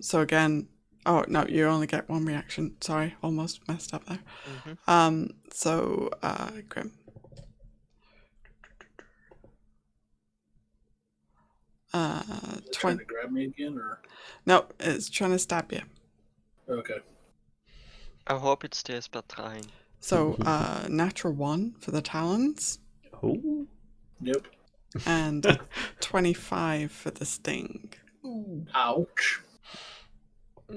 So again, oh no, you only get 1 reaction. Sorry, almost messed up there. So Grimm. Trying to grab me again, or No, it's trying to stab you. okay. I hope it stays by trying. So natural 1 for the talons Oh. Yep. and a 25 for the sting. Ouch. I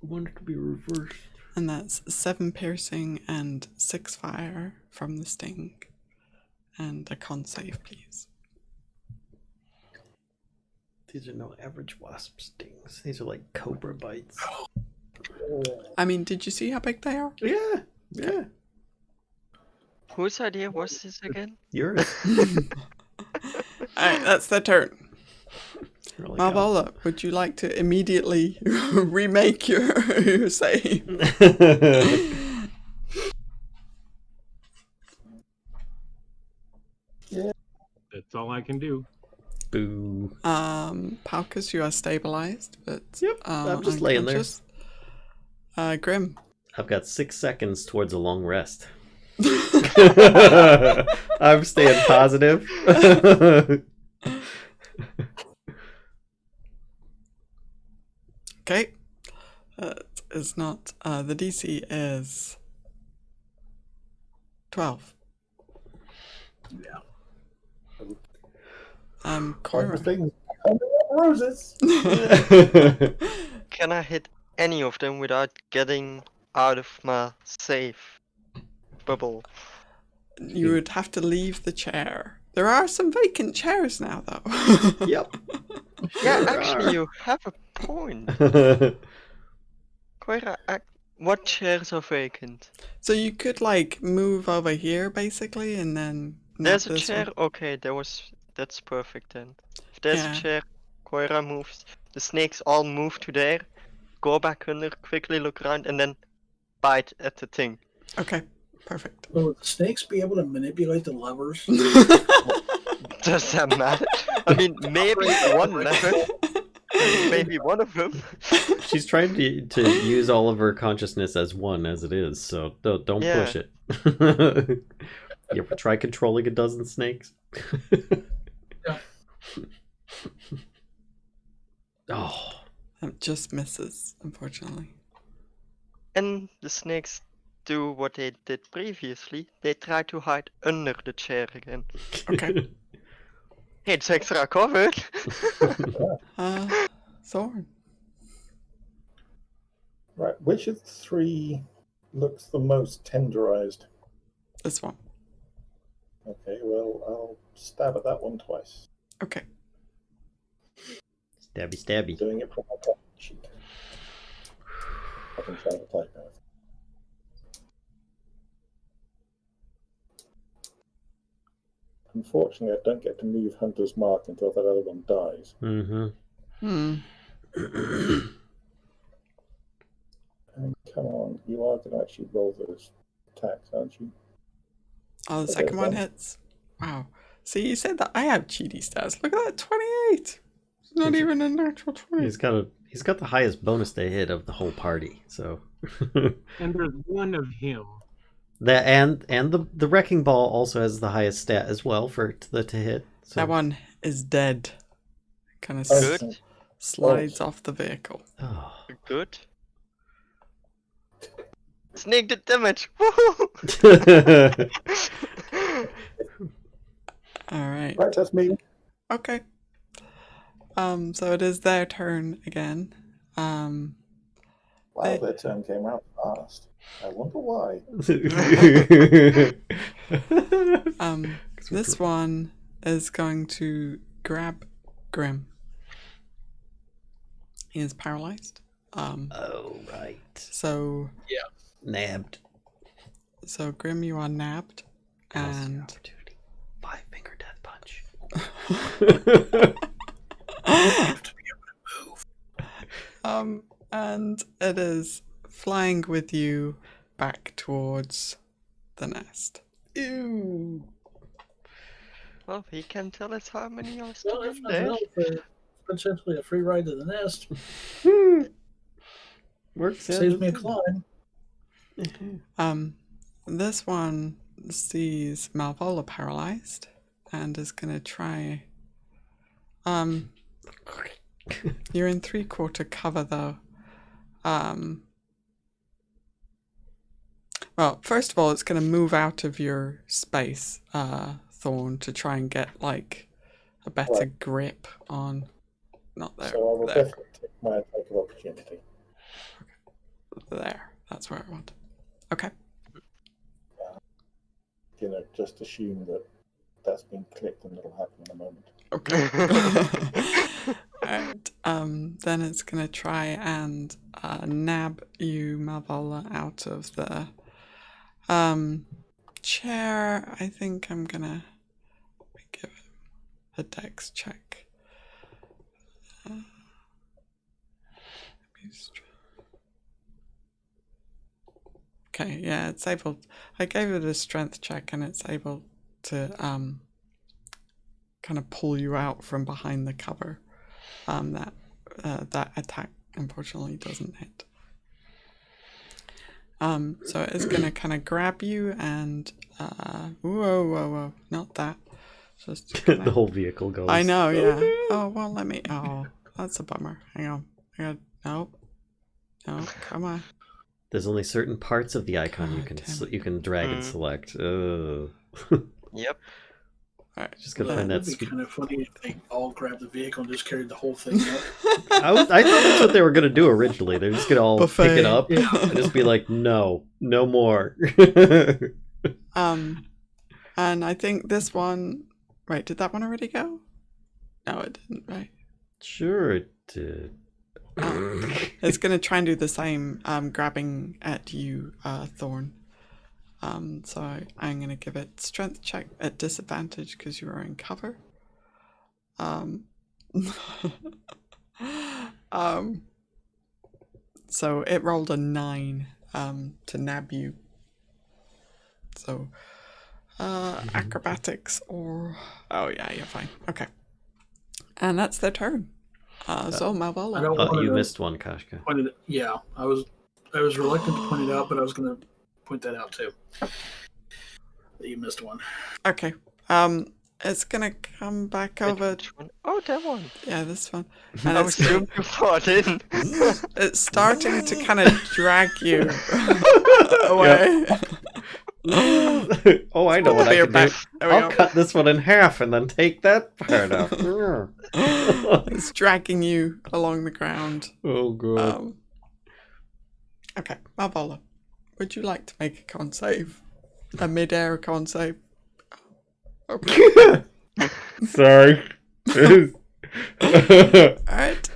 want it to be reversed. And that's 7 piercing and 6 fire from the sting. And a con save, please. These are no average wasp stings. These are like cobra bites. I mean, did you see how big they are? Yeah. Yeah. Whose idea was this again? Yours. Alright, that's their turn. Really Malvola, would you like to immediately remake your save? That's all I can do. Boo. Palkas, you are stabilized, but Yep, I'm just laying there. unconscious. Grimm. I've got 6 seconds towards a long rest. I'm staying positive. Okay. It is not. The DC is 12. Yeah. Are the Coyra. things coming up? roses. Can I hit any of them without getting out of my safe bubble? You would have to leave the chair. There are some vacant chairs now, though. Yep. Yeah, Sure actually, are. you have a point. Coyra, what chairs are vacant? So you could like move over here basically, and then There's a this chair. one. Okay, that's perfect then. If there's Yeah. a chair, Coyra moves. The snakes all move to there. Go back under, quickly look around, and then bite at the thing. Okay, perfect. Will the snakes be able to manipulate the levers? Does that matter? I mean, maybe one lever. Maybe one of them. She's trying to use all of her consciousness as one as it is, so don't Yeah. push it. You ever try controlling a dozen snakes? Yeah. Oh. It just misses, unfortunately. And the snakes do what they did previously. They try to hide under the chair again. Okay. It's extra covered. Thorn. Right, which of the three looks the most tenderized? This one. Okay, well, I'll stab at that one twice. Okay. Stabby stabby. Doing it from my top sheet. I can try to type now. Unfortunately, I don't get to move Hunter's Mark until that other one dies. Mm-hmm. And come on, you are going to actually roll those attacks, aren't you? Oh, the second one hits. Wow. See, you said that I have cheaty stats. Look at that, 28. It's not even a natural 20. He's got the highest bonus to hit of the whole party, so And there's one of him. that and the wrecking ball also has the highest stat as well for to hit. So. That one is dead. Kind of Good. slides off the vehicle. Oh. Good. Snake did damage. Woohoo! All right. Right, that's me. Okay. So it is their turn again. Wow, their turn came out fast. I wonder why. This one is going to grab Grimm. He is paralyzed. Oh right. So Nabbed. So Grimm, you are nabbed, and Opportunity. 5-finger death punch. Have to be able to move. and it is flying with you back towards the nest. Ew. Well, he can tell us how many are Well, still if in nothing there. else, potentially a free ride to the nest. Works. Saves me a climb. This one sees Malvola paralyzed and is gonna try. You're in 3/4 cover though. Well, first of all, it's gonna move out of your space, Thorn, to try and get like a better grip on. Not there. So I will there. definitely take my attack of opportunity. There. That's where I want. Okay. Just assume that that's been clicked and it'll happen in a moment. Okay. Alright. Then it's gonna try and nab you, Malvola, out of the chair. I think I'm gonna give it a dex check. Okay, yeah, it's able. I gave it a strength check, and it's able to kind of pull you out from behind the cover. That attack unfortunately doesn't hit. So it's gonna kind of grab you and whoa, not that. Just The whole vehicle goes. I know, yeah. Oh well, let me. Oh, that's a bummer. Hang on. No, come on. There's only certain parts of the icon God damn it. you can drag and select. Yep. Alright. Just gonna find that. That'd be kind of funny if they all grabbed the vehicle and just carried the whole thing up. I thought that's what they were gonna do originally. They're just gonna all Buffet. pick it up Yeah. and just be like, no more. And I think this one. Right, did that one already go? No, it didn't. Right. Sure it did. It's gonna try and do the same. Grabbing at you, Thorn. So I'm gonna give it strength check at disadvantage because you are in cover. So it rolled a 9 to nab you. So acrobatics or oh yeah, you're fine. Okay. And that's their turn. So I Malvola. don't want You to missed one, Kashcah. point it. Yeah, I was reluctant to point it out, but I was going to point that out too. That you missed one. Okay. It's gonna come back over. Which one? Oh, that one. Yeah, this one. And I it's, zoomed you far in. it's starting to kind of drag you away. Oh, I know what I Bear can back. do. There we I'll go. cut this one in half and then take that part out. It's dragging you along the ground. Oh, God. Okay, Malvola, would you like to make a con save? A mid-air con save? Okay. Sorry. Alright,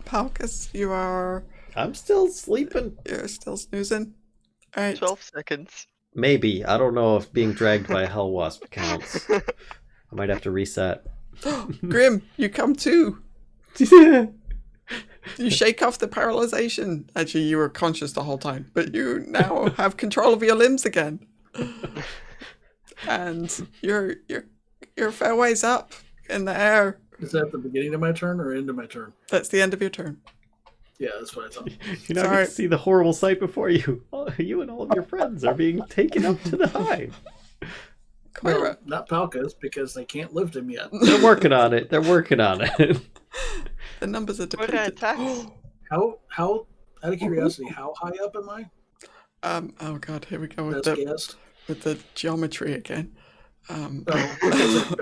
Palkas, I'm still sleeping. you're still snoozing. Alright. 12 seconds. Maybe. I don't know if being dragged by a hell wasp counts. I might have to reset. Grimm, you come too. You shake off the paralyzation. Actually, you were conscious the whole time, but you now have control of your limbs again. And you're a fair ways up in the air. Is that the beginning of my turn or end of my turn? That's the end of your turn. Yeah, that's what I thought. You now Sorry. get to see the horrible sight before you. You and all of your friends are being taken up to the hive. Coyra. Well, not Palkas because they can't lift him yet. They're working on it. They're working on it. The numbers are Coyra depleted. attacks. How? Out of curiosity, how high up am I? Oh god, here we go with Best the guess. with the geometry again. Oh, best guess.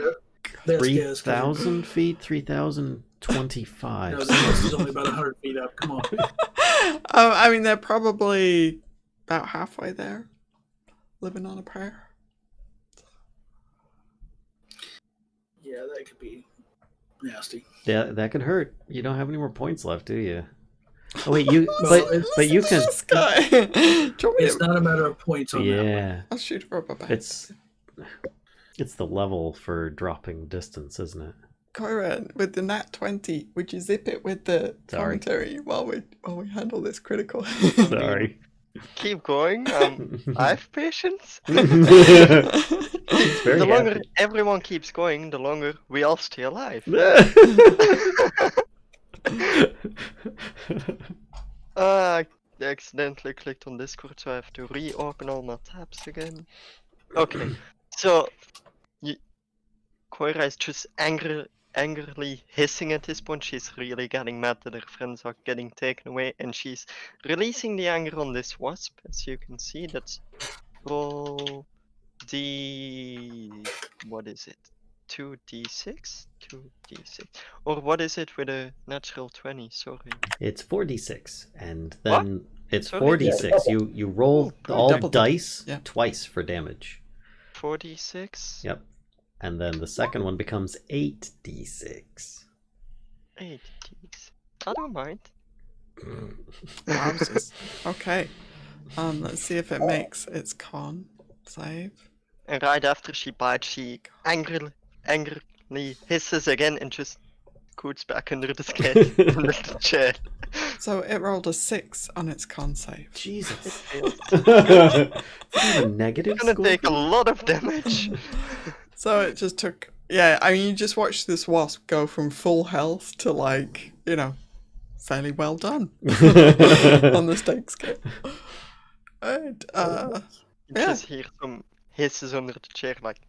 3,000 feet? 3,025. No, this is only about 100 feet up. Come on. I mean, they're probably about halfway there, living on a prayer. Yeah, that could be nasty. Yeah, that could hurt. You don't have any more points left, do you? Oh wait, you Well, but you can. This guy. Do you want me It's to- not a matter of points on that one. Yeah, I'll shoot a rubber back. it's the level for dropping distance, isn't it? Coyra, with the nat 20, would you zip it with the Sorry. commentary while we handle this critical? Sorry. Keep going. I have patience. It's very The longer happy. everyone keeps going, the longer we all stay alive. I accidentally clicked on Discord, so I have to reopen all my tabs again. Okay, so Coyra is just angrily hissing at this point. She's really getting mad that her friends are getting taken away, and she's releasing the anger on this wasp. As you can see, that's roll what is it? 2d6? 2d6. Or what is it with a natural 20? Sorry. It's 4d6, and then it's Sorry? 4d6. You roll Oh, all double dice yeah. twice for damage. 4d6? Yep. And then the second one becomes 8d6. 8d6. I don't mind. Wowzers. Okay. Let's see if it makes its con save. And right after she bites, she angrily hisses again and just scoots back under the skin, under the chair. So it rolled a 6 on its con save. Jesus. A negative It's gonna score? take a lot of damage. So it just took. Yeah, I mean, you just watched this wasp go from full health to, like, fairly well done on the stake scale. Right. You just hear some hisses under the chair, like.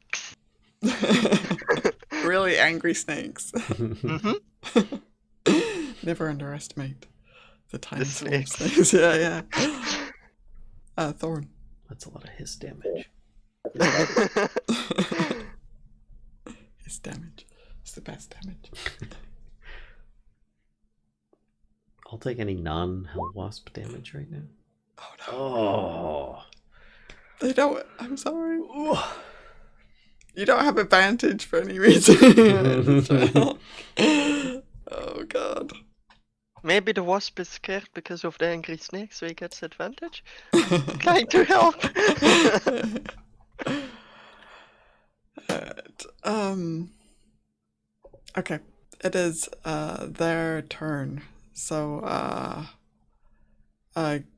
Really angry snakes. Mhm. Never underestimate the tiny The small snakes. snakes. Yeah. Thorn. That's a lot of hiss damage. damage. It's the best damage. I'll take any non-Hell Wasp damage right now. Oh no. Oh. They don't. I'm sorry. You don't have advantage for any reason. Oh god. Maybe the wasp is scared because of the angry snake, so he gets advantage. Trying to help. Alright, okay, it is their turn. So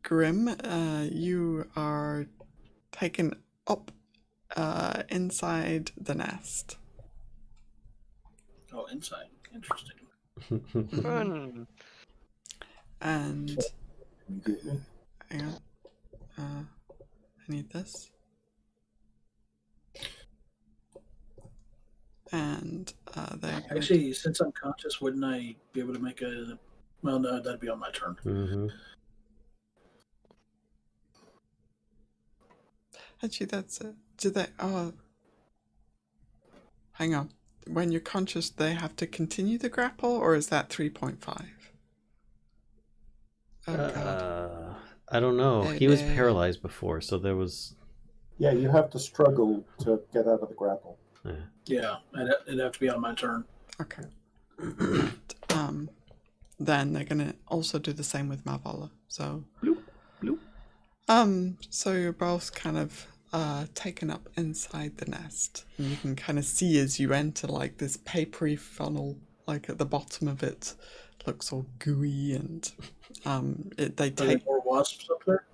Grimm, you are taken up inside the nest. Oh, inside. Interesting. Fun. And Immediately. hang on. I need this. And they're gonna Actually, since I'm conscious, wouldn't I be able to make a... Well, no, that'd be on my turn. Mm-hmm. actually that's it. Do they hang on. When you're conscious they have to continue the grapple, or is that 3.5? Oh god. I don't know. He was paralyzed before, so there was... Yeah, you have to struggle to get out of the grapple. Yeah, it'd have to be on my turn. Okay. Right. Then they're gonna also do the same with Malvola. So Bloop, bloop. So you're both kind of taken up inside the nest. And you can kind of see as you enter like this papery funnel, like at the bottom of it looks all gooey, and they Are there take... more wasps up there?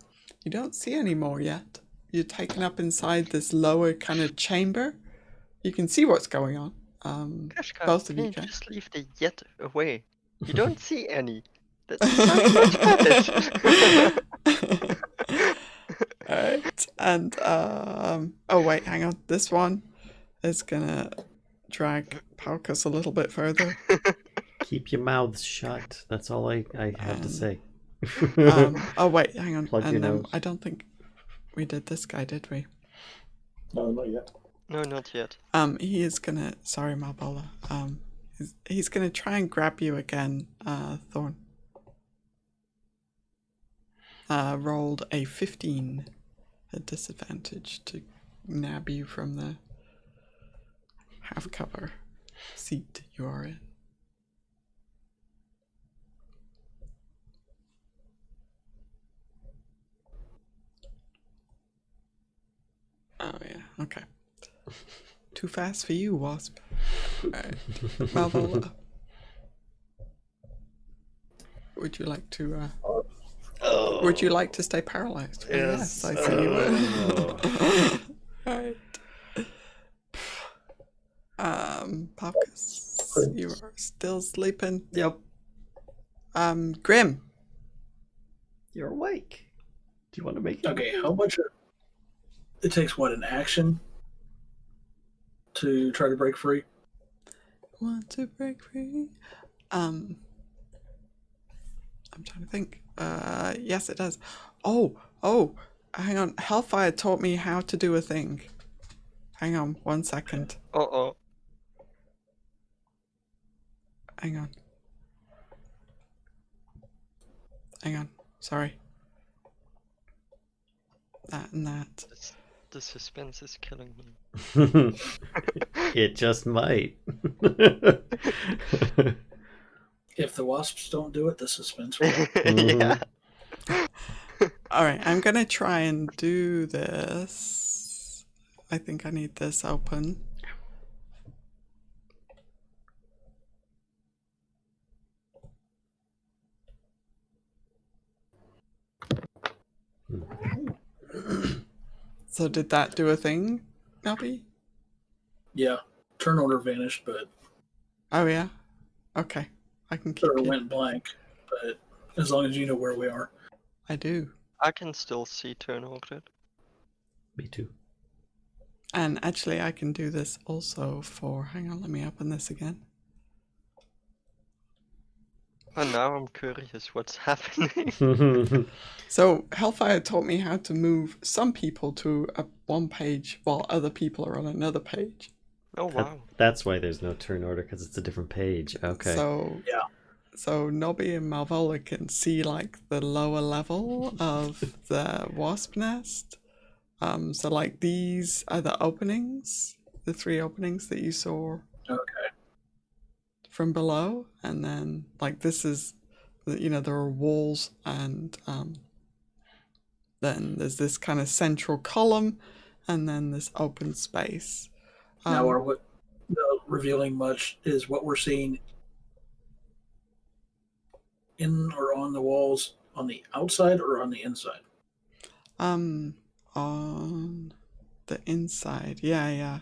You don't see any more yet. You're taken up inside this lower kind of chamber. You can see what's going on. Kashcah, Both of you can can. just leave the yet away. You don't see any. That's not much damage. Alright, and oh wait, hang on. This one is gonna drag Palkas a little bit further. Keep your mouths shut. That's all I have to say. Oh wait, hang on. Plug your nose. I don't think we did this guy, did we? No, not yet. No, not yet. He is gonna... Sorry, Malvola. He's gonna try and grab you again, Thorn. Rolled a 15 at disadvantage to nab you from the half cover seat you are in. Oh yeah, okay. Too fast for you, Wasp. Alright. Malvola. Would you like to would you like to stay paralyzed? Oh, Yes. I see you would. Alright. Palkas, you are still sleeping. Yep. Grimm. You're awake. Do you want to make... Okay, how much... It takes, what, an action to try to break free? Want to break free? I'm trying to think. Yes, it does. Oh, hang on. Hellfire taught me how to do a thing. Hang on, 1 second. Uh-oh. Hang on. Sorry. That and that. The suspense is killing me. It just might. If the wasps don't do it, the suspense will. Yeah. Alright, I'm gonna try and do this. I think I need this open. So did that do a thing, Nobby? Yeah, turn order vanished, but... Oh yeah? Okay. I can keep Or you. went blank, but as long as you know where we are. I do. I can still see turn ordered. Me too. And actually I can do this also for... Hang on, let me open this again. Oh, now I'm curious what's happening. So Hellfire taught me how to move some people to one page while other people are on another page. Oh wow. That's why there's no turn order, because it's a different page. Okay. So Nobby and Malvola can see like the lower level of the wasp nest. So like these are the openings, the 3 openings that you saw Okay. from below, and then like this is, there are walls, and then there's this kind of central column, and then this open space. Now, are what revealing much is what we're seeing in or on the walls on the outside or on the inside? On the inside, yeah.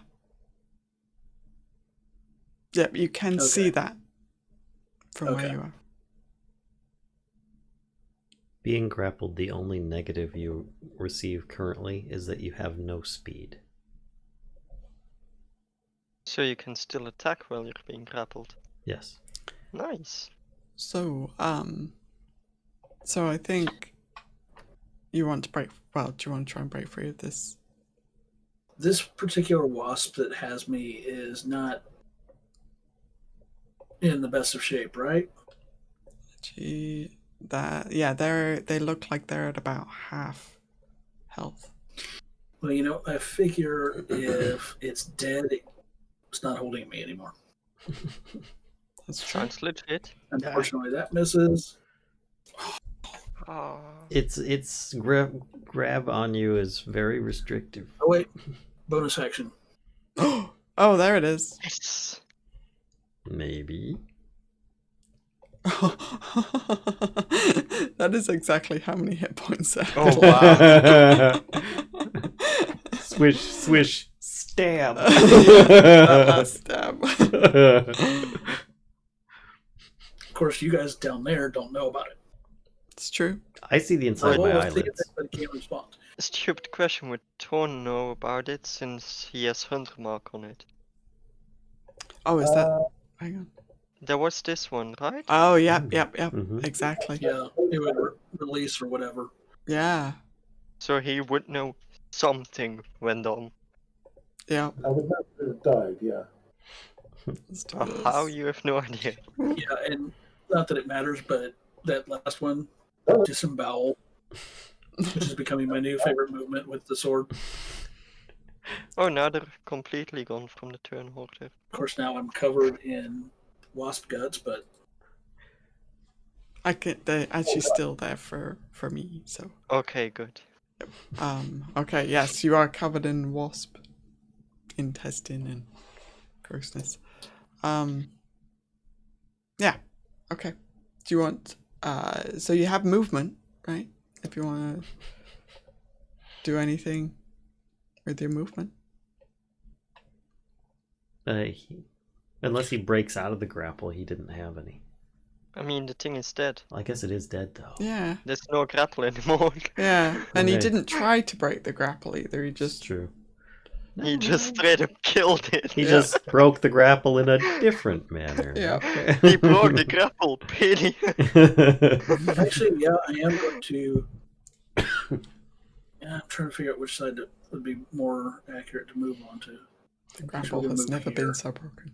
Yep, you can see that from where you are. Being grappled, the only negative you receive currently is that you have no speed. So you can still attack while you're being grappled. Yes. Nice. So I think you want to break. Well, do you want to try and break free of this? This particular wasp that has me is not in the best of shape, right? They look like they're at about half health. Well, I figure if it's dead, it's not holding me anymore. That's true. Sounds legit. Unfortunately, that misses. Oh. Its grab on you is very restrictive. Oh wait, bonus action. Oh, there it is. Yes. Maybe. That is exactly how many hit points there. Oh wow. Swish, swish, stab. That last stab. Of course, you guys down there don't know about it. It's true. I see the inside of my Malvola's seeing eyelids. it, but can't respond. Stupid question, would Thorn know about it since he has Hunter Mark on it? Oh, is that? Hang on. There was this one, right? Oh, yep. Mhm. Exactly. Yeah, it would release or whatever. Yeah. So he would know something went on. Yeah. I would not have died, yeah. Let's do How this. you have no idea. Yeah, and not that it matters, but that last one, disembowel, which is becoming my new favorite movement with the sword. Oh, now they're completely gone from the turn order. Of course, now I'm covered in wasp guts, but They're actually still there for me. So. Okay, good. Okay. Yes, you are covered in wasp intestine and grossness. Yeah. Okay. Do you want? So you have movement, right? If you want to do anything with your movement. Unless he breaks out of the grapple, he didn't have any. I mean, the thing is dead. I guess it is dead, though. Yeah. There's no grapple anymore. Yeah. And he Okay. didn't try to break the grapple either. He It's just. true. He just straight up killed it. He just broke the grapple in a different manner. Yeah. Okay. He broke the grapple, pity. actually, yeah, I am going to. Yeah, I'm trying to figure out which side that would be more accurate to move on to. The grapple has never been so broken.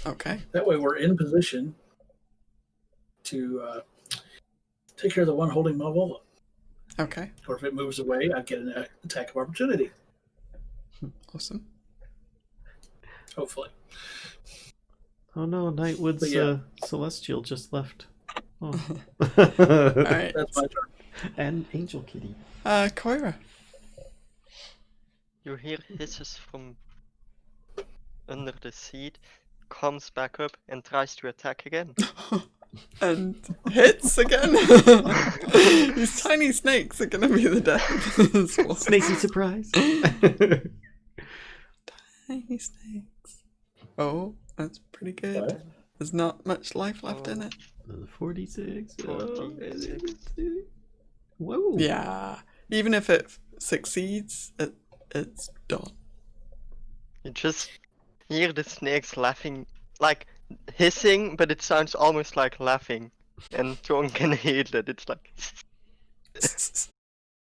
Okay. That way, we're in position to take care of the one holding Malvola. Okay. Or if it moves away, I get an attack of opportunity. Awesome. Hopefully. Oh no, Nightwood's But yeah. Celestial just left. Oh. All right. That's my turn. And Angel Kitty. Coyra. You hear hisses from under the seat, comes back up and tries to attack again. And hits again. These tiny snakes are gonna be the death. as well. Snaky surprise. Tiny snakes. Oh, that's pretty good. Right. There's not much life left in it. 46. 46. Whoa. Yeah. Even if it succeeds, it's done. You just hear the snakes laughing, like hissing, but it sounds almost like laughing. And Thorn can hear that. It's like.